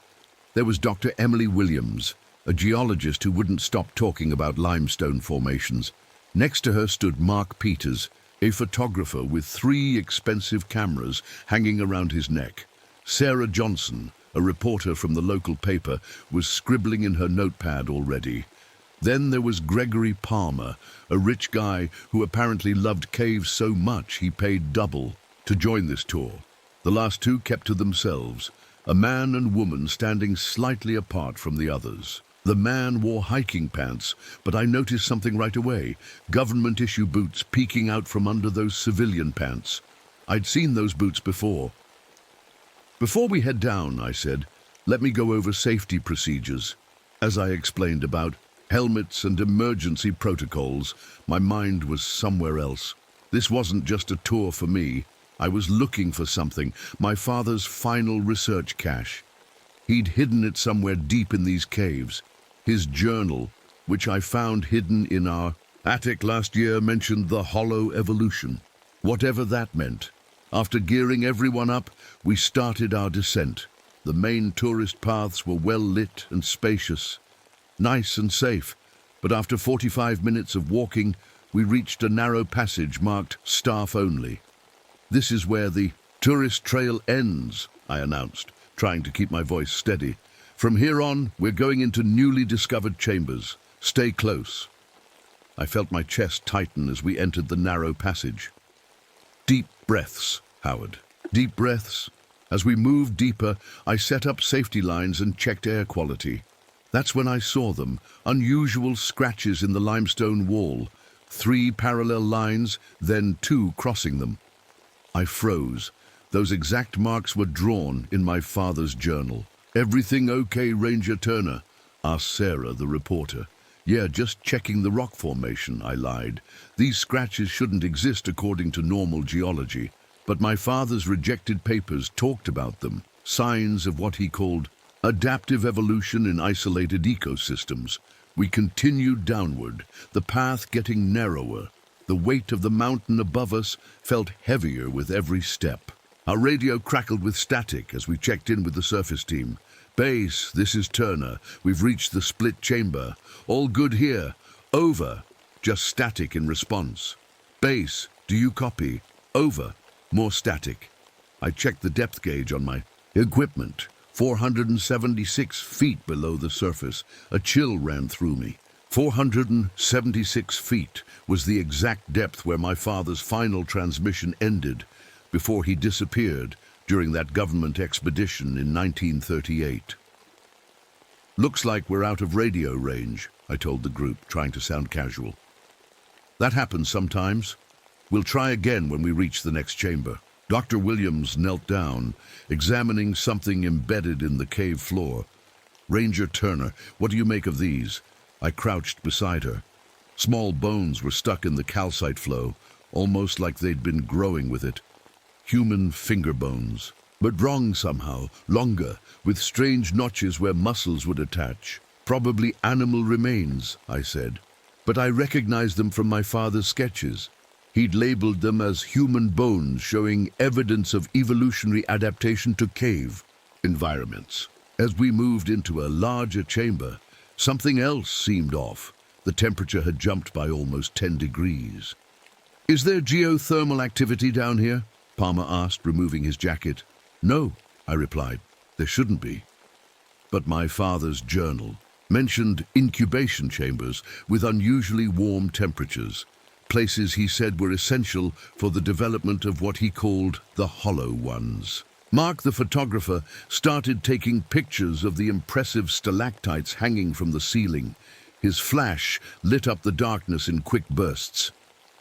There was Dr. Emily Williams, a geologist who wouldn't stop talking about limestone formations. Next to her stood Mark Peters, a photographer with 3 expensive cameras hanging around his neck. Sarah Johnson, a reporter from the local paper, was scribbling in her notepad already. Then there was Gregory Palmer, a rich guy who apparently loved caves so much he paid double to join this tour. The last 2 kept to themselves, a man and woman standing slightly apart from the others. The man wore hiking pants, but I noticed something right away, government-issue boots peeking out from under those civilian pants. I'd seen those boots before. "Before we head down," I said, "let me go over safety procedures." As I explained about helmets and emergency protocols, my mind was somewhere else. This wasn't just a tour for me. I was looking for something, my father's final research cache. He'd hidden it somewhere deep in these caves. His journal, which I found hidden in our attic last year, mentioned the hollow evolution, whatever that meant. After gearing everyone up, we started our descent. The main tourist paths were well lit and spacious, nice and safe, but after 45 minutes of walking, we reached a narrow passage marked Staff Only. This is where the tourist trail ends, I announced, trying to keep my voice steady. From here on, we're going into newly discovered chambers. Stay close. I felt my chest tighten as we entered the narrow passage. Deep breaths, Howard. Deep breaths. As we moved deeper, I set up safety lines and checked air quality. That's when I saw them, unusual scratches in the limestone wall, 3 parallel lines, then 2 crossing them. I froze. Those exact marks were drawn in my father's journal. "Everything okay, Ranger Turner?" asked Sarah, the reporter. "Yeah, just checking the rock formation," I lied. "These scratches shouldn't exist according to normal geology, but my father's rejected papers talked about them, signs of what he called adaptive evolution in isolated ecosystems." We continued downward, the path getting narrower. The weight of the mountain above us felt heavier with every step. Our radio crackled with static as we checked in with the surface team. "Base, this is Turner. We've reached the split chamber. All good here. Over." Just static in response. "Base, do you copy? Over." More static. I checked the depth gauge on my equipment. 476 feet below the surface. A chill ran through me. 476 feet was the exact depth where my father's final transmission ended before he disappeared during that government expedition in 1938. "Looks like we're out of radio range," I told the group, trying to sound casual. "That happens sometimes. We'll try again when we reach the next chamber." Dr. Williams knelt down, examining something embedded in the cave floor. "Ranger Turner, what do you make of these?" I crouched beside her. Small bones were stuck in the calcite flow, almost like they'd been growing with it. Human finger bones, but wrong somehow, longer, with strange notches where muscles would attach. "Probably animal remains," I said. But I recognized them from my father's sketches. He'd labeled them as human bones, showing evidence of evolutionary adaptation to cave environments. As we moved into a larger chamber, something else seemed off. The temperature had jumped by almost 10 degrees. "Is there geothermal activity down here?" Palmer asked, removing his jacket. "No," I replied. "There shouldn't be." But my father's journal mentioned incubation chambers with unusually warm temperatures, places he said were essential for the development of what he called the hollow ones. Mark, the photographer, started taking pictures of the impressive stalactites hanging from the ceiling. His flash lit up the darkness in quick bursts.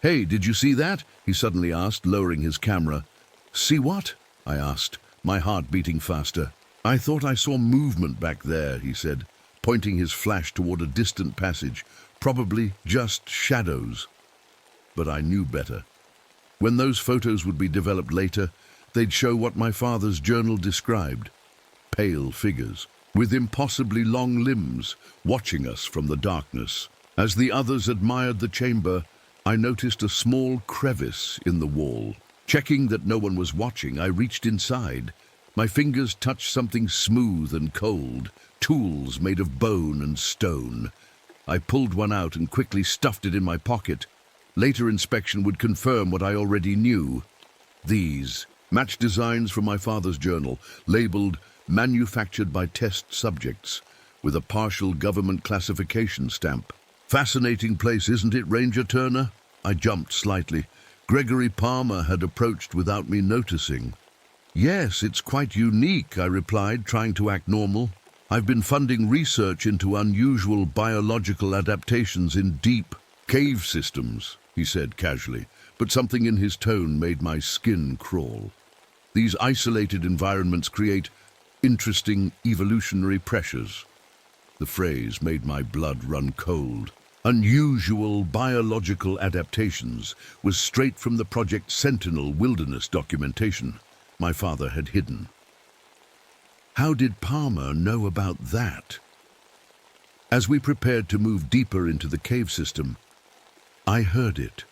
"Hey, did you see that?" he suddenly asked, lowering his camera. "See what?" I asked, my heart beating faster. "I thought I saw movement back there," he said, pointing his flash toward a distant passage, "probably just shadows." But I knew better. When those photos would be developed later, they'd show what my father's journal described. Pale figures, with impossibly long limbs, watching us from the darkness. As the others admired the chamber, I noticed a small crevice in the wall. Checking that no one was watching, I reached inside. My fingers touched something smooth and cold, tools made of bone and stone. I pulled one out and quickly stuffed it in my pocket. Later inspection would confirm what I already knew. These matched designs from my father's journal, labeled "manufactured by test subjects," with a partial government classification stamp. "Fascinating place, isn't it, Ranger Turner?" I jumped slightly. Gregory Palmer had approached without me noticing. "Yes, it's quite unique," I replied, trying to act normal. "I've been funding research into unusual biological adaptations in deep cave systems," he said casually, but something in his tone made my skin crawl. "These isolated environments create interesting evolutionary pressures." The phrase made my blood run cold. Unusual biological adaptations was straight from the Project Sentinel wilderness documentation my father had hidden. How did Palmer know about that? As we prepared to move deeper into the cave system, I heard it.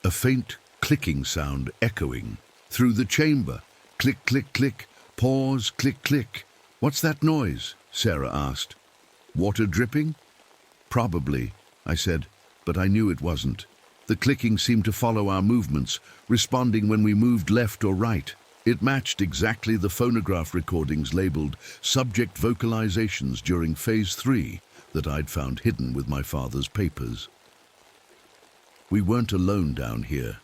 A faint clicking sound echoing through the chamber. Click, click, click. Pause, click, click. What's that noise? Sarah asked. Water dripping? Probably, I said, but I knew it wasn't. The clicking seemed to follow our movements, responding when we moved left or right. It matched exactly the phonograph recordings labeled subject vocalizations during Phase 3 that I'd found hidden with my father's papers. We weren't alone down here,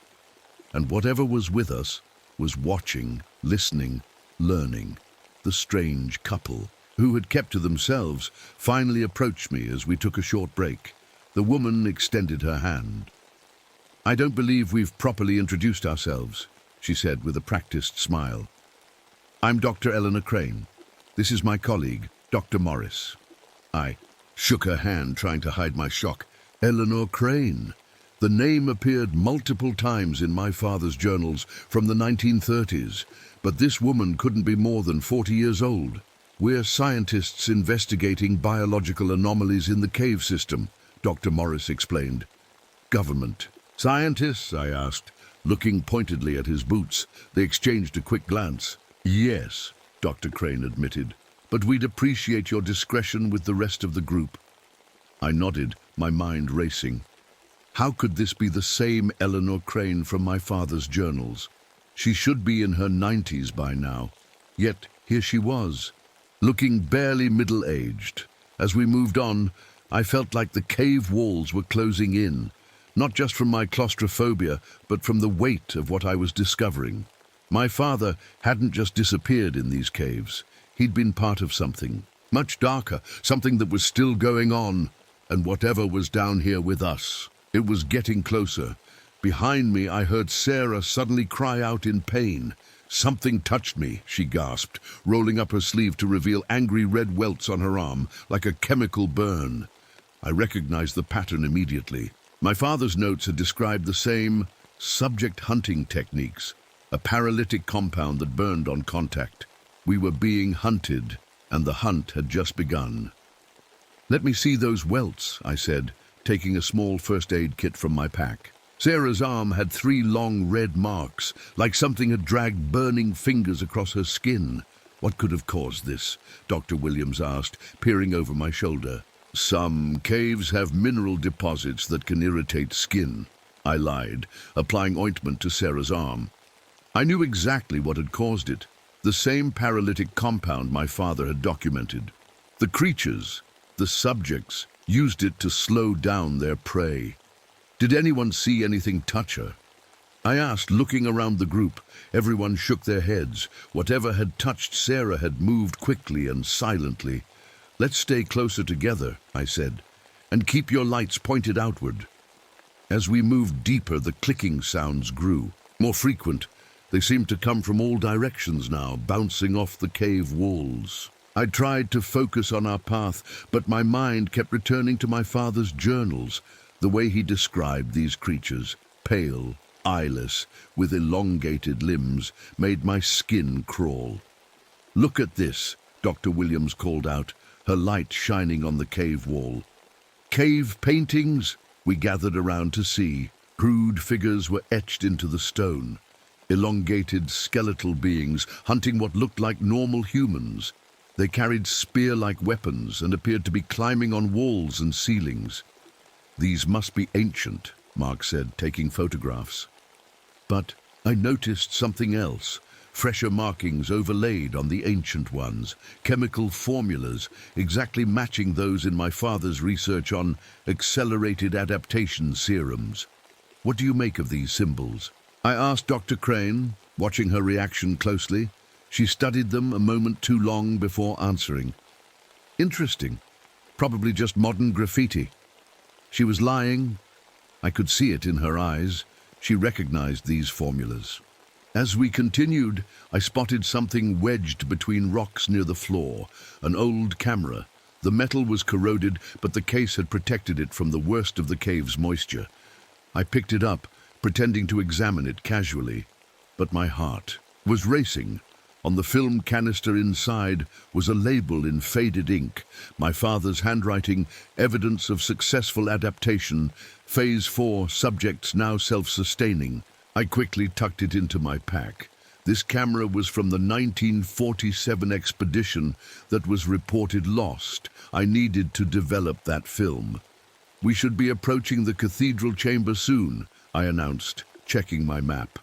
and whatever was with us was watching, listening, learning. The strange couple, who had kept to themselves, finally approached me as we took a short break. The woman extended her hand. I don't believe we've properly introduced ourselves, she said with a practiced smile. I'm Dr. Eleanor Crane. This is my colleague, Dr. Morris. I shook her hand, trying to hide my shock. Eleanor Crane. The name appeared multiple times in my father's journals from the 1930s, but this woman couldn't be more than 40 years old. We're scientists investigating biological anomalies in the cave system, Dr. Morris explained. Government. Scientists? I asked, looking pointedly at his boots. They exchanged a quick glance. Yes, Dr. Crane admitted, but we'd appreciate your discretion with the rest of the group. I nodded, my mind racing. How could this be the same Eleanor Crane from my father's journals? She should be in her 90s by now. Yet here she was, looking barely middle-aged. As we moved on, I felt like the cave walls were closing in, not just from my claustrophobia, but from the weight of what I was discovering. My father hadn't just disappeared in these caves. He'd been part of something much darker, something that was still going on, and whatever was down here with us. It was getting closer. Behind me, I heard Sarah suddenly cry out in pain. Something touched me, she gasped, rolling up her sleeve to reveal angry red welts on her arm, like a chemical burn. I recognized the pattern immediately. My father's notes had described the same subject hunting techniques, a paralytic compound that burned on contact. We were being hunted, and the hunt had just begun. Let me see those welts, I said, taking a small first aid kit from my pack. Sarah's arm had 3 long red marks, like something had dragged burning fingers across her skin. What could have caused this? Dr. Williams asked, peering over my shoulder. Some caves have mineral deposits that can irritate skin, I lied, applying ointment to Sarah's arm. I knew exactly what had caused it, the same paralytic compound my father had documented. The creatures, the subjects, used it to slow down their prey. Did anyone see anything touch her? I asked, looking around the group. Everyone shook their heads. Whatever had touched Sarah had moved quickly and silently. Let's stay closer together, I said, and keep your lights pointed outward. As we moved deeper, the clicking sounds grew, more frequent. They seemed to come from all directions now, bouncing off the cave walls. I tried to focus on our path, but my mind kept returning to my father's journals, the way he described these creatures, pale, eyeless, with elongated limbs, made my skin crawl. Look at this, Dr. Williams called out, her light shining on the cave wall. Cave paintings? We gathered around to see. Crude figures were etched into the stone, elongated skeletal beings hunting what looked like normal humans. They carried spear-like weapons and appeared to be climbing on walls and ceilings. These must be ancient, Mark said, taking photographs. But I noticed something else. Fresher markings overlaid on the ancient ones, chemical formulas exactly matching those in my father's research on accelerated adaptation serums. What do you make of these symbols? I asked Dr. Crane, watching her reaction closely. She studied them a moment too long before answering. Interesting. Probably just modern graffiti. She was lying. I could see it in her eyes. She recognized these formulas. As we continued, I spotted something wedged between rocks near the floor, an old camera, The metal was corroded, but the case had protected it from the worst of the cave's moisture. I picked it up, pretending to examine it casually, but my heart was racing. On the film canister inside was a label in faded ink, my father's handwriting, evidence of successful adaptation, Phase 4, subjects now self-sustaining. I quickly tucked it into my pack. This camera was from the 1947 expedition that was reported lost. I needed to develop that film. We should be approaching the cathedral chamber soon, I announced, checking my map.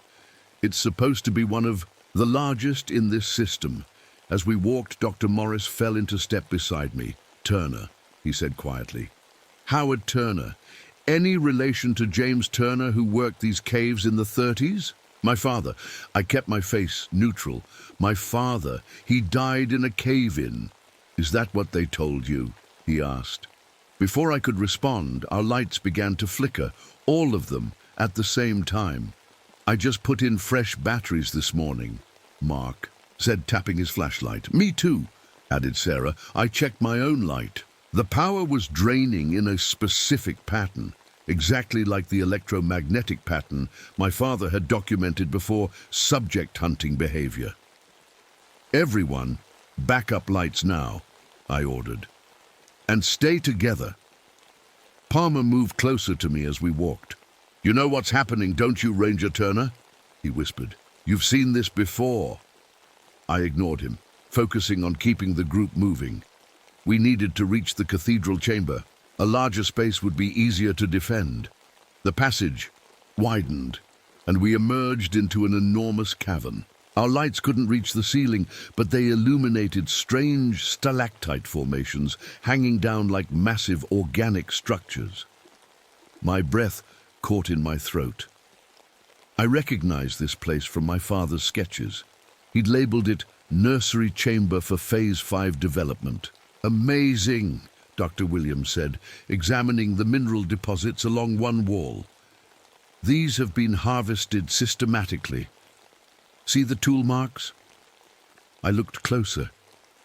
It's supposed to be one of the largest in this system. As we walked, Dr. Morris fell into step beside me. Turner, he said quietly. Howard Turner. Any relation to James Turner, who worked these caves in the 30s? My father. I kept my face neutral. My father. He died in a cave-in. Is that what they told you? He asked. Before I could respond, our lights began to flicker, all of them, at the same time. I just put in fresh batteries this morning, Mark said, tapping his flashlight. Me too, added Sarah. I checked my own light. The power was draining in a specific pattern, exactly like the electromagnetic pattern my father had documented before subject hunting behavior. Everyone, back up lights now, I ordered. And stay together. Palmer moved closer to me as we walked. You know what's happening, don't you, Ranger Turner? He whispered. You've seen this before. I ignored him, focusing on keeping the group moving. We needed to reach the cathedral chamber. A larger space would be easier to defend. The passage widened, and we emerged into an enormous cavern. Our lights couldn't reach the ceiling, but they illuminated strange stalactite formations hanging down like massive organic structures. My breath caught in my throat. I recognized this place from my father's sketches. He'd labeled it Nursery Chamber for Phase 5 Development. Amazing, Dr. Williams said, examining the mineral deposits along one wall. These have been harvested systematically. See the tool marks? I looked closer.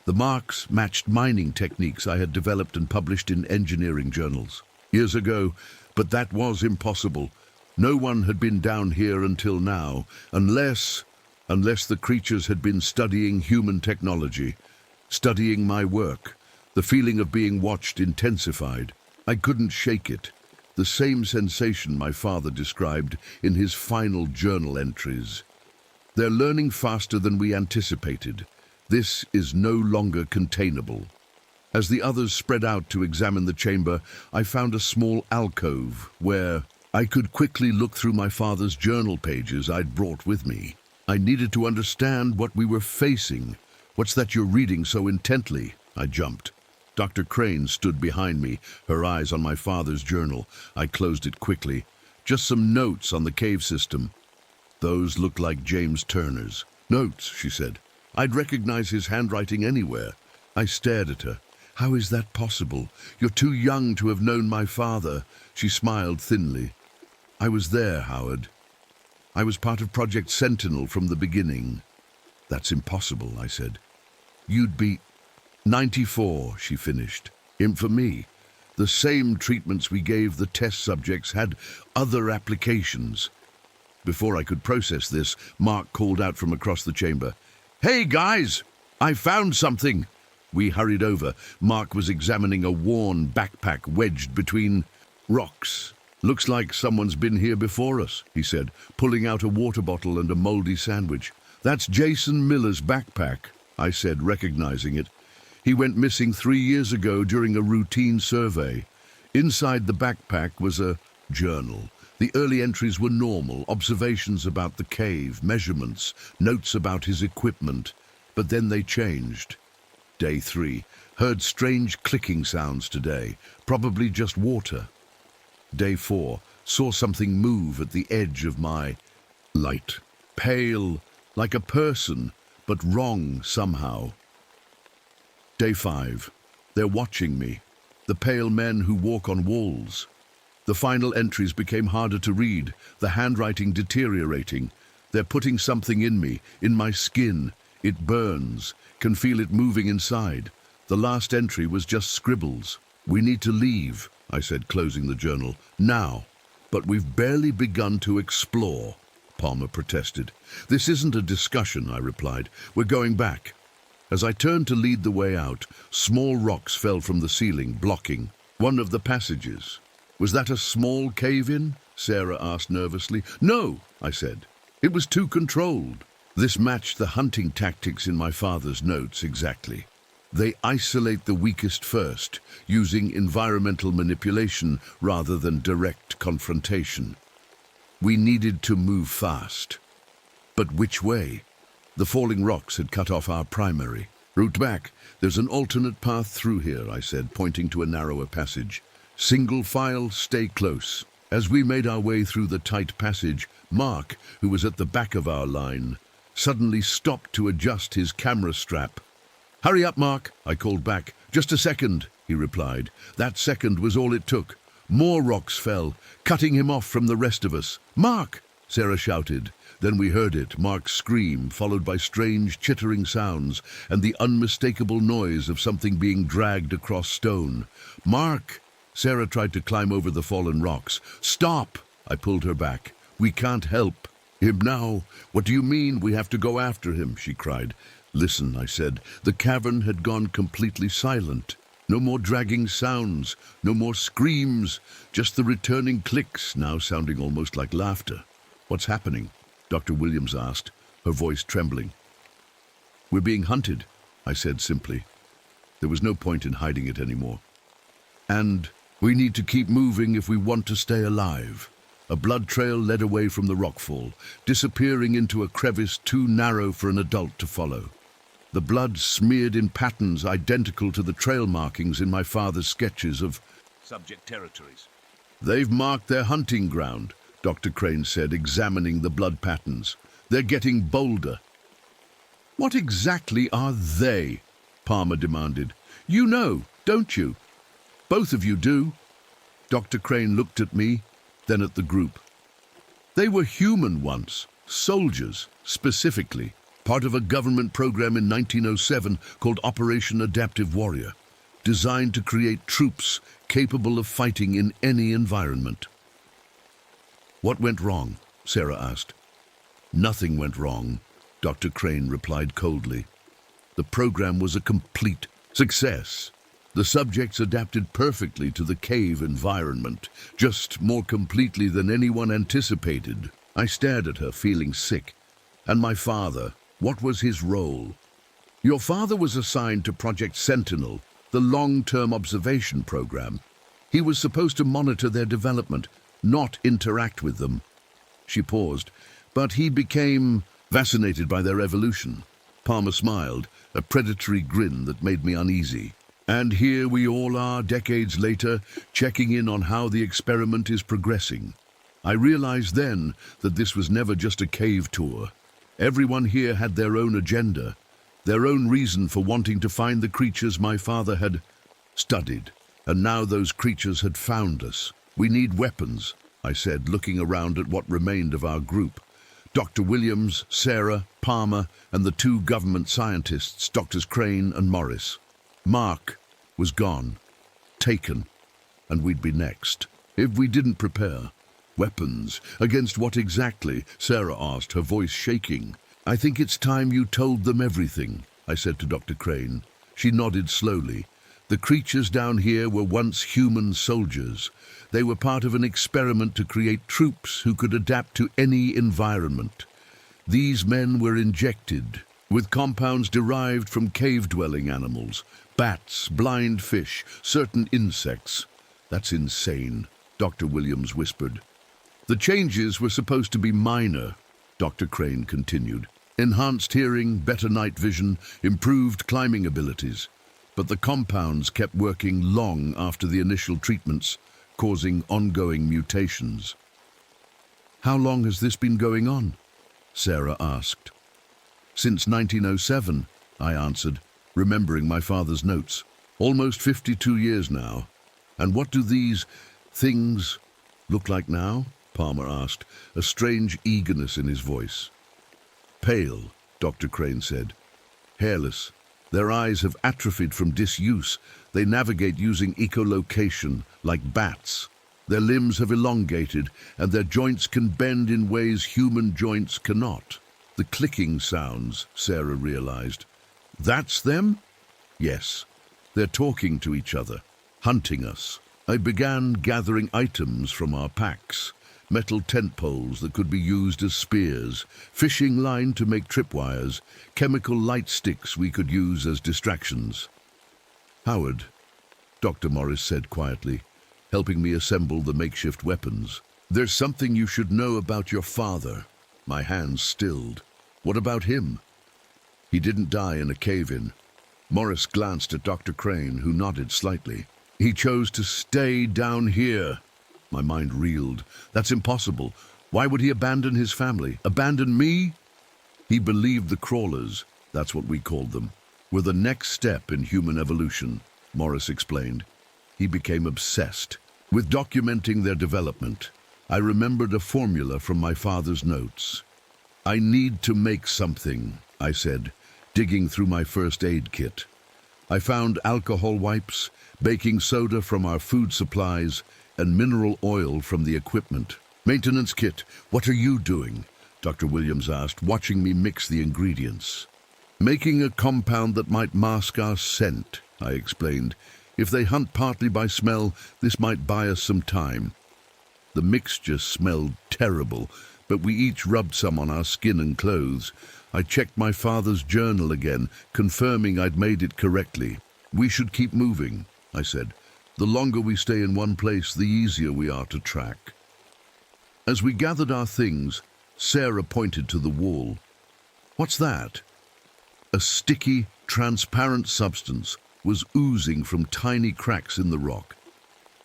The marks matched mining techniques I had developed and published in engineering journals years ago, but that was impossible. No one had been down here until now, unless the creatures had been studying human technology, studying my work. The feeling of being watched intensified. I couldn't shake it. The same sensation my father described in his final journal entries. They're learning faster than we anticipated. This is no longer containable. As the others spread out to examine the chamber, I found a small alcove where I could quickly look through my father's journal pages I'd brought with me. I needed to understand what we were facing. What's that you're reading so intently? I jumped. Dr. Crane stood behind me, her eyes on my father's journal. I closed it quickly. Just some notes on the cave system. Those looked like James Turner's. Notes, she said. I'd recognize his handwriting anywhere. I stared at her. How is that possible? You're too young to have known my father. She smiled thinly. I was there, Howard. I was part of Project Sentinel from the beginning. That's impossible, I said. You'd be 94, she finished. For me, the same treatments we gave the test subjects had other applications. Before I could process this, Mark called out from across the chamber. Hey, guys! I found something! We hurried over. Mark was examining a worn backpack wedged between rocks. Looks like someone's been here before us, he said, pulling out a water bottle and a moldy sandwich. That's Jason Miller's backpack, I said, recognizing it. He went missing 3 years ago during a routine survey. Inside the backpack was a journal. The early entries were normal, observations about the cave, measurements, notes about his equipment. But then they changed. Day 3. Heard strange clicking sounds today, probably just water. Day 4. Saw something move at the edge of my light. Pale, like a person, but wrong somehow. Day 5. They're watching me. The pale men who walk on walls. The final entries became harder to read, the handwriting deteriorating. They're putting something in me, in my skin. It burns, can feel it moving inside. The last entry was just scribbles. "We need to leave," I said, closing the journal. "Now." "But we've barely begun to explore," Palmer protested. "This isn't a discussion," I replied. "We're going back." As I turned to lead the way out, small rocks fell from the ceiling, blocking one of the passages. "Was that a small cave-in?" Sarah asked nervously. "No," I said. "It was too controlled." This matched the hunting tactics in my father's notes exactly. They isolate the weakest first, using environmental manipulation rather than direct confrontation. We needed to move fast. But which way? The falling rocks had cut off our primary route back. "There's an alternate path through here," I said, pointing to a narrower passage. "Single file, stay close." As we made our way through the tight passage, Mark, who was at the back of our line, suddenly stopped to adjust his camera strap. "Hurry up, Mark," I called back. "Just a second," he replied. That second was all it took. More rocks fell, cutting him off from the rest of us. "Mark!" Sarah shouted. Then we heard it, Mark's scream, followed by strange chittering sounds and the unmistakable noise of something being dragged across stone. "Mark!" Sarah tried to climb over the fallen rocks. "Stop!" I pulled her back. "We can't help him now." "What do you mean we have to go after him?" she cried. "Listen," I said. The cavern had gone completely silent. No more dragging sounds, no more screams, just the returning clicks, now sounding almost like laughter. "What's happening?" Dr. Williams asked, her voice trembling. "We're being hunted," I said simply. There was no point in hiding it anymore. "And we need to keep moving if we want to stay alive." A blood trail led away from the rockfall, disappearing into a crevice too narrow for an adult to follow. The blood smeared in patterns identical to the trail markings in my father's sketches of subject territories. "They've marked their hunting ground," Dr. Crane said, examining the blood patterns. "They're getting bolder." "What exactly are they?" Palmer demanded. "You know, don't you? Both of you do." Dr. Crane looked at me, then at the group. "They were human once, soldiers, specifically, part of a government program in 1907 called Operation Adaptive Warrior, designed to create troops capable of fighting in any environment." "What went wrong?" Sarah asked. "Nothing went wrong," Dr. Crane replied coldly. "The program was a complete success. The subjects adapted perfectly to the cave environment, just more completely than anyone anticipated." I stared at her, feeling sick. "And my father, what was his role?" "Your father was assigned to Project Sentinel, the long-term observation program. He was supposed to monitor their development, not interact with them." She paused. "But he became fascinated by their evolution." Palmer smiled, a predatory grin that made me uneasy. "And here we all are, decades later, checking in on how the experiment is progressing. I realized then that this was never just a cave tour. Everyone here had their own agenda, their own reason for wanting to find the creatures my father had studied. And now those creatures had found us. We need weapons," I said, looking around at what remained of our group. Dr. Williams, Sarah, Palmer, and the two government scientists, Drs. Crane and Morris. Mark was gone, taken, and we'd be next, if we didn't prepare. "Weapons? Against what exactly?" Sarah asked, her voice shaking. "I think it's time you told them everything," I said to Dr. Crane. She nodded slowly. "The creatures down here were once human soldiers. They were part of an experiment to create troops who could adapt to any environment. These men were injected with compounds derived from cave-dwelling animals, bats, blind fish, certain insects." "That's insane," Dr. Williams whispered. "The changes were supposed to be minor," Dr. Crane continued. "Enhanced hearing, better night vision, improved climbing abilities. But the compounds kept working long after the initial treatments, causing ongoing mutations." "How long has this been going on?" Sarah asked. "Since 1907, I answered, remembering my father's notes. "Almost 52 years now. And what do these things look like now?" Palmer asked, a strange eagerness in his voice. "Pale," Dr. Crane said. "Hairless, Their eyes have atrophied from disuse. They navigate using echolocation, like bats. Their limbs have elongated, and their joints can bend in ways human joints cannot. The clicking sounds, Sarah realized. That's them? Yes. They're talking to each other, hunting us. I began gathering items from our packs. Metal tent poles that could be used as spears, fishing line to make tripwires, chemical light sticks we could use as distractions. Howard, Dr. Morris said quietly, helping me assemble the makeshift weapons. There's something you should know about your father. My hands stilled. What about him? He didn't die in a cave-in. Morris glanced at Dr. Crane, who nodded slightly. He chose to stay down here. My mind reeled. That's impossible. Why would he abandon his family? Abandon me? He believed the crawlers, that's what we called them, were the next step in human evolution, Morris explained. He became obsessed with documenting their development. I remembered a formula from my father's notes. I need to make something, I said, digging through my first aid kit. I found alcohol wipes, baking soda from our food supplies, and mineral oil from the equipment. Maintenance kit, what are you doing? Dr. Williams asked, watching me mix the ingredients. Making a compound that might mask our scent, I explained. If they hunt partly by smell, this might buy us some time. The mixture smelled terrible, but we each rubbed some on our skin and clothes. I checked my father's journal again, confirming I'd made it correctly. We should keep moving, I said. The longer we stay in one place, the easier we are to track. As we gathered our things, Sarah pointed to the wall. What's that? A sticky, transparent substance was oozing from tiny cracks in the rock.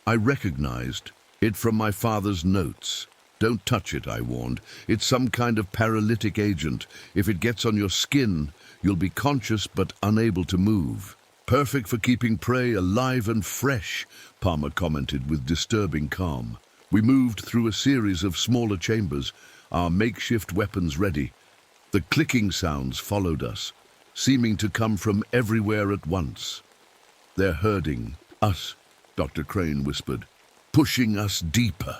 I recognized it from my father's notes. Don't touch it, I warned. It's some kind of paralytic agent. If it gets on your skin, you'll be conscious but unable to move. Perfect for keeping prey alive and fresh, Palmer commented with disturbing calm. We moved through a series of smaller chambers, our makeshift weapons ready. The clicking sounds followed us, seeming to come from everywhere at once. They're herding us, Dr. Crane whispered, pushing us deeper.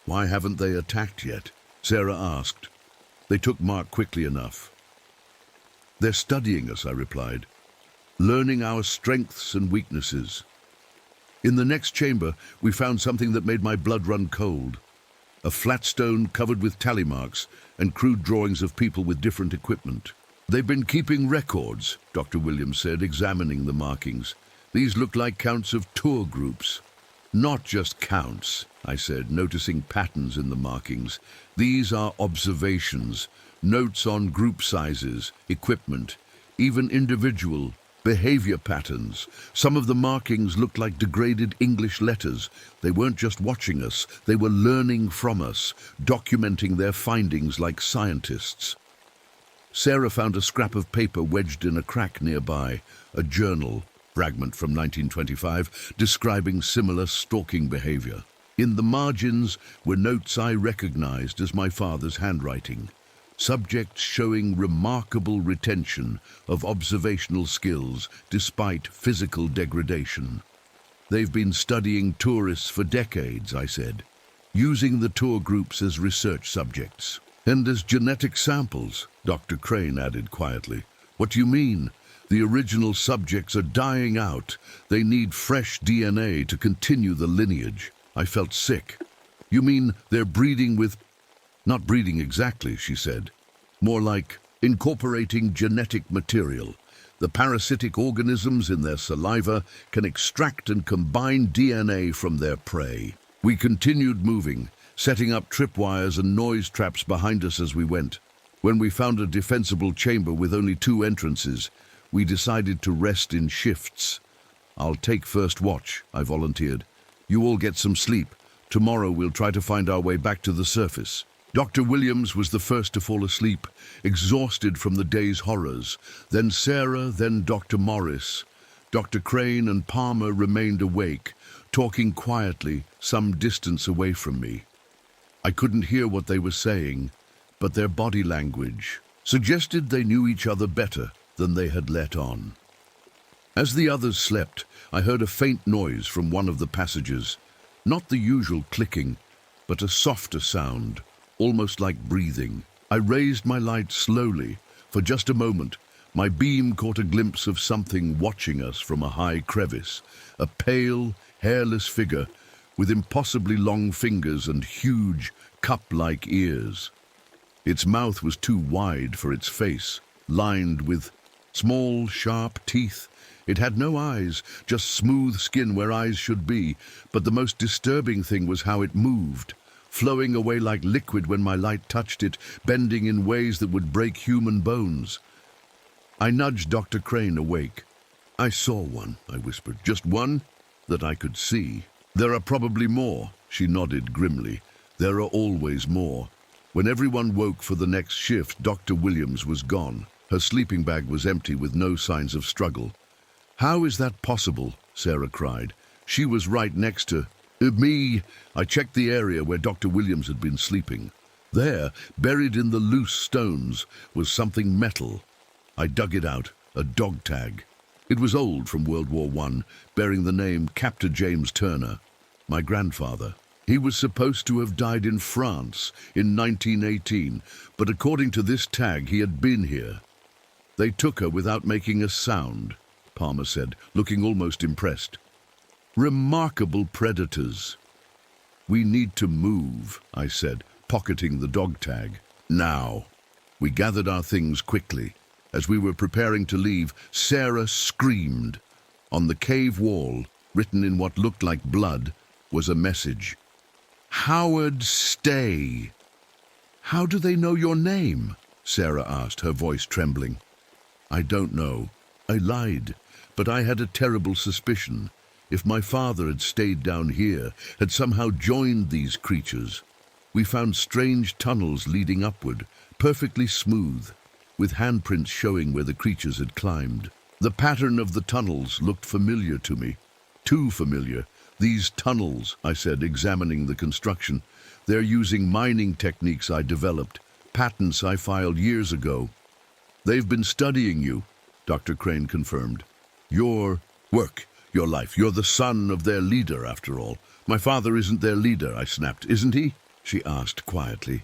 Why haven't they attacked yet? Sarah asked. They took Mark quickly enough. They're studying us, I replied, learning our strengths and weaknesses. In the next chamber, we found something that made my blood run cold. A flat stone covered with tally marks and crude drawings of people with different equipment. They've been keeping records, Dr. Williams said, examining the markings. These look like counts of tour groups. Not just counts, I said, noticing patterns in the markings. These are observations, notes on group sizes, equipment, even individual behavior patterns. Some of the markings looked like degraded English letters. They weren't just watching us, they were learning from us, documenting their findings like scientists. Sarah found a scrap of paper wedged in a crack nearby, a journal, fragment from 1925, describing similar stalking behavior. In the margins were notes I recognized as my father's handwriting. Subjects showing remarkable retention of observational skills despite physical degradation. They've been studying tourists for decades, I said, using the tour groups as research subjects. And as genetic samples, Dr. Crane added quietly. What do you mean? The original subjects are dying out. They need fresh DNA to continue the lineage. I felt sick. You mean they're breeding with... Not breeding exactly, she said. More like incorporating genetic material. The parasitic organisms in their saliva can extract and combine DNA from their prey. We continued moving, setting up tripwires and noise traps behind us as we went. When we found a defensible chamber with only 2 entrances, we decided to rest in shifts. I'll take first watch, I volunteered. You all get some sleep. Tomorrow we'll try to find our way back to the surface. Dr. Williams was the first to fall asleep, exhausted from the day's horrors. Then Sarah, then Dr. Morris. Dr. Crane and Palmer remained awake, talking quietly, some distance away from me. I couldn't hear what they were saying, but their body language suggested they knew each other better than they had let on. As the others slept, I heard a faint noise from one of the passages, not the usual clicking, but a softer sound, almost like breathing. I raised my light slowly. For just a moment, my beam caught a glimpse of something watching us from a high crevice, a pale, hairless figure with impossibly long fingers and huge, cup-like ears. Its mouth was too wide for its face, lined with small, sharp teeth. It had no eyes, just smooth skin where eyes should be, but the most disturbing thing was how it moved, flowing away like liquid when my light touched it, bending in ways that would break human bones. I nudged Dr. Crane awake. "I saw one," I whispered. "Just one that I could see." "There are probably more," she nodded grimly. "There are always more." When everyone woke for the next shift, Dr. Williams was gone. Her sleeping bag was empty with no signs of struggle. "How is that possible?" Sarah cried. "She was right next to me." I checked the area where Dr. Williams had been sleeping. There, buried in the loose stones, was something metal. I dug it out, a dog tag. It was old, from World War I, bearing the name Captain James Turner, my grandfather. He was supposed to have died in France in 1918, but according to this tag, he had been here. "They took her without making a sound," Palmer said, looking almost impressed. "Remarkable predators." "We need to move," I said, pocketing the dog tag. "Now." We gathered our things quickly. As we were preparing to leave, Sarah screamed. On the cave wall, written in what looked like blood, was a message. "Howard, stay." "How do they know your name?" Sarah asked, her voice trembling. "I don't know. I lied, but I had a terrible suspicion. If my father had stayed down here, had somehow joined these creatures. We found strange tunnels leading upward, perfectly smooth, with handprints showing where the creatures had climbed. The pattern of the tunnels looked familiar to me. Too familiar. These tunnels," I said, examining the construction. "They're using mining techniques I developed, patents I filed years ago." "They've been studying you," Dr. Crane confirmed. "Your work, your life. You're the son of their leader, after all." "My father isn't their leader," I snapped. "Isn't he?" she asked quietly.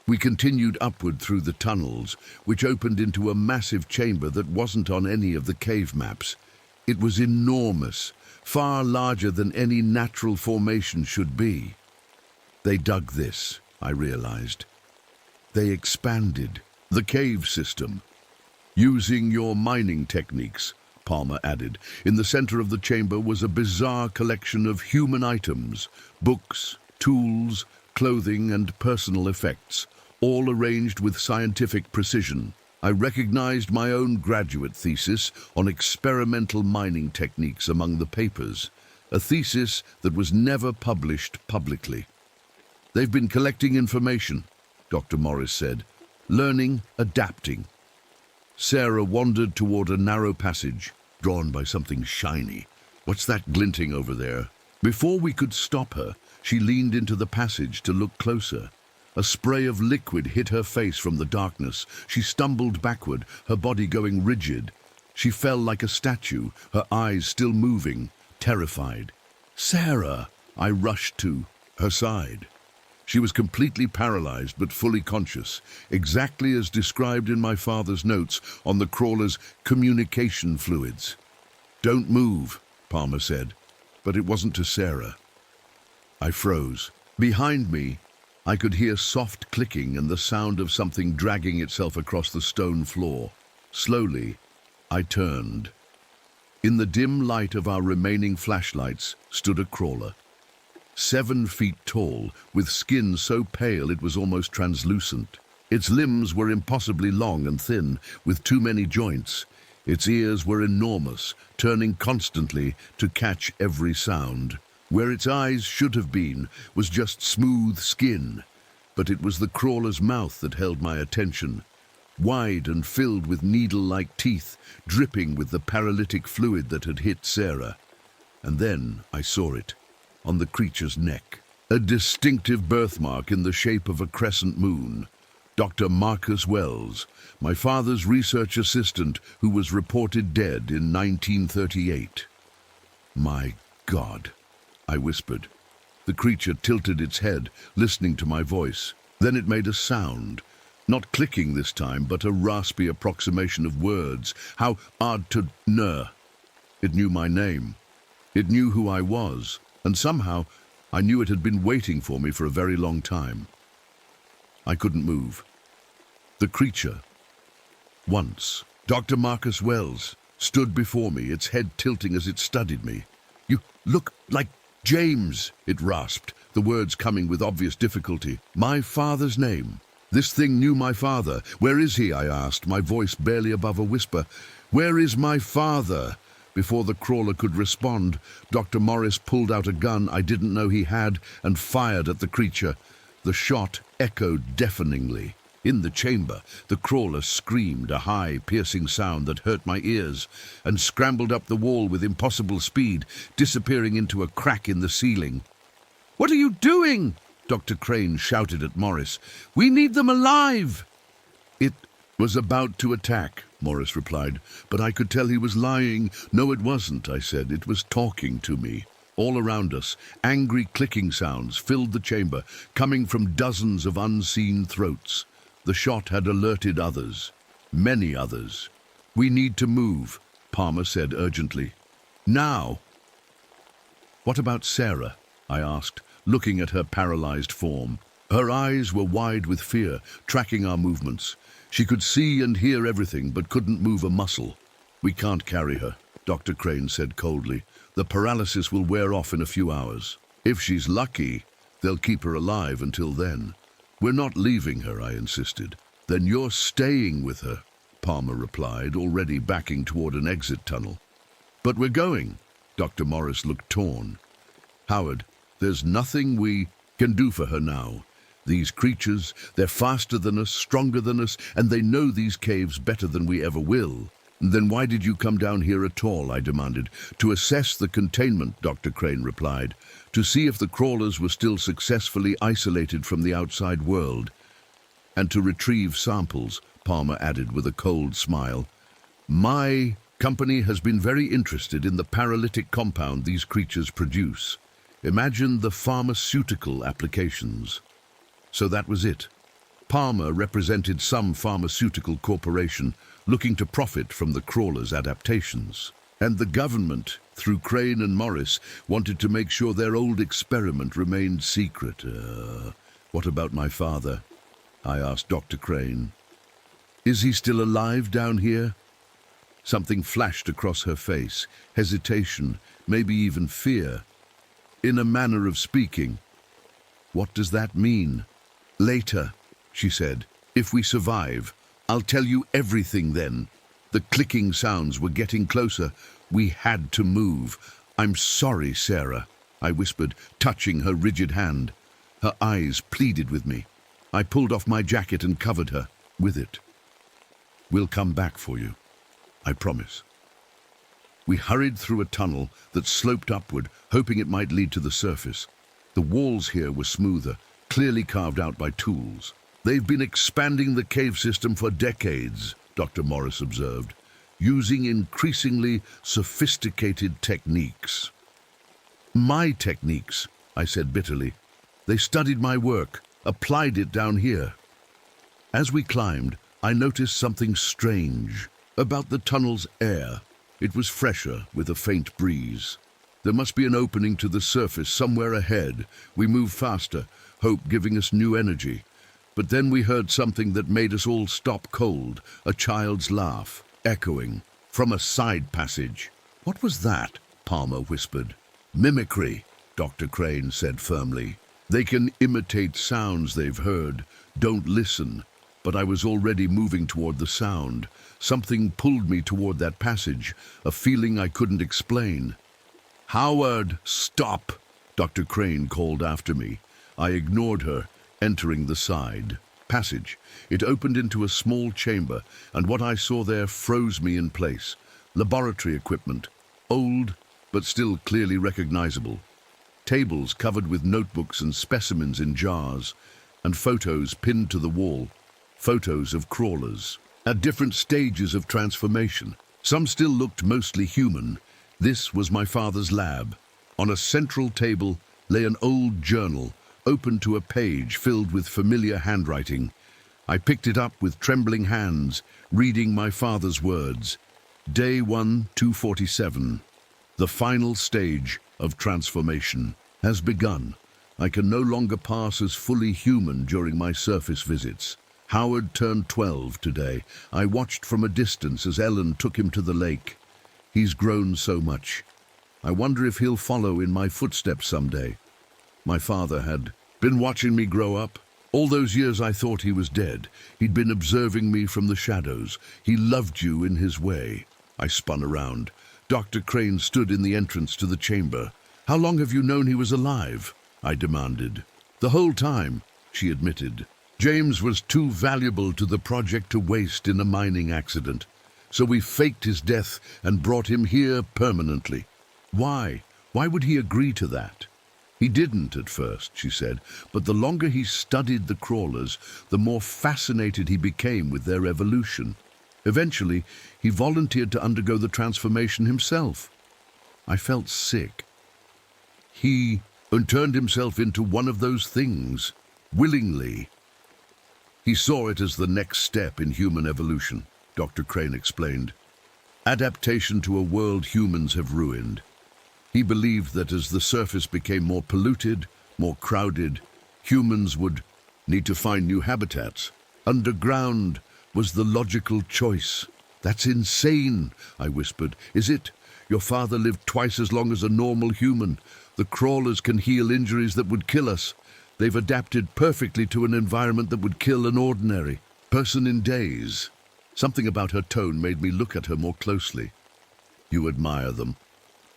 We continued upward through the tunnels, which opened into a massive chamber that wasn't on any of the cave maps. It was enormous, far larger than any natural formation should be. They dug this, I realized. They expanded the cave system. "Using your mining techniques," Palmer added. In the center of the chamber was a bizarre collection of human items, books, tools, clothing, and personal effects, all arranged with scientific precision. I recognized my own graduate thesis on experimental mining techniques among the papers, a thesis that was never published publicly. "They've been collecting information," Dr. Morris said. "Learning, adapting." Sarah wandered toward a narrow passage, drawn by something shiny. "What's that glinting over there?" Before we could stop her, she leaned into the passage to look closer. A spray of liquid hit her face from the darkness. She stumbled backward, her body going rigid. She fell like a statue, her eyes still moving, terrified. "Sarah!" I rushed to her side. She was completely paralyzed but fully conscious, exactly as described in my father's notes on the crawler's communication fluids. "Don't move," Palmer said, but it wasn't to Sarah. I froze. Behind me, I could hear soft clicking and the sound of something dragging itself across the stone floor. Slowly, I turned. In the dim light of our remaining flashlights stood a crawler. 7 feet tall, with skin so pale it was almost translucent. Its limbs were impossibly long and thin, with too many joints. Its ears were enormous, turning constantly to catch every sound. Where its eyes should have been was just smooth skin, but it was the crawler's mouth that held my attention. Wide and filled with needle-like teeth, dripping with the paralytic fluid that had hit Sarah. And then I saw it, on the creature's neck. A distinctive birthmark in the shape of a crescent moon. Dr. Marcus Wells, my father's research assistant who was reported dead in 1938. My God, I whispered. The creature tilted its head, listening to my voice. Then it made a sound. Not clicking this time, but a raspy approximation of words. How odd to know. It knew my name. It knew who I was, and somehow I knew it had been waiting for me for a very long time. I couldn't move. The creature, once Dr. Marcus Wells, stood before me, its head tilting as it studied me. "You look like James," it rasped, the words coming with obvious difficulty. "My father's name. This thing knew my father. Where is he?" I asked, my voice barely above a whisper. "Where is my father?" Before the crawler could respond, Dr. Morris pulled out a gun I didn't know he had and fired at the creature. The shot echoed deafeningly. In the chamber, the crawler screamed a high, piercing sound that hurt my ears and scrambled up the wall with impossible speed, disappearing into a crack in the ceiling. "What are you doing?" Dr. Crane shouted at Morris. "We need them alive!" "It was about to attack," Morris replied, "but I could tell he was lying." "No, it wasn't," I said. "It was talking to me." All around us, angry clicking sounds filled the chamber, coming from dozens of unseen throats. The shot had alerted others, many others. "We need to move," Palmer said urgently. "Now." "What about Sarah?" I asked, looking at her paralyzed form. Her eyes were wide with fear, tracking our movements. She could see and hear everything, but couldn't move a muscle. "We can't carry her," Dr. Crane said coldly. "The paralysis will wear off in a few hours. If she's lucky, they'll keep her alive until then." "We're not leaving her," I insisted. "Then you're staying with her," Palmer replied, already backing toward an exit tunnel. "But we're going." Dr. Morris looked torn. "Howard, there's nothing we can do for her now. These creatures, they're faster than us, stronger than us, and they know these caves better than we ever will." "Then why did you come down here at all?" I demanded. "To assess the containment," Dr. Crane replied. "To see if the crawlers were still successfully isolated from the outside world. And to retrieve samples," Palmer added with a cold smile. "My company has been very interested in the paralytic compound these creatures produce. Imagine the pharmaceutical applications." So that was it. Palmer represented some pharmaceutical corporation looking to profit from the crawler's adaptations. And the government, through Crane and Morris, wanted to make sure their old experiment remained secret. What about my father?" I asked Dr. Crane. "Is he still alive down here?" Something flashed across her face, hesitation, maybe even fear. "In a manner of speaking." "What does that mean?" "Later," she said. "If we survive, I'll tell you everything then." The clicking sounds were getting closer. We had to move. "I'm sorry, Sarah," I whispered, touching her rigid hand. Her eyes pleaded with me. I pulled off my jacket and covered her with it. "We'll come back for you, I promise." We hurried through a tunnel that sloped upward, hoping it might lead to the surface. The walls here were smoother, clearly carved out by tools. "They've been expanding the cave system for decades," Dr. Morris observed, "using increasingly sophisticated techniques." "My techniques," I said bitterly. "They studied my work, applied it down here." As we climbed, I noticed something strange about the tunnel's air. It was fresher, with a faint breeze. There must be an opening to the surface somewhere ahead. We moved faster, hope giving us new energy. But then we heard something that made us all stop cold, a child's laugh, echoing from a side passage. "What was that?" Palmer whispered. "Mimicry," Dr. Crane said firmly. "They can imitate sounds they've heard. Don't listen." But I was already moving toward the sound. Something pulled me toward that passage, a feeling I couldn't explain. "Howard, stop!" Dr. Crane called after me. I ignored her, entering the side passage. It opened into a small chamber, and what I saw there froze me in place. Laboratory equipment, old but still clearly recognizable. Tables covered with notebooks and specimens in jars, and photos pinned to the wall. photos of crawlers at different stages of transformation. Some still looked mostly human. This was my father's lab. On a central table lay an old journal, open to a page filled with familiar handwriting. I picked it up with trembling hands, reading my father's words. Day 1, 247. The final stage of transformation has begun. I can no longer pass as fully human during my surface visits. Howard turned 12 today. I watched from a distance as Ellen took him to the lake. He's grown so much. I wonder if he'll follow in my footsteps someday. My father had been watching me grow up. All those years I thought he was dead. He'd been observing me from the shadows. He loved you in his way. I spun around. Dr. Crane stood in the entrance to the chamber. How long have you known he was alive? I demanded. The whole time, she admitted. James was too valuable to the project to waste in a mining accident. So we faked his death and brought him here permanently. Why? Why would he agree to that? He didn't at first, she said, but the longer he studied the crawlers, the more fascinated he became with their evolution. Eventually, he volunteered to undergo the transformation himself. I felt sick. He turned himself into one of those things, willingly. He saw it as the next step in human evolution, Dr. Crane explained. Adaptation to a world humans have ruined. He believed that as the surface became more polluted, more crowded, humans would need to find new habitats. Underground was the logical choice. That's insane, I whispered. Is it? Your father lived twice as long as a normal human. The crawlers can heal injuries that would kill us. They've adapted perfectly to an environment that would kill an ordinary person in days. Something about her tone made me look at her more closely. You admire them.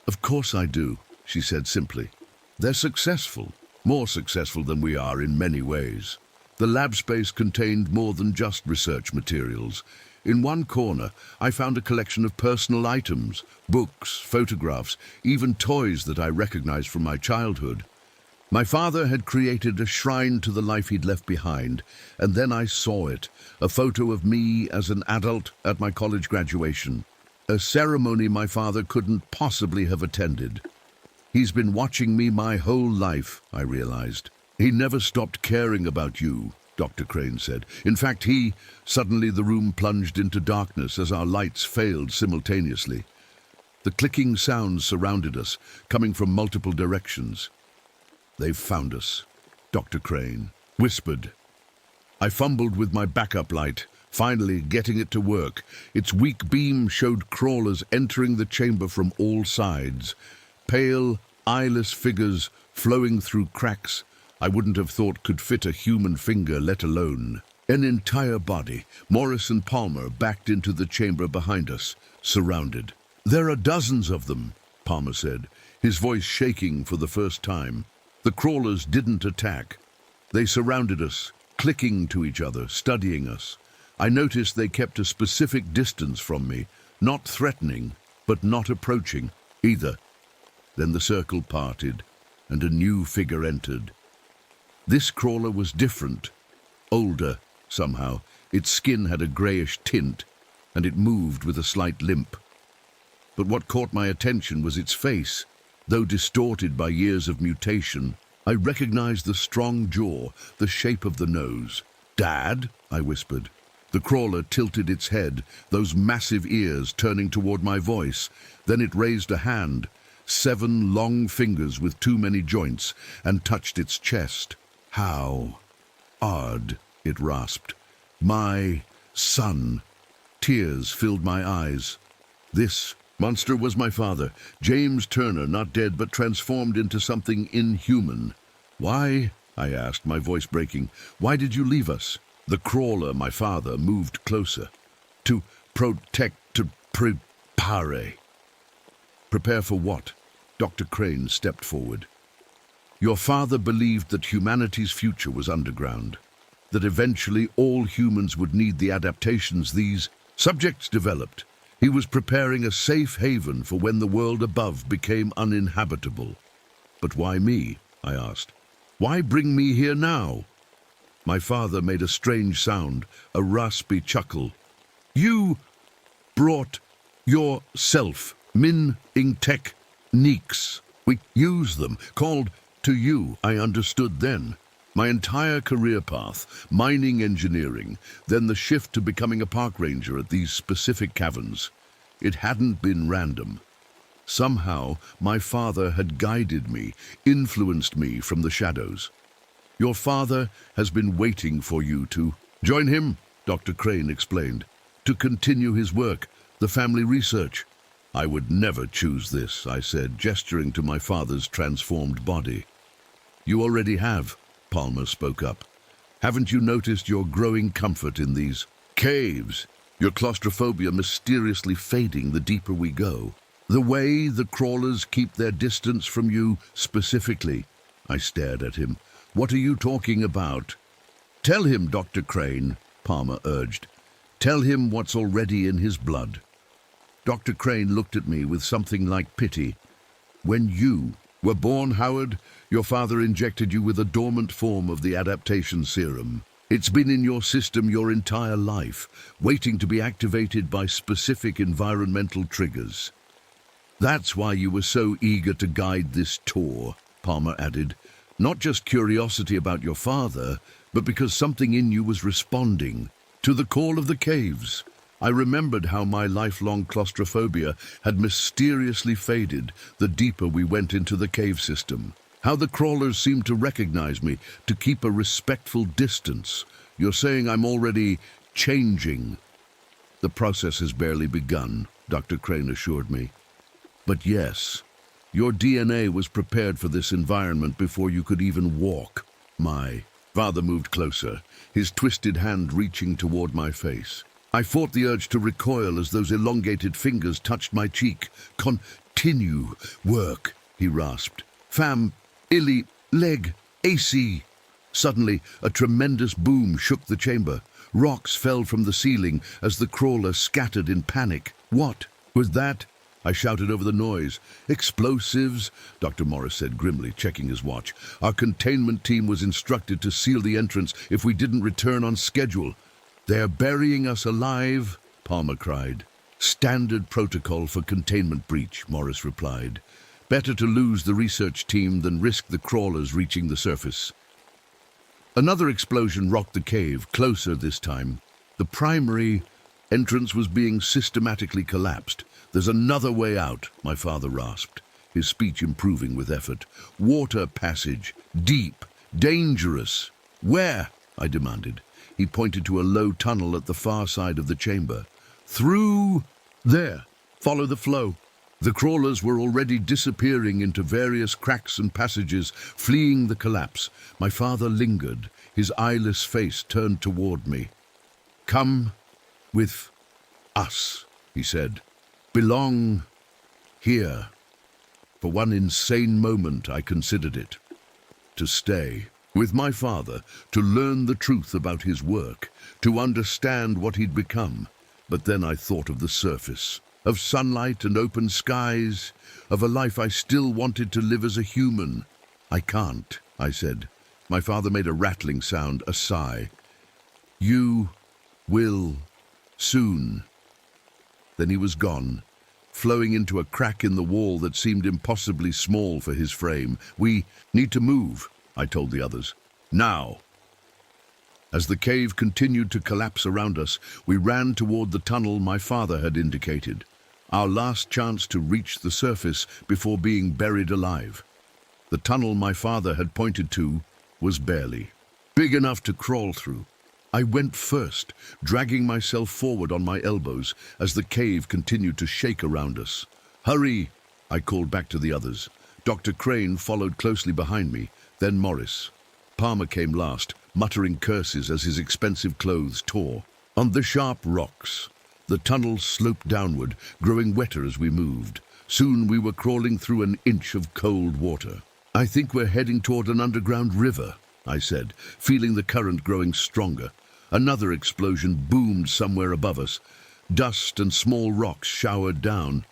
Of course I do, she said simply. They're successful, more successful than we are in many ways. The lab space contained more than just research materials. In one corner, I found a collection of personal items, books, photographs, even toys that I recognized from my childhood. My father had created a shrine to the life he'd left behind, and then I saw it, a photo of me as an adult at my college graduation. A ceremony my father couldn't possibly have attended. He's been watching me my whole life, I realized. He never stopped caring about you, Dr. Crane said. In fact, suddenly the room plunged into darkness as our lights failed simultaneously. The clicking sounds surrounded us, coming from multiple directions. They've found us, Dr. Crane whispered. I fumbled with my backup light, finally getting it to work. Its weak beam showed crawlers entering the chamber from all sides. Pale, eyeless figures flowing through cracks I wouldn't have thought could fit a human finger, let alone an entire body. Morris and Palmer backed into the chamber behind us, surrounded. There are dozens of them, Palmer said, his voice shaking for the first time. The crawlers didn't attack. They surrounded us, clicking to each other, studying us. I noticed they kept a specific distance from me, not threatening, but not approaching either. Then the circle parted, and a new figure entered. This crawler was different, older somehow. Its skin had a grayish tint, and it moved with a slight limp. But what caught my attention was its face. Though distorted by years of mutation, I recognized the strong jaw, the shape of the nose. Dad? I whispered. The crawler tilted its head, those massive ears turning toward my voice. Then it raised a hand, 7 long fingers with too many joints, and touched its chest. How odd, it rasped. My son. Tears filled my eyes. This monster was my father, James Turner, not dead but transformed into something inhuman. Why? I asked, my voice breaking. Why did you leave us? The crawler, my father, moved closer. To protect, to prepare. Prepare for what? Dr. Crane stepped forward. Your father believed that humanity's future was underground, that eventually all humans would need the adaptations these subjects developed. He was preparing a safe haven for when the world above became uninhabitable. But why me? I asked. Why bring me here now? My father made a strange sound, a raspy chuckle. You brought yourself Min-ing techniques. We use them, called to you, I understood then. My entire career path, mining engineering, then the shift to becoming a park ranger at these specific caverns. It hadn't been random. Somehow, my father had guided me, influenced me from the shadows. Your father has been waiting for you to join him, Dr. Crane explained, to continue his work, the family research. I would never choose this, I said, gesturing to my father's transformed body. You already have, Palmer spoke up. Haven't you noticed your growing comfort in these caves? Your claustrophobia mysteriously fading the deeper we go. The way the crawlers keep their distance from you specifically. I stared at him. What are you talking about? Tell him, Dr. Crane, Palmer urged. Tell him what's already in his blood. Dr. Crane looked at me with something like pity. When you were born, Howard, your father injected you with a dormant form of the adaptation serum. It's been in your system your entire life, waiting to be activated by specific environmental triggers. That's why you were so eager to guide this tour, Palmer added. Not just curiosity about your father, but because something in you was responding to the call of the caves. I remembered how my lifelong claustrophobia had mysteriously faded the deeper we went into the cave system. How the crawlers seemed to recognize me, to keep a respectful distance. You're saying I'm already changing. The process has barely begun, Dr. Crane assured me. But yes, your DNA was prepared for this environment before you could even walk. My father moved closer, his twisted hand reaching toward my face. I fought the urge to recoil as those elongated fingers touched my cheek. Continue work, he rasped. Fam, illy, leg, AC. Suddenly, a tremendous boom shook the chamber. Rocks fell from the ceiling as the crawler scattered in panic. What was that? I shouted over the noise. Explosives, Dr. Morris said grimly, checking his watch. Our containment team was instructed to seal the entrance if we didn't return on schedule. They're burying us alive, Palmer cried. Standard protocol for containment breach, Morris replied. Better to lose the research team than risk the crawlers reaching the surface. Another explosion rocked the cave, closer this time. The primary entrance was being systematically collapsed. There's another way out, my father rasped, his speech improving with effort. Water passage, deep, dangerous. Where? I demanded. He pointed to a low tunnel at the far side of the chamber. Through there. Follow the flow. The crawlers were already disappearing into various cracks and passages, fleeing the collapse. My father lingered, his eyeless face turned toward me. Come with us, he said. Belong here. For one insane moment I considered it. To stay with my father, to learn the truth about his work, to understand what he'd become. But then I thought of the surface, of sunlight and open skies, of a life I still wanted to live as a human. I can't, I said. My father made a rattling sound, a sigh. You will soon. Then he was gone, flowing into a crack in the wall that seemed impossibly small for his frame. We need to move, I told the others. Now. As the cave continued to collapse around us, we ran toward the tunnel my father had indicated, our last chance to reach the surface before being buried alive. The tunnel my father had pointed to was barely big enough to crawl through. I went first, dragging myself forward on my elbows as the cave continued to shake around us. Hurry, I called back to the others. Dr. Crane followed closely behind me, then Morris. Palmer came last, muttering curses as his expensive clothes tore. On the sharp rocks, the tunnel sloped downward, growing wetter as we moved. Soon we were crawling through an inch of cold water. I think we're heading toward an underground river, I said, feeling the current growing stronger. Another explosion boomed somewhere above us. Dust and small rocks showered down.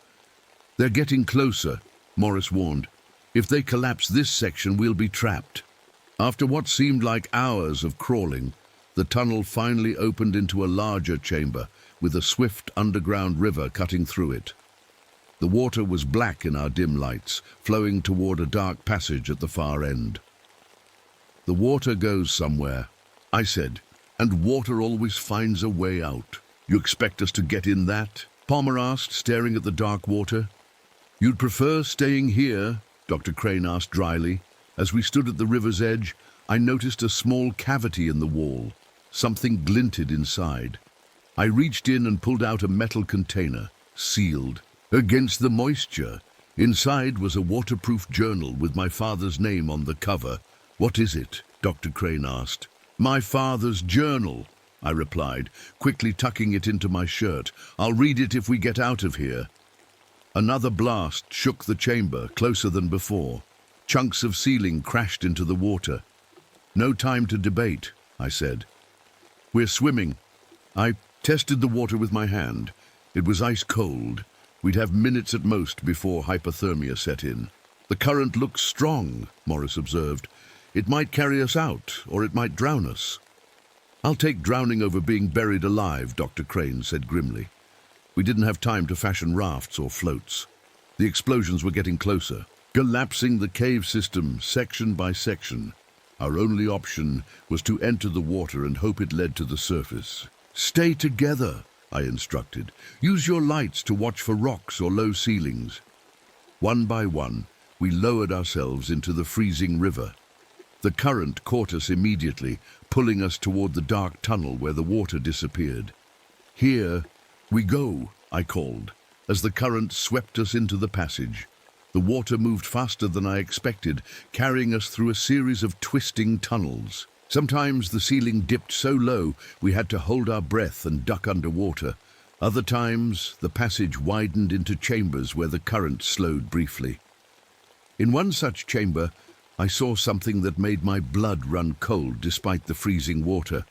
They're getting closer, Morris warned. If they collapse this section, we'll be trapped. After what seemed like hours of crawling, the tunnel finally opened into a larger chamber with a swift underground river cutting through it. The water was black in our dim lights, flowing toward a dark passage at the far end. "The water goes somewhere," I said, "and water always finds a way out." "You expect us to get in that?" Palmer asked, staring at the dark water. "You'd prefer staying here?" Dr. Crane asked dryly. As we stood at the river's edge, I noticed a small cavity in the wall. Something glinted inside. I reached in and pulled out a metal container, sealed. Against the moisture, inside was a waterproof journal with my father's name on the cover. "What is it?" Dr. Crane asked. "My father's journal," I replied, quickly tucking it into my shirt. "I'll read it if we get out of here." Another blast shook the chamber, closer than before. Chunks of ceiling crashed into the water. "No time to debate," I said. "We're swimming." I tested the water with my hand. It was ice cold. We'd have minutes at most before hypothermia set in. "The current looks strong," Morris observed. "It might carry us out, or it might drown us." "I'll take drowning over being buried alive," Dr. Crane said grimly. We didn't have time to fashion rafts or floats. The explosions were getting closer, collapsing the cave system section by section. Our only option was to enter the water and hope it led to the surface. "Stay together," I instructed. "Use your lights to watch for rocks or low ceilings." One by one, we lowered ourselves into the freezing river. The current caught us immediately, pulling us toward the dark tunnel where the water disappeared. "Here we go," I called, as the current swept us into the passage. The water moved faster than I expected, carrying us through a series of twisting tunnels. Sometimes the ceiling dipped so low we had to hold our breath and duck underwater. Other times, the passage widened into chambers where the current slowed briefly. In one such chamber, I saw something that made my blood run cold despite the freezing water.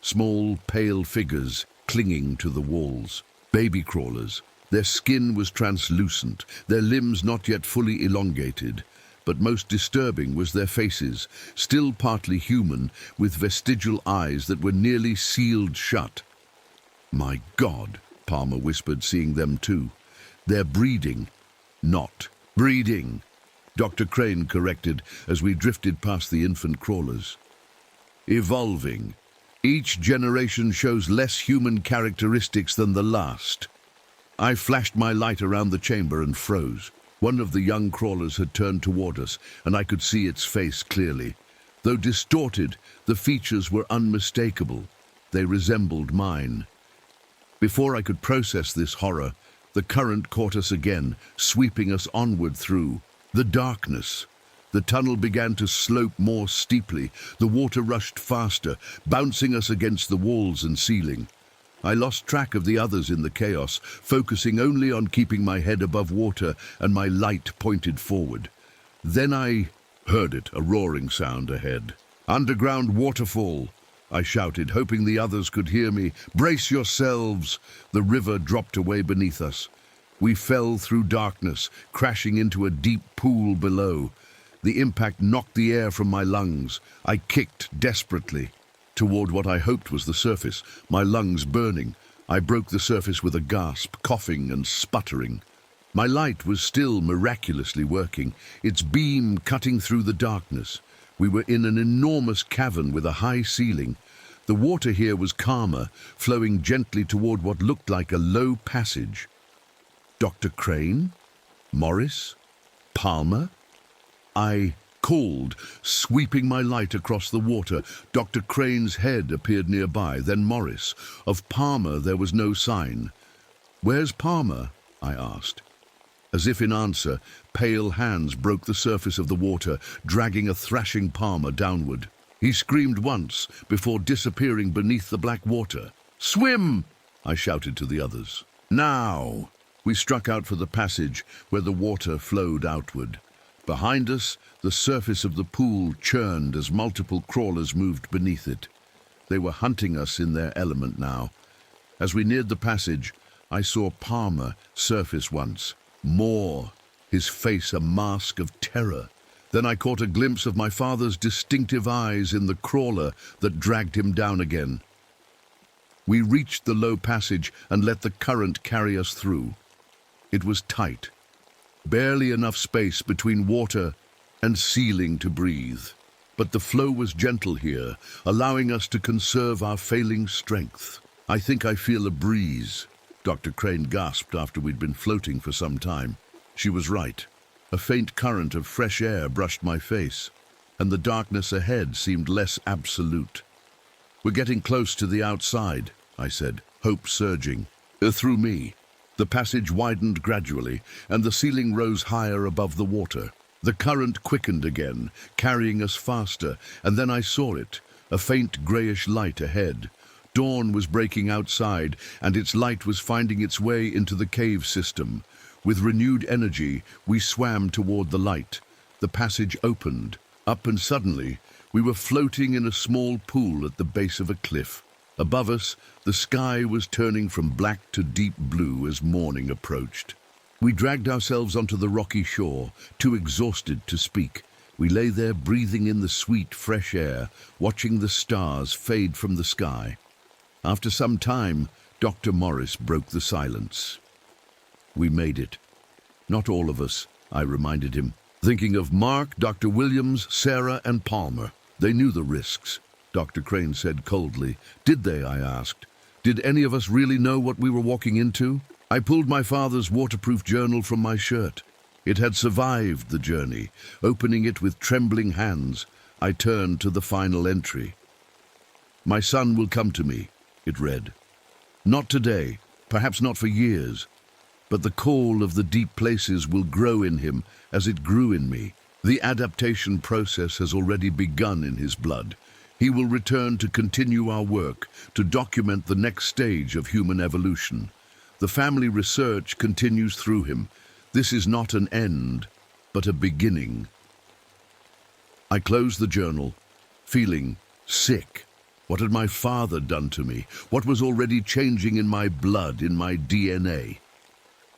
Small, pale figures clinging to the walls. Baby crawlers. Their skin was translucent, their limbs not yet fully elongated. But most disturbing was their faces, still partly human, with vestigial eyes that were nearly sealed shut. "My God," Palmer whispered, seeing them too. "They're breeding." "Not breeding," Dr. Crane corrected as we drifted past the infant crawlers. "Evolving. Each generation shows less human characteristics than the last." I flashed my light around the chamber and froze. One of the young crawlers had turned toward us, and I could see its face clearly. Though distorted, the features were unmistakable. They resembled mine. Before I could process this horror, the current caught us again, sweeping us onward through the darkness. The tunnel began to slope more steeply. The water rushed faster, bouncing us against the walls and ceiling. I lost track of the others in the chaos, focusing only on keeping my head above water and my light pointed forward. Then I heard it, a roaring sound ahead. "Underground waterfall," I shouted, hoping the others could hear me. "Brace yourselves!" The river dropped away beneath us. We fell through darkness, crashing into a deep pool below. The impact knocked the air from my lungs. I kicked desperately toward what I hoped was the surface, my lungs burning. I broke the surface with a gasp, coughing and sputtering. My light was still miraculously working, its beam cutting through the darkness. We were in an enormous cavern with a high ceiling. The water here was calmer, flowing gently toward what looked like a low passage. Dr. Crane? Morris? Palmer? I called, sweeping my light across the water. Dr. Crane's head appeared nearby, then Morris. Of Palmer there was no sign. "Where's Palmer?" I asked. As if in answer, pale hands broke the surface of the water, dragging a thrashing Palmer downward. He screamed once before disappearing beneath the black water. "Swim!" I shouted to the others. "Now!" We struck out for the passage where the water flowed outward. Behind us, the surface of the pool churned as multiple crawlers moved beneath it. They were hunting us in their element now. As we neared the passage, I saw Palmer surface once. More, his face a mask of terror. Then I caught a glimpse of my father's distinctive eyes in the crawler that dragged him down again. We reached the low passage and let the current carry us through. It was tight, barely enough space between water and ceiling to breathe. But the flow was gentle here, allowing us to conserve our failing strength. "I think I feel a breeze," Dr. Crane gasped after we'd been floating for some time. She was right. A faint current of fresh air brushed my face, and the darkness ahead seemed less absolute. "We're getting close to the outside," I said, hope surging. Through me. The passage widened gradually, and the ceiling rose higher above the water. The current quickened again, carrying us faster, and then I saw it, a faint greyish light ahead. Dawn was breaking outside, and its light was finding its way into the cave system. With renewed energy, we swam toward the light. The passage opened up, and suddenly we were floating in a small pool at the base of a cliff. Above us, the sky was turning from black to deep blue as morning approached. We dragged ourselves onto the rocky shore, too exhausted to speak. We lay there breathing in the sweet, fresh air, watching the stars fade from the sky. After some time, Dr. Morris broke the silence. "We made it." "Not all of us," I reminded him, thinking of Mark, Dr. Williams, Sarah, and Palmer. "They knew the risks," Dr. Crane said coldly. "Did they?" I asked. "Did any of us really know what we were walking into?" I pulled my father's waterproof journal from my shirt. It had survived the journey. Opening it with trembling hands, I turned to the final entry. "My son will come to me," it read. "Not today, perhaps not for years, but the call of the deep places will grow in him as it grew in me. The adaptation process has already begun in his blood. He will return to continue our work, to document the next stage of human evolution. The family research continues through him. This is not an end, but a beginning." I closed the journal, feeling sick. What had my father done to me? What was already changing in my blood, in my DNA?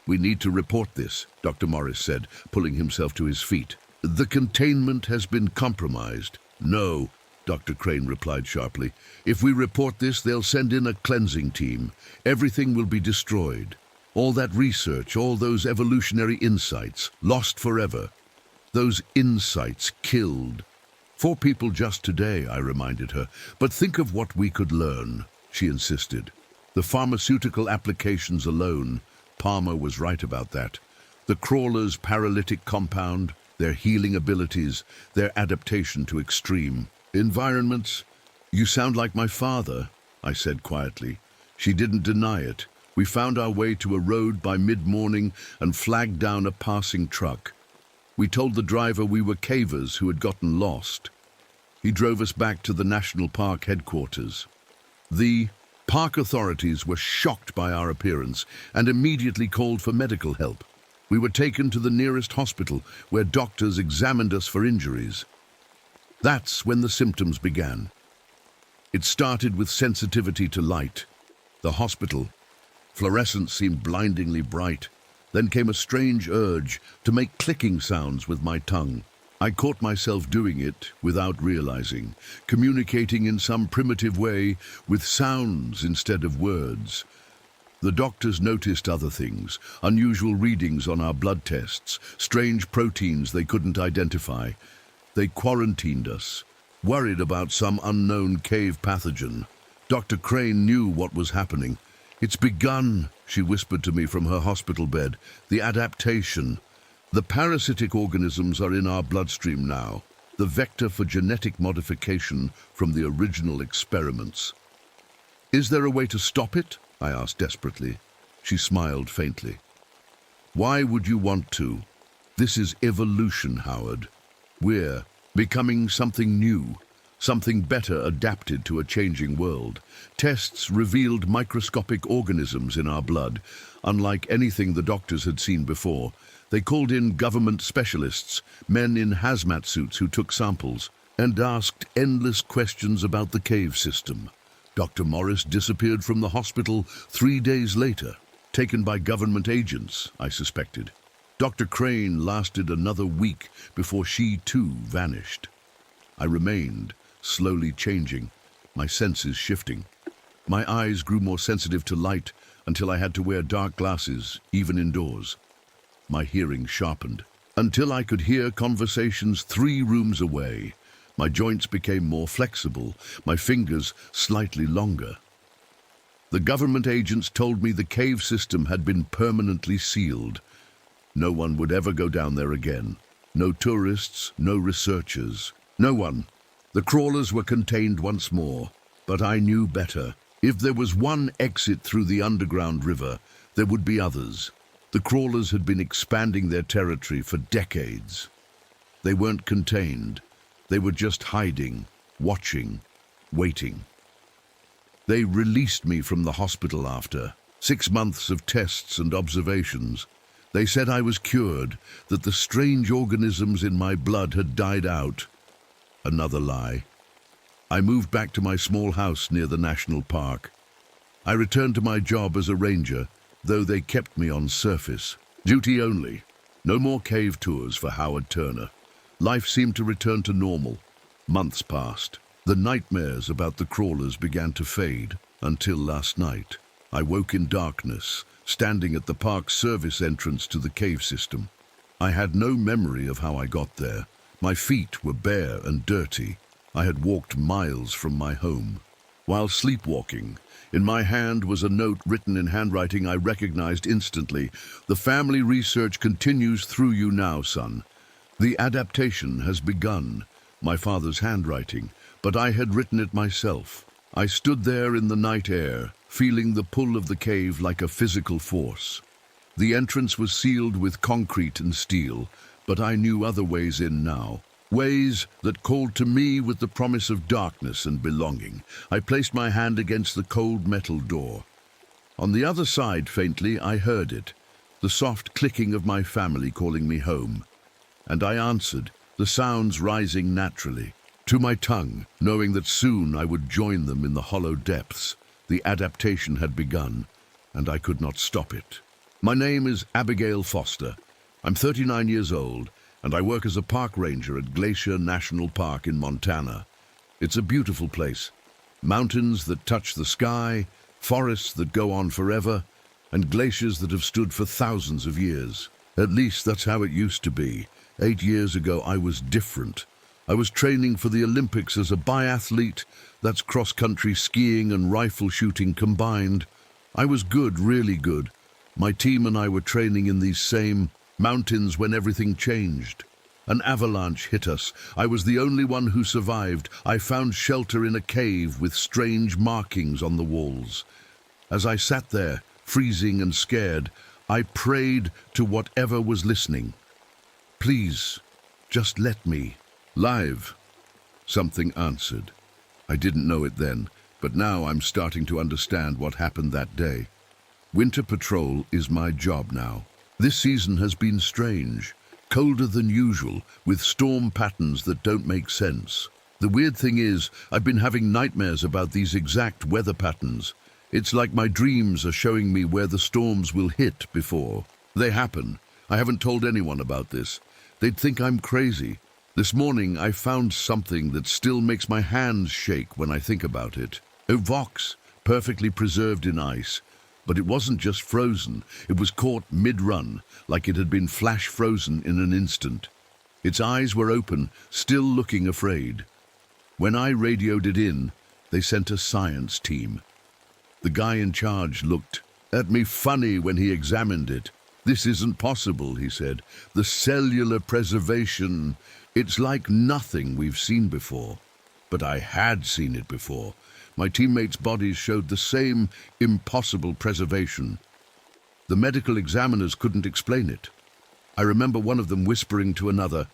"We need to report this," Dr. Morris said, pulling himself to his feet. "The containment has been compromised." "No," Dr. Crane replied sharply. "If we report this, they'll send in a cleansing team. Everything will be destroyed. All that research, all those evolutionary insights, lost forever. Those insights killed. 4 people just today," I reminded her. "But think of what we could learn," she insisted. "The pharmaceutical applications alone." Palmer was right about that. The crawler's paralytic compound, their healing abilities, their adaptation to extreme environments. "You sound like my father," I said quietly. She didn't deny it. We found our way to a road by mid-morning and flagged down a passing truck. We told the driver we were cavers who had gotten lost. He drove us back to the National Park headquarters. The park authorities were shocked by our appearance and immediately called for medical help. We were taken to the nearest hospital, where doctors examined us for injuries. That's when the symptoms began. It started with sensitivity to light. The hospital fluorescence seemed blindingly bright. Then came a strange urge to make clicking sounds with my tongue. I caught myself doing it without realizing, communicating in some primitive way with sounds instead of words. The doctors noticed other things, unusual readings on our blood tests, strange proteins they couldn't identify. They quarantined us, worried about some unknown cave pathogen. Dr. Crane knew what was happening. "It's begun," she whispered to me from her hospital bed. "The adaptation. The parasitic organisms are in our bloodstream now, the vector for genetic modification from the original experiments." "Is there a way to stop it?" I asked desperately. She smiled faintly. "Why would you want to? This is evolution, Howard. We're becoming something new, something better adapted to a changing world. Tests revealed microscopic organisms in our blood, unlike anything the doctors had seen before. They called in government specialists, men in hazmat suits who took samples, and asked endless questions about the cave system. Dr. Morris disappeared from the hospital 3 days later, taken by government agents, I suspected. Dr. Crane lasted another week before she too vanished. I remained, slowly changing, my senses shifting. My eyes grew more sensitive to light until I had to wear dark glasses, even indoors. My hearing sharpened, until I could hear conversations 3 rooms away. My joints became more flexible, my fingers slightly longer. The government agents told me the cave system had been permanently sealed. No one would ever go down there again. No tourists, no researchers, no one. The crawlers were contained once more, but I knew better. If there was one exit through the underground river, there would be others. The crawlers had been expanding their territory for decades. They weren't contained. They were just hiding, watching, waiting. They released me from the hospital after 6 months of tests and observations. They said I was cured, that the strange organisms in my blood had died out. Another lie. I moved back to my small house near the national park. I returned to my job as a ranger, though they kept me on surface. Duty only. No more cave tours for Howard Turner. Life seemed to return to normal. Months passed. The nightmares about the crawlers began to fade, until last night. I woke in darkness, standing at the park's service entrance to the cave system. I had no memory of how I got there. My feet were bare and dirty. I had walked miles from my home. While sleepwalking, in my hand was a note written in handwriting I recognized instantly. "The family research continues through you now, son. The adaptation has begun." My father's handwriting, but I had written it myself. I stood there in the night air, feeling the pull of the cave like a physical force. The entrance was sealed with concrete and steel, but I knew other ways in now. Ways that called to me with the promise of darkness and belonging. I placed my hand against the cold metal door. On the other side, faintly, I heard it, the soft clicking of my family calling me home. And I answered, the sounds rising naturally, to my tongue, knowing that soon I would join them in the hollow depths. The adaptation had begun, and I could not stop it. My name is Abigail Foster. I'm 39 years old, and I work as a park ranger at Glacier National Park in Montana. It's a beautiful place. Mountains that touch the sky, forests that go on forever, and glaciers that have stood for thousands of years. At least that's how it used to be. 8 years ago, I was different. I was training for the Olympics as a biathlete. That's cross-country skiing and rifle shooting combined. I was good, really good. My team and I were training in these same mountains when everything changed. An avalanche hit us. I was the only one who survived. I found shelter in a cave with strange markings on the walls. As I sat there, freezing and scared, I prayed to whatever was listening. "Please, just let me." "Live," something answered. I didn't know it then, but now I'm starting to understand what happened that day. Winter patrol is my job now. This season has been strange, colder than usual, with storm patterns that don't make sense. The weird thing is, I've been having nightmares about these exact weather patterns. It's like my dreams are showing me where the storms will hit before they happen. I haven't told anyone about this. They'd think I'm crazy. This morning I found something that still makes my hands shake when I think about it. A Vox, perfectly preserved in ice. But it wasn't just frozen. It was caught mid-run, like it had been flash frozen in an instant. Its eyes were open, still looking afraid. When I radioed it in, they sent a science team. The guy in charge looked at me funny when he examined it. "This isn't possible," he said. "The cellular preservation, it's like nothing we've seen before." But I had seen it before. My teammates' bodies showed the same impossible preservation. The medical examiners couldn't explain it. I remember one of them whispering to another,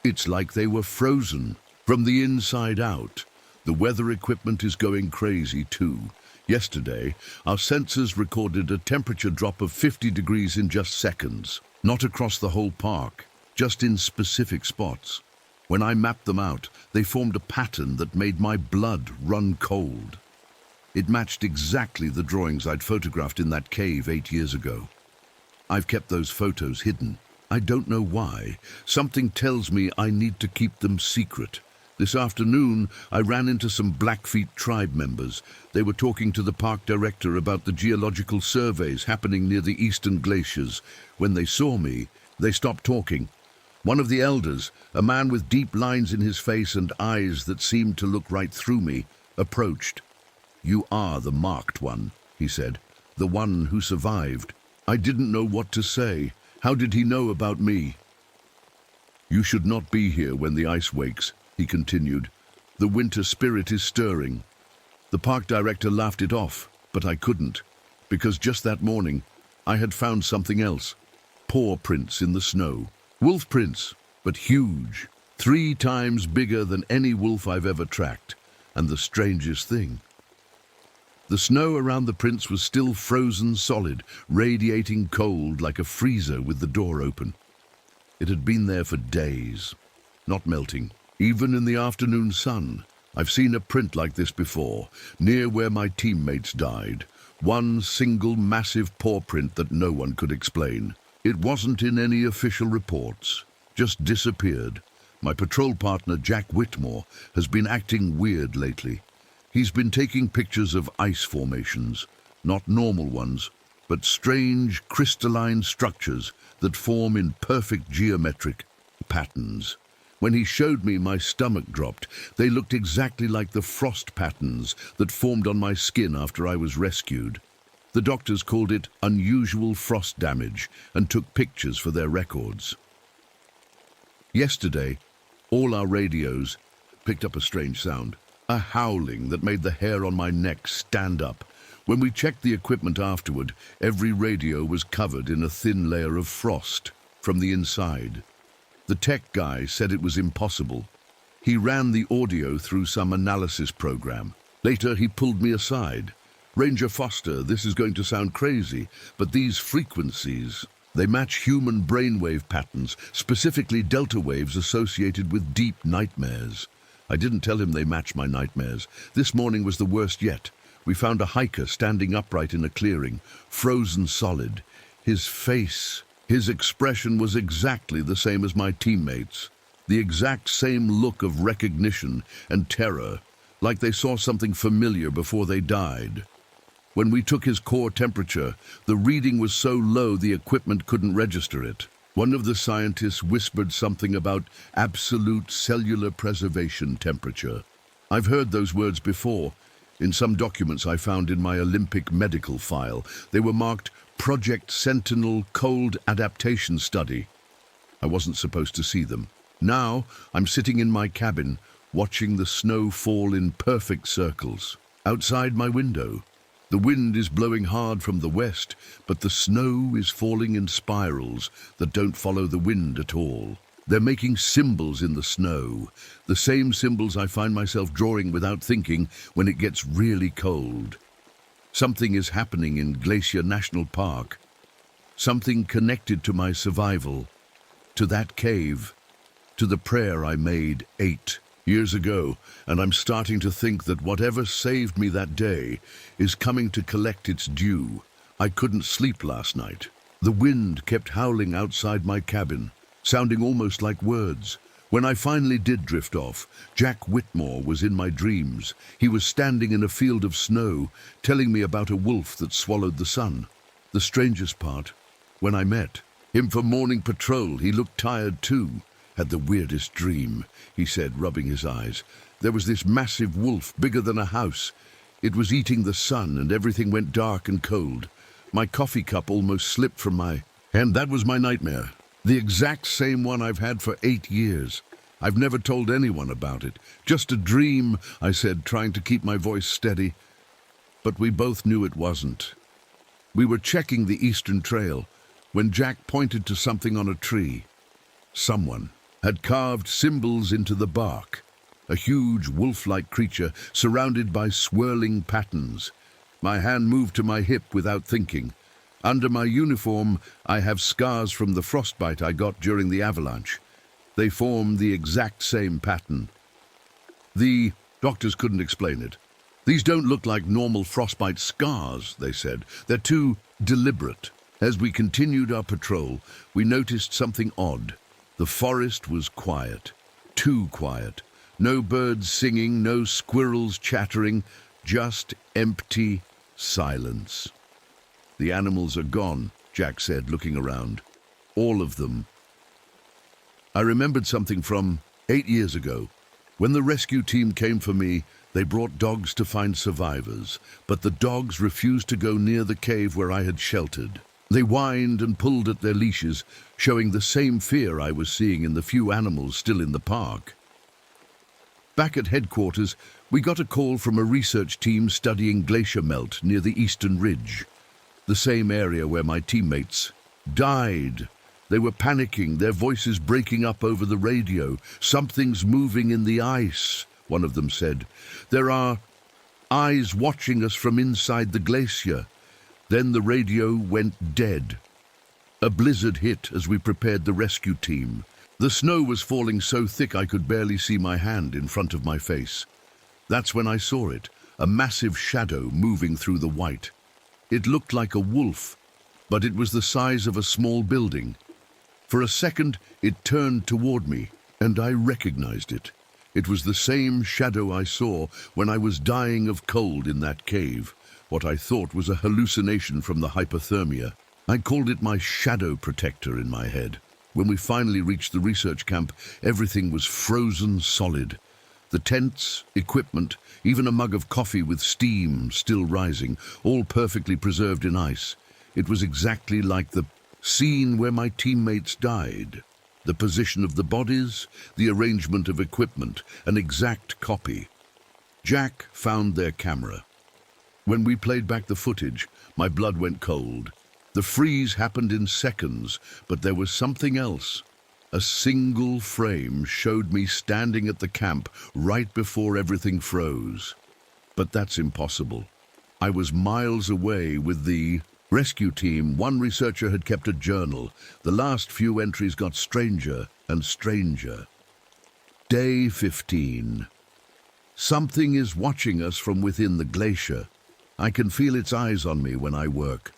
"It's like they were frozen from the inside out." The weather equipment is going crazy too. Yesterday, our sensors recorded a temperature drop of 50 degrees in just seconds. Not across the whole park, just in specific spots. When I mapped them out, they formed a pattern that made my blood run cold. It matched exactly the drawings I'd photographed in that cave 8 years ago. I've kept those photos hidden. I don't know why. Something tells me I need to keep them secret. This afternoon, I ran into some Blackfeet tribe members. They were talking to the park director about the geological surveys happening near the eastern glaciers. When they saw me, they stopped talking. One of the elders, a man with deep lines in his face and eyes that seemed to look right through me, approached. "You are the marked one," he said, "the one who survived." I didn't know what to say. How did he know about me? "You should not be here when the ice wakes," he continued. "The winter spirit is stirring." The park director laughed it off, but I couldn't, because just that morning I had found something else. Paw prints in the snow. Wolf prints, but huge, 3 times bigger than any wolf I've ever tracked. And the strangest thing, the snow around the prints was still frozen solid, radiating cold like a freezer with the door open. It had been there for days, not melting. Even in the afternoon sun, I've seen a print like this before, near where my teammates died. One single massive paw print that no one could explain. It wasn't in any official reports, just disappeared. My patrol partner, Jack Whitmore, has been acting weird lately. He's been taking pictures of ice formations, not normal ones, but strange crystalline structures that form in perfect geometric patterns. When he showed me, my stomach dropped. They looked exactly like the frost patterns that formed on my skin after I was rescued. The doctors called it unusual frost damage and took pictures for their records. Yesterday, all our radios picked up a strange sound, a howling that made the hair on my neck stand up. When we checked the equipment afterward, every radio was covered in a thin layer of frost from the inside. The tech guy said it was impossible. He ran the audio through some analysis program. Later, he pulled me aside. "Ranger Foster, this is going to sound crazy, but these frequencies, they match human brainwave patterns, specifically delta waves associated with deep nightmares." I didn't tell him they match my nightmares. This morning was the worst yet. We found a hiker standing upright in a clearing, frozen solid. His expression was exactly the same as my teammates. The exact same look of recognition and terror, like they saw something familiar before they died. When we took his core temperature, the reading was so low the equipment couldn't register it. One of the scientists whispered something about absolute cellular preservation temperature. I've heard those words before. In some documents I found in my Olympic medical file, they were marked Project Sentinel Cold Adaptation Study. I wasn't supposed to see them. Now I'm sitting in my cabin, watching the snow fall in perfect circles. Outside my window, the wind is blowing hard from the west, but the snow is falling in spirals that don't follow the wind at all. They're making symbols in the snow, the same symbols I find myself drawing without thinking when it gets really cold. Something is happening in Glacier National Park. Something connected to my survival, to that cave, to the prayer I made 8 years ago, and I'm starting to think that whatever saved me that day is coming to collect its due. I couldn't sleep last night. The wind kept howling outside my cabin, sounding almost like words. When I finally did drift off, Jack Whitmore was in my dreams. He was standing in a field of snow, telling me about a wolf that swallowed the sun. The strangest part, when I met him for morning patrol, he looked tired too. "Had the weirdest dream," he said, rubbing his eyes. "There was this massive wolf, bigger than a house. It was eating the sun and everything went dark and cold. My coffee cup almost slipped from my hand. That was my nightmare. The exact same one I've had for 8 years. I've never told anyone about it. Just a dream," I said, trying to keep my voice steady. But we both knew it wasn't. We were checking the Eastern Trail when Jack pointed to something on a tree. Someone had carved symbols into the bark, a huge wolf-like creature surrounded by swirling patterns. My hand moved to my hip without thinking. Under my uniform, I have scars from the frostbite I got during the avalanche. They form the exact same pattern. The doctors couldn't explain it. "These don't look like normal frostbite scars," they said. "They're too deliberate." As we continued our patrol, we noticed something odd. The forest was quiet, too quiet. No birds singing, no squirrels chattering, just empty silence. "The animals are gone," Jack said, looking around. "All of them." I remembered something from 8 years ago. When the rescue team came for me, they brought dogs to find survivors, but the dogs refused to go near the cave where I had sheltered. They whined and pulled at their leashes, showing the same fear I was seeing in the few animals still in the park. Back at headquarters, we got a call from a research team studying glacier melt near the eastern ridge, the same area where my teammates died. They were panicking, their voices breaking up over the radio. "Something's moving in the ice," one of them said. "There are eyes watching us from inside the glacier." Then the radio went dead. A blizzard hit as we prepared the rescue team. The snow was falling so thick I could barely see my hand in front of my face. That's when I saw it, a massive shadow moving through the white. It looked like a wolf, but it was the size of a small building. For a second, it turned toward me, and I recognized it. It was the same shadow I saw when I was dying of cold in that cave, what I thought was a hallucination from the hypothermia. I called it my shadow protector in my head. When we finally reached the research camp, everything was frozen solid. The tents, equipment, even a mug of coffee with steam still rising, all perfectly preserved in ice. It was exactly like the scene where my teammates died. The position of the bodies, the arrangement of equipment, an exact copy. Jack found their camera. When we played back the footage, my blood went cold. The freeze happened in seconds, but there was something else. A single frame showed me standing at the camp right before everything froze. But that's impossible. I was miles away with the rescue team. One researcher had kept a journal. The last few entries got stranger and stranger. Day 15. Something is watching us from within the glacier. I can feel its eyes on me when I work.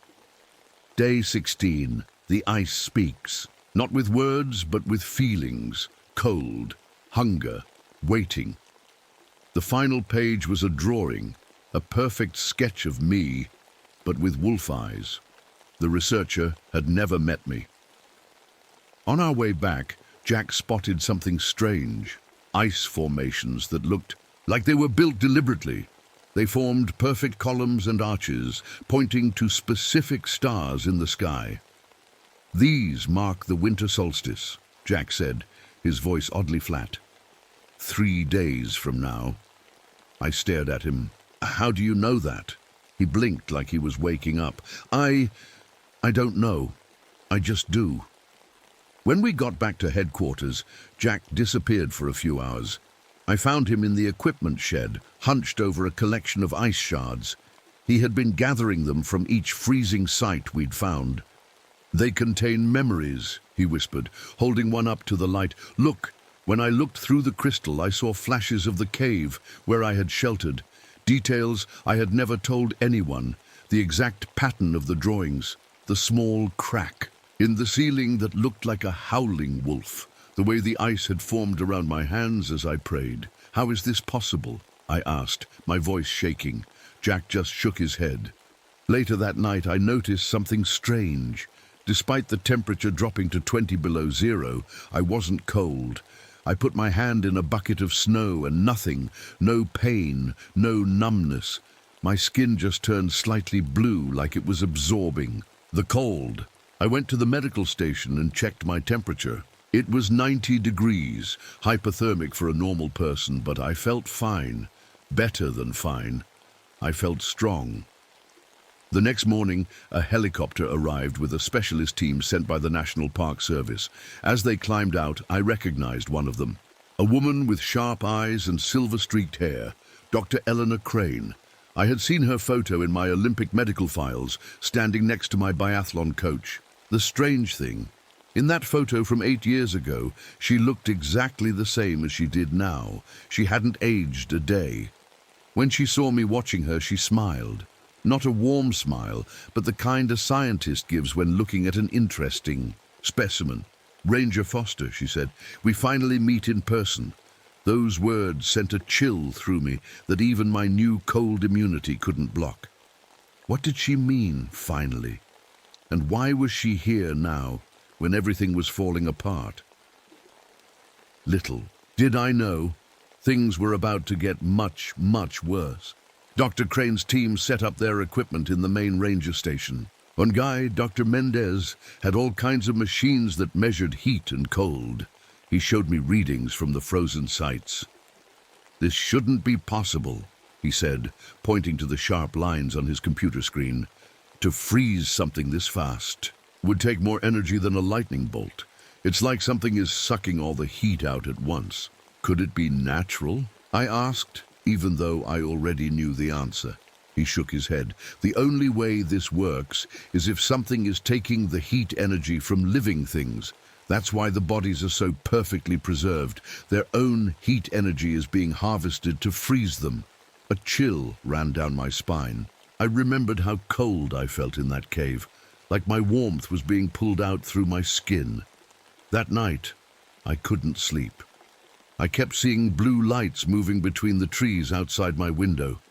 Day 16. The ice speaks. Not with words, but with feelings. Cold, hunger, waiting. The final page was a drawing, a perfect sketch of me, but with wolf eyes. The researcher had never met me. On our way back, Jack spotted something strange. Ice formations that looked like they were built deliberately. They formed perfect columns and arches, pointing to specific stars in the sky. "These mark the winter solstice," Jack said, his voice oddly flat. 3 days from now." I stared at him. "How do you know that?" He blinked like he was waking up. I don't know. I just do." When we got back to headquarters, Jack disappeared for a few hours. I found him in the equipment shed, hunched over a collection of ice shards. He had been gathering them from each freezing site we'd found. "They contain memories," he whispered, holding one up to the light. "Look, when I looked through the crystal, I saw flashes of the cave where I had sheltered. Details I had never told anyone. The exact pattern of the drawings. The small crack in the ceiling that looked like a howling wolf. The way the ice had formed around my hands as I prayed. How is this possible?" I asked, my voice shaking. Jack just shook his head. Later that night, I noticed something strange. Despite the temperature dropping to 20 below zero, I wasn't cold. I put my hand in a bucket of snow and nothing, no pain, no numbness. My skin just turned slightly blue like it was absorbing the cold. I went to the medical station and checked my temperature. It was 90 degrees, hypothermic for a normal person, but I felt fine, better than fine. I felt strong. The next morning, a helicopter arrived with a specialist team sent by the National Park Service. As they climbed out, I recognized one of them. A woman with sharp eyes and silver-streaked hair, Dr. Eleanor Crane. I had seen her photo in my Olympic medical files, standing next to my biathlon coach. The strange thing, in that photo from 8 years ago, she looked exactly the same as she did now. She hadn't aged a day. When she saw me watching her, she smiled. Not a warm smile, but the kind a scientist gives when looking at an interesting specimen. "Ranger Foster," she said, "we finally meet in person." Those words sent a chill through me that even my new cold immunity couldn't block. What did she mean, finally? And why was she here now, when everything was falling apart? Little did I know, things were about to get much, much worse. Dr. Crane's team set up their equipment in the main ranger station. On Guy, Dr. Mendez had all kinds of machines that measured heat and cold. He showed me readings from the frozen sites. "This shouldn't be possible," he said, pointing to the sharp lines on his computer screen. "To freeze something this fast would take more energy than a lightning bolt. It's like something is sucking all the heat out at once." "Could it be natural?" I asked, even though I already knew the answer. He shook his head. "The only way this works is if something is taking the heat energy from living things. That's why the bodies are so perfectly preserved. Their own heat energy is being harvested to freeze them." A chill ran down my spine. I remembered how cold I felt in that cave, like my warmth was being pulled out through my skin. That night, I couldn't sleep. I kept seeing blue lights moving between the trees outside my window.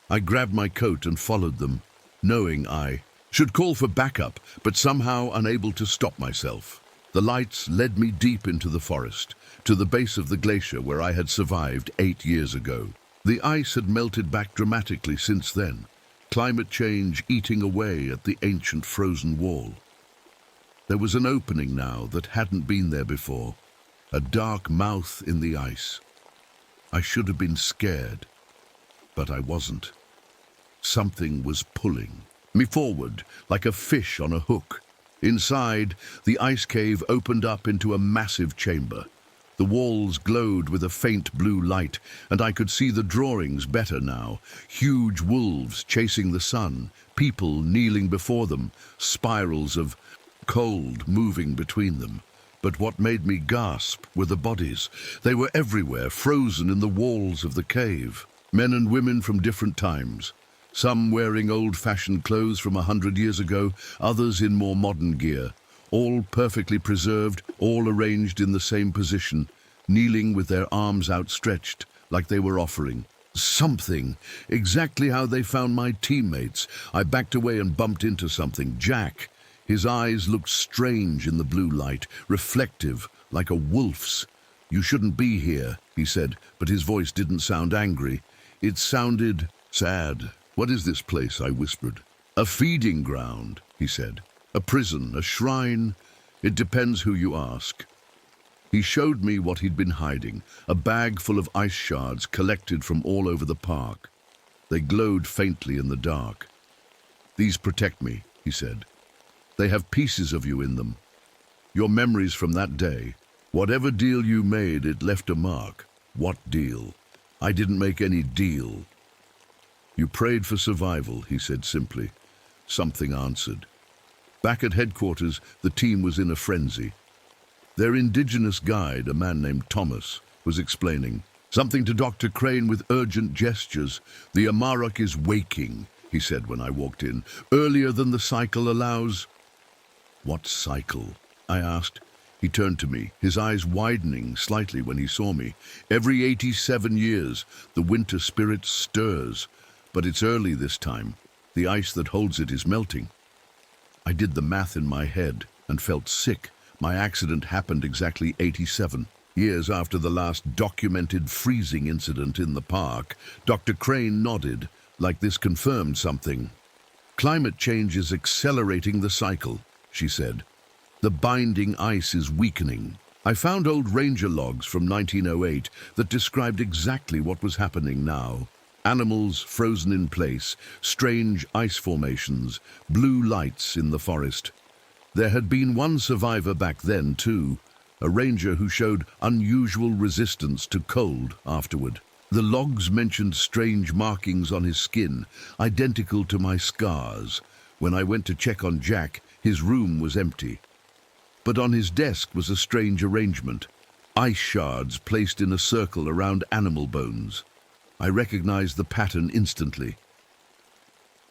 I grabbed my coat and followed them, knowing I should call for backup, but somehow unable to stop myself. The lights led me deep into the forest, to the base of the glacier where I had survived 8 years ago. The ice had melted back dramatically since then, climate change eating away at the ancient frozen wall. There was an opening now that hadn't been there before, a dark mouth in the ice. I should have been scared, but I wasn't. Something was pulling me forward like a fish on a hook. Inside, the ice cave opened up into a massive chamber. The walls glowed with a faint blue light, and I could see the drawings better now. Huge wolves chasing the sun, people kneeling before them, spirals of cold moving between them. But what made me gasp were the bodies. They were everywhere, frozen in the walls of the cave. Men and women from different times. Some wearing old-fashioned clothes from 100 years ago, others in more modern gear. All perfectly preserved, all arranged in the same position, kneeling with their arms outstretched, like they were offering something. Exactly how they found my teammates. I backed away and bumped into something. Jack. His eyes looked strange in the blue light, reflective, like a wolf's. "You shouldn't be here," he said, but his voice didn't sound angry. It sounded sad. "What is this place?" I whispered. "A feeding ground," he said. "A prison, a shrine. It depends who you ask." He showed me what he'd been hiding, a bag full of ice shards collected from all over the park. They glowed faintly in the dark. "These protect me," he said. "They have pieces of you in them. Your memories from that day. Whatever deal you made, it left a mark." "What deal?" "I didn't make any deal." "You prayed for survival," he said simply. Something answered. Back at headquarters, the team was in a frenzy. Their indigenous guide, a man named Thomas, was explaining something to Dr. Crane with urgent gestures. "The Amarok is waking," he said when I walked in, "earlier than the cycle allows." "What cycle?" I asked. He turned to me, his eyes widening slightly when he saw me. "Every 87 years, the winter spirit stirs, but it's early this time. The ice that holds it is melting." I did the math in my head and felt sick. My accident happened exactly 87 years after the last documented freezing incident in the park. Dr. Crane nodded, like this confirmed something. "Climate change is accelerating the cycle," she said. "The binding ice is weakening." I found old ranger logs from 1908 that described exactly what was happening now. Animals frozen in place, strange ice formations, blue lights in the forest. There had been one survivor back then, too, a ranger who showed unusual resistance to cold afterward. The logs mentioned strange markings on his skin, identical to my scars. When I went to check on Jack, his room was empty. But on his desk was a strange arrangement, ice shards placed in a circle around animal bones. I recognized the pattern instantly.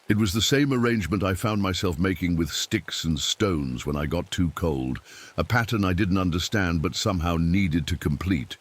It was the same arrangement I found myself making with sticks and stones when I got too cold, a pattern I didn't understand but somehow needed to complete.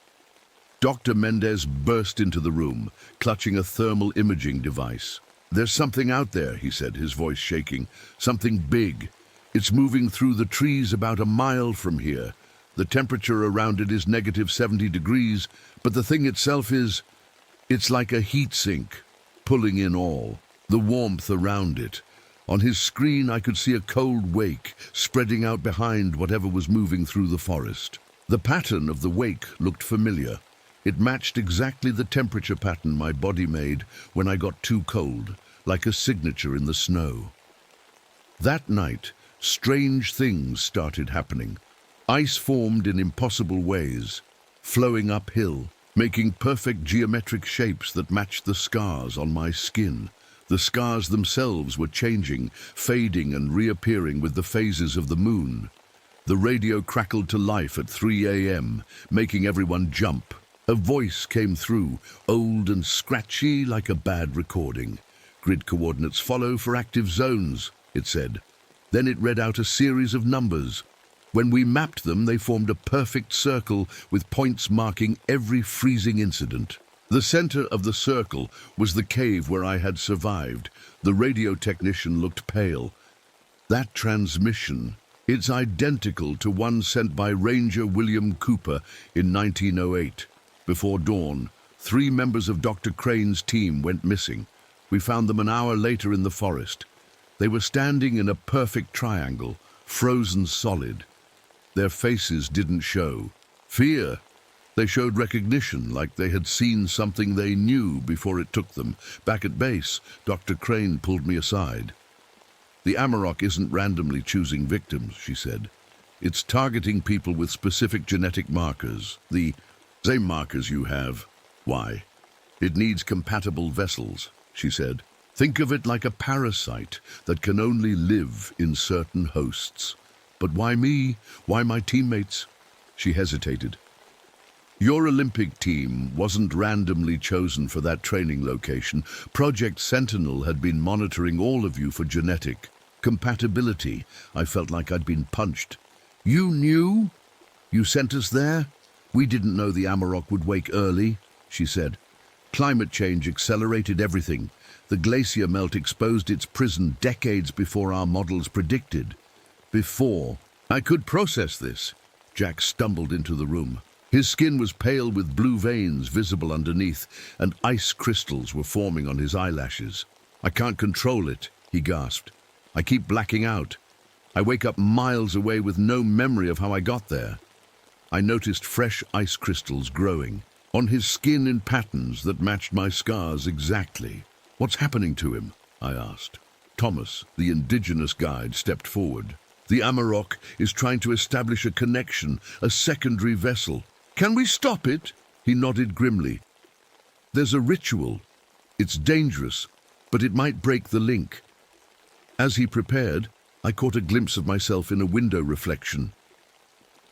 Dr. Mendez burst into the room, clutching a thermal imaging device. "There's something out there," he said, his voice shaking. "Something big. It's moving through the trees about a mile from here. The temperature around it is negative 70 degrees, but the thing itself it's like a heat sink, pulling in all the warmth around it. On his screen I could see a cold wake spreading out behind whatever was moving through the forest. The pattern of the wake looked familiar. It matched exactly the temperature pattern my body made when I got too cold, like a signature in the snow. That night, strange things started happening. Ice formed in impossible ways, flowing uphill, making perfect geometric shapes that matched the scars on my skin. The scars themselves were changing, fading and reappearing with the phases of the moon. The radio crackled to life at 3 a.m., making everyone jump. A voice came through, old and scratchy like a bad recording. "Grid coordinates follow for active zones," it said. Then it read out a series of numbers. When we mapped them, they formed a perfect circle with points marking every freezing incident. The center of the circle was the cave where I had survived. The radio technician looked pale. That transmission, it's identical to one sent by Ranger William Cooper in 1908. Before dawn, 3 members of Dr. Crane's team went missing. We found them an hour later in the forest. They were standing in a perfect triangle, frozen solid. Their faces didn't show fear. They showed recognition, like they had seen something they knew before it took them. Back at base, Dr. Crane pulled me aside. "The Amarok isn't randomly choosing victims," she said. "It's targeting people with specific genetic markers. The same markers you have. Why? It needs compatible vessels," she said. "Think of it like a parasite that can only live in certain hosts." "But why me? Why my teammates?" She hesitated. "Your Olympic team wasn't randomly chosen for that training location. Project Sentinel had been monitoring all of you for genetic compatibility." I felt like I'd been punched. "You knew? You sent us there?" "We didn't know the Amarok would wake early," she said. "Climate change accelerated everything. The glacier melt exposed its prison decades before our models predicted. Before I could process this." Jack stumbled into the room. His skin was pale with blue veins visible underneath, and ice crystals were forming on his eyelashes. "I can't control it," he gasped. "I keep blacking out. I wake up miles away with no memory of how I got there." I noticed fresh ice crystals growing on his skin in patterns that matched my scars exactly. "What's happening to him?" I asked. Thomas, the indigenous guide, stepped forward. "The Amarok is trying to establish a connection, a secondary vessel. Can we stop it?" He nodded grimly. "There's a ritual. It's dangerous, but it might break the link." As he prepared, I caught a glimpse of myself in a window reflection.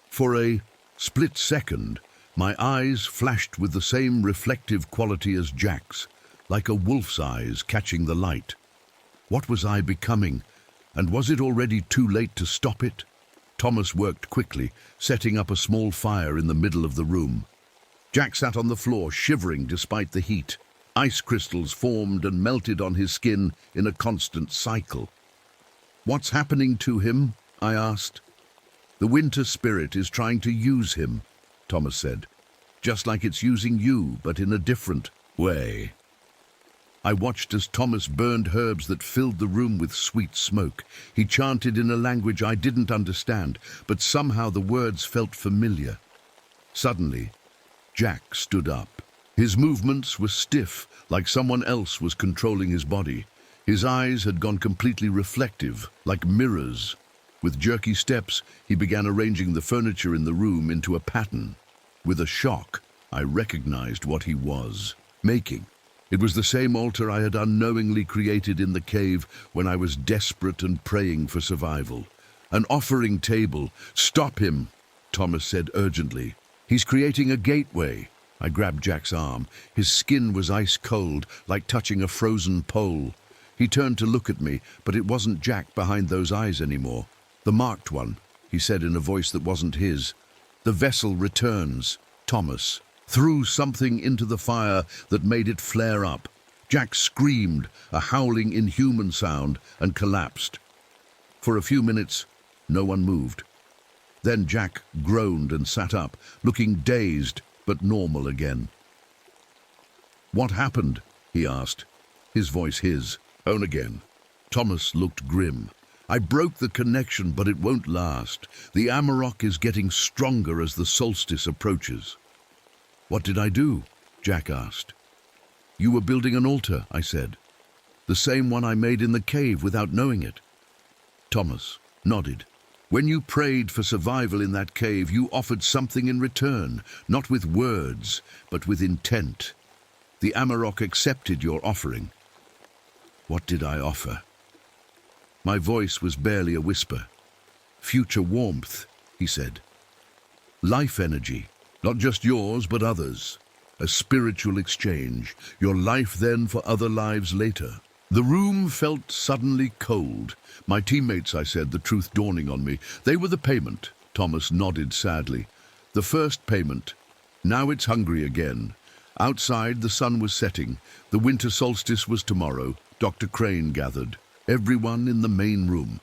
For a split second, my eyes flashed with the same reflective quality as Jack's, like a wolf's eyes catching the light. What was I becoming? And was it already too late to stop it? Thomas worked quickly, setting up a small fire in the middle of the room. Jack sat on the floor, shivering despite the heat. Ice crystals formed and melted on his skin in a constant cycle. "What's happening to him?" I asked. "The winter spirit is trying to use him," Thomas said. "Just like it's using you, but in a different way." I watched as Thomas burned herbs that filled the room with sweet smoke. He chanted in a language I didn't understand, but somehow the words felt familiar. Suddenly, Jack stood up. His movements were stiff, like someone else was controlling his body. His eyes had gone completely reflective, like mirrors. With jerky steps, he began arranging the furniture in the room into a pattern. With a shock, I recognized what he was making. It was the same altar I had unknowingly created in the cave when I was desperate and praying for survival. An offering table. "Stop him," Thomas said urgently. "He's creating a gateway." I grabbed Jack's arm. His skin was ice cold, like touching a frozen pole. He turned to look at me, but it wasn't Jack behind those eyes anymore. "The marked one," he said in a voice that wasn't his. "The vessel returns." Thomas threw something into the fire that made it flare up. Jack screamed, a howling, inhuman sound, and collapsed. For a few minutes, no one moved. Then Jack groaned and sat up, looking dazed but normal again. "What happened?" he asked, his voice his own again. Thomas looked grim. "I broke the connection, but it won't last. The Amarok is getting stronger as the solstice approaches." "What did I do?" Jack asked. "You were building an altar," I said. "The same one I made in the cave without knowing it." Thomas nodded. "When you prayed for survival in that cave, you offered something in return, not with words, but with intent. The Amarok accepted your offering." "What did I offer?" My voice was barely a whisper. "Future warmth," he said. "Life energy, not just yours but others. A spiritual exchange, your life then for other lives later." The room felt suddenly cold. "My teammates," I said, the truth dawning on me. "They were the payment." Thomas nodded sadly. "The first payment. Now it's hungry again." Outside, the sun was setting. The winter solstice was tomorrow. Dr. Crane gathered. Everyone in the main room.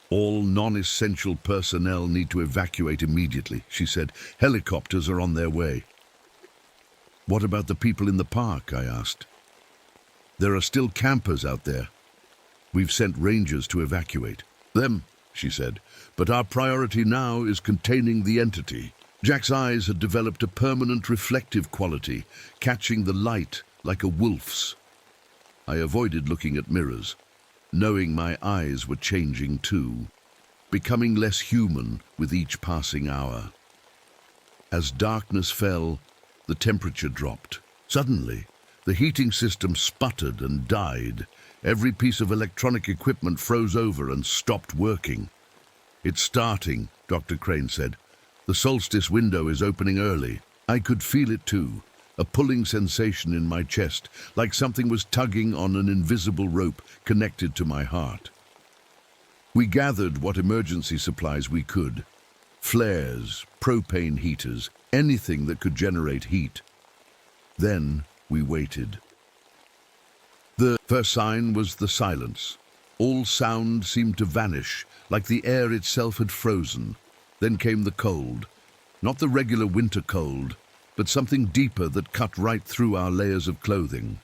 "All non-essential personnel need to evacuate immediately," she said. "Helicopters are on their way." "What about the people in the park?" I asked. "There are still campers out there. We've sent rangers to evacuate them," she said. "But our priority now is containing the entity." Jack's eyes had developed a permanent reflective quality, catching the light like a wolf's. I avoided looking at mirrors, knowing my eyes were changing too, becoming less human with each passing hour. As darkness fell, the temperature dropped. Suddenly, the heating system sputtered and died. Every piece of electronic equipment froze over and stopped working. "It's starting," Dr. Crane said. "The solstice window is opening early." I could feel it too, a pulling sensation in my chest, like something was tugging on an invisible rope connected to my heart. We gathered what emergency supplies we could. Flares, propane heaters, anything that could generate heat. Then we waited. The first sign was the silence. All sound seemed to vanish, like the air itself had frozen. Then came the cold. Not the regular winter cold, but something deeper that cut right through our layers of clothing.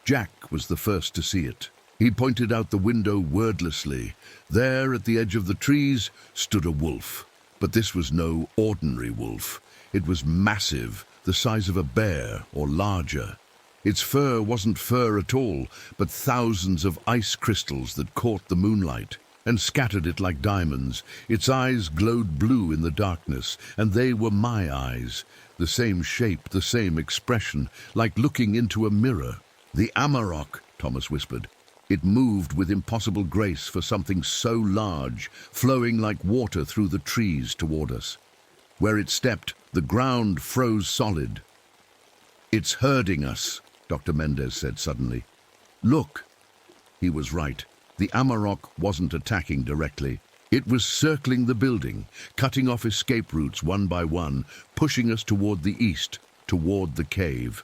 Jack was the first to see it. He pointed out the window wordlessly. There, at the edge of the trees, stood a wolf. But this was no ordinary wolf. It was massive, the size of a bear or larger. Its fur wasn't fur at all, but thousands of ice crystals that caught the moonlight and scattered it like diamonds. Its eyes glowed blue in the darkness, and they were my eyes. The same shape, the same expression, like looking into a mirror. "The Amarok," Thomas whispered. It moved with impossible grace for something so large, flowing like water through the trees toward us. Where it stepped, the ground froze solid. "It's herding us," Dr. Mendez said suddenly. "Look." He was right. The Amarok wasn't attacking directly. It was circling the building, cutting off escape routes one by one, pushing us toward the east, toward the cave.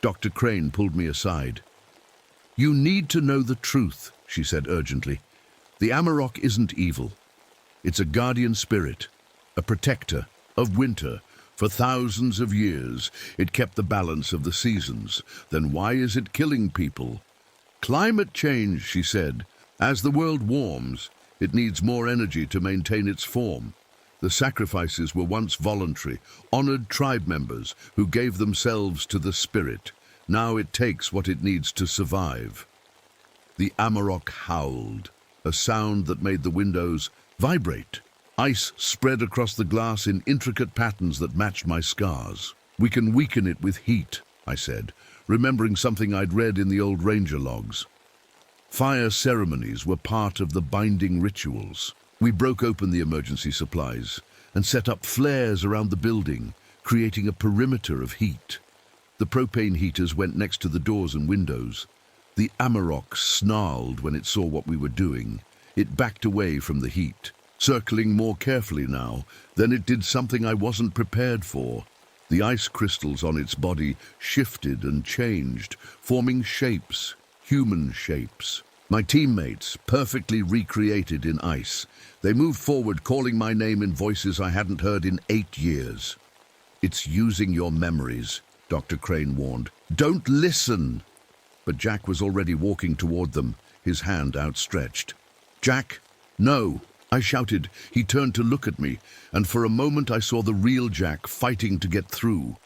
Dr. Crane pulled me aside. "You need to know the truth," she said urgently. "The Amarok isn't evil. It's a guardian spirit, a protector of winter. For thousands of years, it kept the balance of the seasons. Then why is it killing people?" "Climate change," she said. "As the world warms, it needs more energy to maintain its form. The sacrifices were once voluntary, honored tribe members who gave themselves to the spirit. Now it takes what it needs to survive." The Amarok howled, a sound that made the windows vibrate. Ice spread across the glass in intricate patterns that matched my scars. "We can weaken it with heat," I said, remembering something I'd read in the old ranger logs. Fire ceremonies were part of the binding rituals. We broke open the emergency supplies and set up flares around the building, creating a perimeter of heat. The propane heaters went next to the doors and windows. The Amarok snarled when it saw what we were doing. It backed away from the heat, circling more carefully now. Then it did something I wasn't prepared for. The ice crystals on its body shifted and changed, forming shapes, human shapes. My teammates, perfectly recreated in ice. They moved forward, calling my name in voices I hadn't heard in 8 years. "It's using your memories," Dr. Crane warned. "Don't listen!" But Jack was already walking toward them, his hand outstretched. "Jack, no!" I shouted. He turned to look at me, and for a moment I saw the real Jack fighting to get through.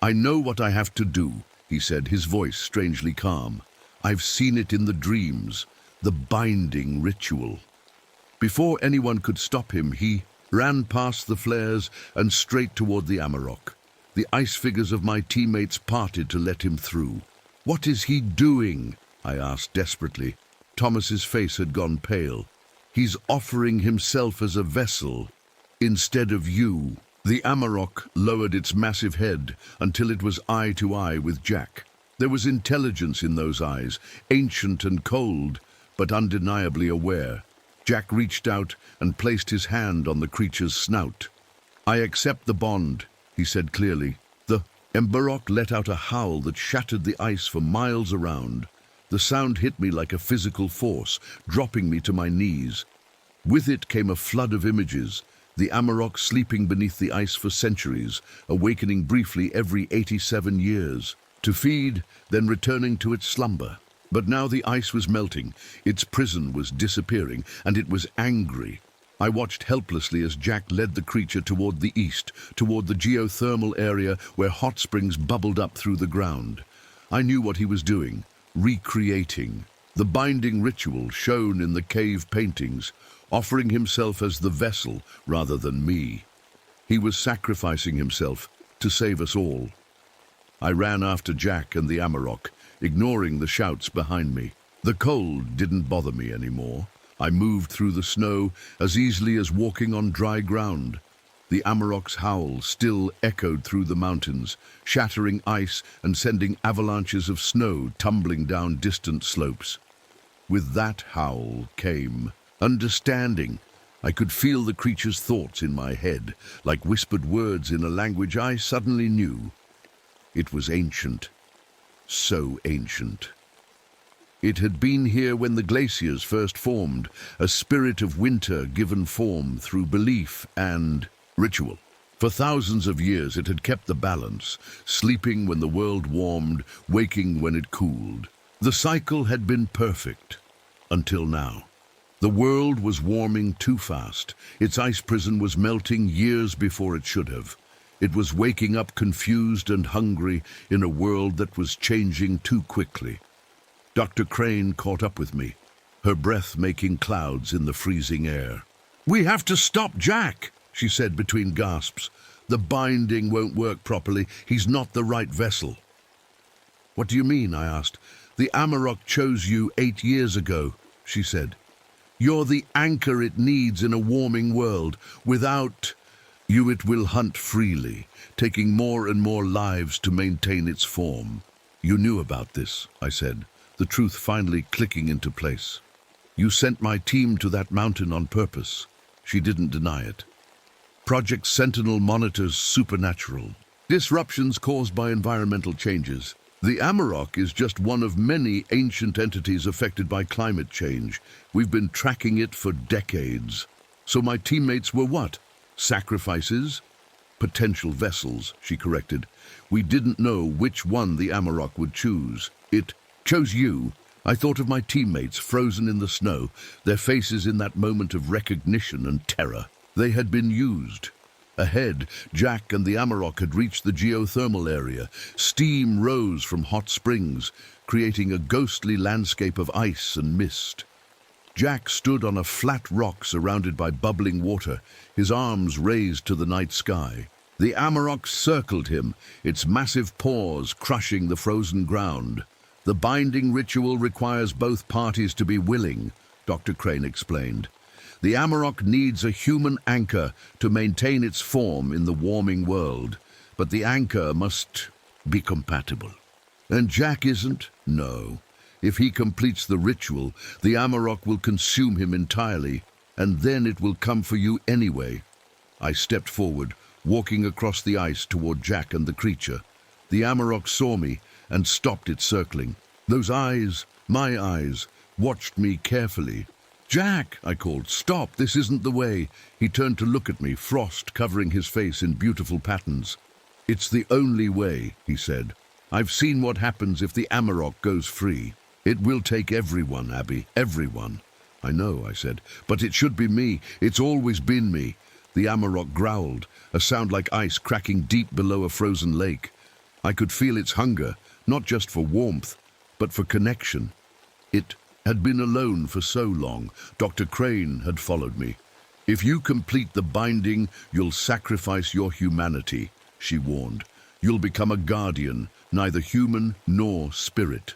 "I know what I have to do," he said, his voice strangely calm. "I've seen it in the dreams, the binding ritual." Before anyone could stop him, he ran past the flares and straight toward the Amarok. The ice figures of my teammates parted to let him through. "What is he doing?" I asked desperately. Thomas's face had gone pale. "He's offering himself as a vessel instead of you." The Amarok lowered its massive head until it was eye to eye with Jack. There was intelligence in those eyes, ancient and cold, but undeniably aware. Jack reached out and placed his hand on the creature's snout. "I accept the bond," he said clearly. The Amarok let out a howl that shattered the ice for miles around. The sound hit me like a physical force, dropping me to my knees. With it came a flood of images, the Amarok sleeping beneath the ice for centuries, awakening briefly every 87 years, to feed, then returning to its slumber. But now the ice was melting, its prison was disappearing, and it was angry. I watched helplessly as Jack led the creature toward the east, toward the geothermal area where hot springs bubbled up through the ground. I knew what he was doing, recreating. The binding ritual shown in the cave paintings, offering himself as the vessel rather than me. He was sacrificing himself to save us all. I ran after Jack and the Amarok, ignoring the shouts behind me. The cold didn't bother me anymore. I moved through the snow as easily as walking on dry ground. The Amarok's howl still echoed through the mountains, shattering ice and sending avalanches of snow tumbling down distant slopes. With that howl came understanding. I could feel the creature's thoughts in my head, like whispered words in a language I suddenly knew. It was ancient. So ancient. It had been here when the glaciers first formed, a spirit of winter given form through belief and ritual. For thousands of years it had kept the balance, sleeping when the world warmed, waking when it cooled. The cycle had been perfect, until now. The world was warming too fast. Its ice prison was melting years before it should have. It was waking up confused and hungry in a world that was changing too quickly. Dr. Crane caught up with me, her breath making clouds in the freezing air. "We have to stop Jack," she said between gasps. "The binding won't work properly. He's not the right vessel." "What do you mean?" I asked. "The Amarok chose you 8 years ago," she said. "You're the anchor it needs in a warming world. Without you, it will hunt freely, taking more and more lives to maintain its form." "You knew about this," I said, the truth finally clicking into place. "You sent my team to that mountain on purpose." She didn't deny it. "Project Sentinel monitors supernatural disruptions caused by environmental changes. The Amarok is just one of many ancient entities affected by climate change. We've been tracking it for decades." "So my teammates were what? Sacrifices?" "Potential vessels," she corrected. "We didn't know which one the Amarok would choose. It chose you." I thought of my teammates frozen in the snow, their faces in that moment of recognition and terror. They had been used. Ahead, Jack and the Amarok had reached the geothermal area. Steam rose from hot springs, creating a ghostly landscape of ice and mist. Jack stood on a flat rock surrounded by bubbling water, his arms raised to the night sky. The Amarok circled him, its massive paws crushing the frozen ground. "The binding ritual requires both parties to be willing," Dr. Crane explained. "The Amarok needs a human anchor to maintain its form in the warming world, but the anchor must be compatible. And Jack isn't? No. If he completes the ritual, the Amarok will consume him entirely, and then it will come for you anyway. I stepped forward, walking across the ice toward Jack and the creature. The Amarok saw me and stopped its circling. Those eyes, my eyes, watched me carefully. "Jack," I called, "stop, this isn't the way." He turned to look at me, frost covering his face in beautiful patterns. "It's the only way," he said. "I've seen what happens if the Amarok goes free. It will take everyone, Abby, everyone." "I know," I said, "but it should be me. It's always been me." The Amarok growled, a sound like ice cracking deep below a frozen lake. I could feel its hunger, not just for warmth, but for connection. It had been alone for so long. Dr. Crane had followed me. "If you complete the binding, you'll sacrifice your humanity," she warned. "You'll become a guardian, neither human nor spirit."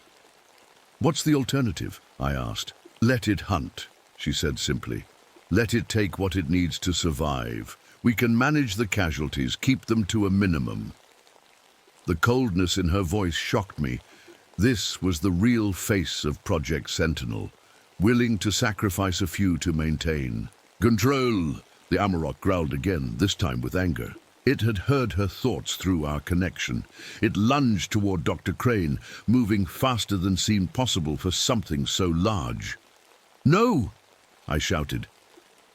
"What's the alternative?" I asked. "Let it hunt," she said simply. "Let it take what it needs to survive. We can manage the casualties, keep them to a minimum." The coldness in her voice shocked me. This was the real face of Project Sentinel, willing to sacrifice a few to maintain. "Control!" The Amarok growled again, this time with anger. It had heard her thoughts through our connection. It lunged toward Dr. Crane, moving faster than seemed possible for something so large. "No!" I shouted.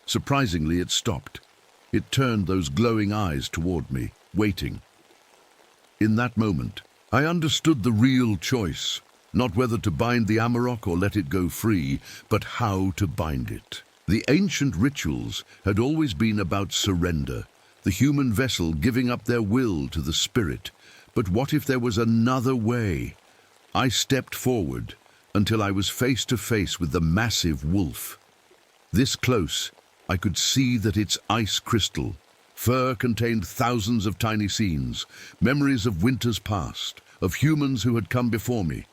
Surprisingly, it stopped. It turned those glowing eyes toward me, waiting. In that moment, I understood the real choice, not whether to bind the Amarok or let it go free, but how to bind it. The ancient rituals had always been about surrender, the human vessel giving up their will to the spirit. But what if there was another way? I stepped forward until I was face to face with the massive wolf. This close, I could see that its ice crystal fur contained thousands of tiny scenes, memories of winters past, of humans who had come before me.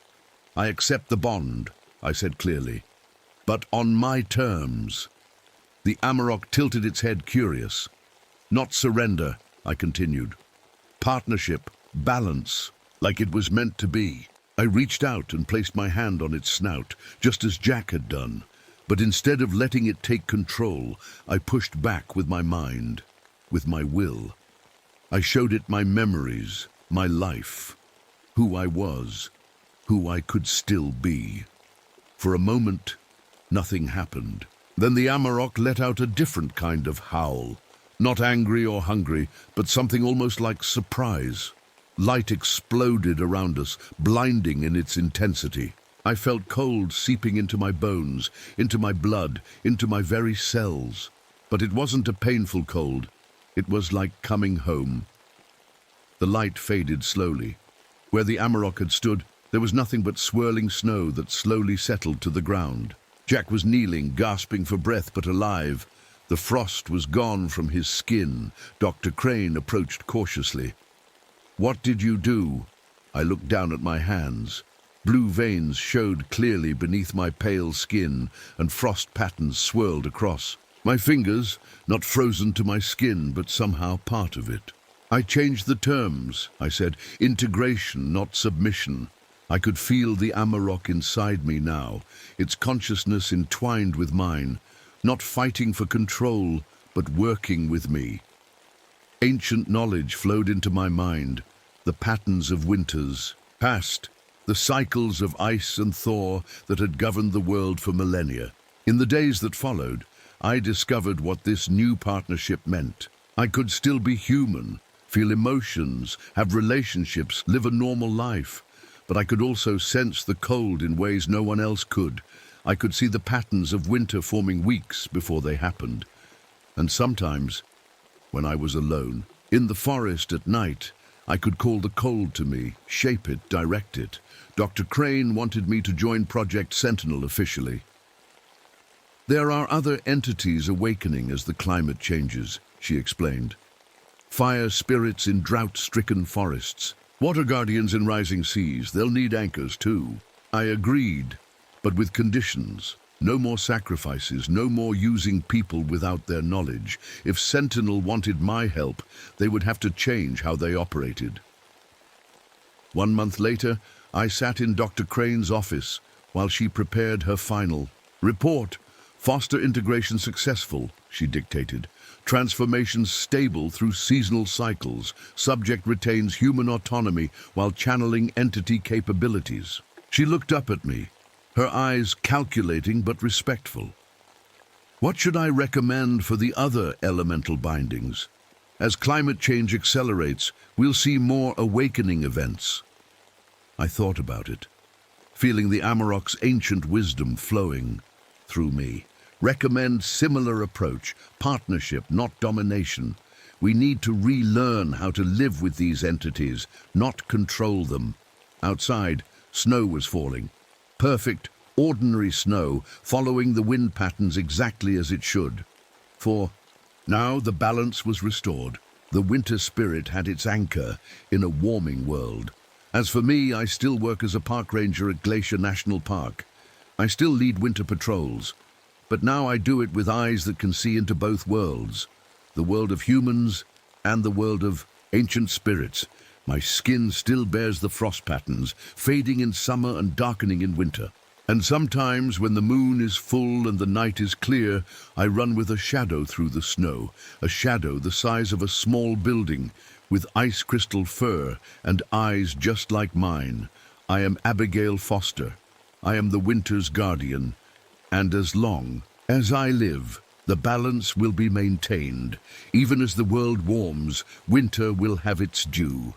"I accept the bond," I said clearly, "but on my terms." The Amarok tilted its head, curious. "Not surrender," I continued. "Partnership, balance, like it was meant to be." I reached out and placed my hand on its snout, just as Jack had done. But instead of letting it take control, I pushed back with my mind, with my will. I showed it my memories, my life, who I was, who I could still be. For a moment, nothing happened. Then the Amarok let out a different kind of howl. Not angry or hungry, but something almost like surprise. Light exploded around us, blinding in its intensity. I felt cold seeping into my bones, into my blood, into my very cells. But it wasn't a painful cold. It was like coming home. The light faded slowly. Where the Amarok had stood, there was nothing but swirling snow that slowly settled to the ground. Jack was kneeling, gasping for breath, but alive. The frost was gone from his skin. Dr. Crane approached cautiously. "What did you do?" I looked down at my hands. Blue veins showed clearly beneath my pale skin, and frost patterns swirled across. My fingers, not frozen to my skin, but somehow part of it. "I changed the terms," I said. "Integration, not submission." I could feel the Amarok inside me now, its consciousness entwined with mine, not fighting for control, but working with me. Ancient knowledge flowed into my mind, the patterns of winters past, the cycles of ice and thaw that had governed the world for millennia. In the days that followed, I discovered what this new partnership meant. I could still be human, feel emotions, have relationships, live a normal life. But I could also sense the cold in ways no one else could. I could see the patterns of winter forming weeks before they happened. And sometimes, when I was alone, in the forest at night, I could call the cold to me, shape it, direct it. Dr. Crane wanted me to join Project Sentinel officially. "There are other entities awakening as the climate changes," she explained. "Fire spirits in drought-stricken forests, water guardians in rising seas. They'll need anchors too." I agreed, but with conditions. No more sacrifices, no more using people without their knowledge. If Sentinel wanted my help, they would have to change how they operated. 1 month later, I sat in Dr. Crane's office, while she prepared her final report. Foster integration successful, she dictated. Transformations stable through seasonal cycles. Subject retains human autonomy while channeling entity capabilities. She looked up at me, her eyes calculating but respectful. What should I recommend for the other elemental bindings? As climate change accelerates, we'll see more awakening events. I thought about it, feeling the Amarok's ancient wisdom flowing through me. Recommend similar approach, partnership, not domination. We need to relearn how to live with these entities, not control them. Outside, snow was falling. Perfect, ordinary snow, following the wind patterns exactly as it should. For now the balance was restored. The winter spirit had its anchor in a warming world. As for me, I still work as a park ranger at Glacier National Park. I still lead winter patrols, but now I do it with eyes that can see into both worlds, the world of humans and the world of ancient spirits. My skin still bears the frost patterns, fading in summer and darkening in winter. And sometimes, when the moon is full and the night is clear, I run with a shadow through the snow, a shadow the size of a small building, with ice crystal fur and eyes just like mine. I am Abigail Foster. I am the winter's guardian, and as long as I live, the balance will be maintained. Even as the world warms, winter will have its due.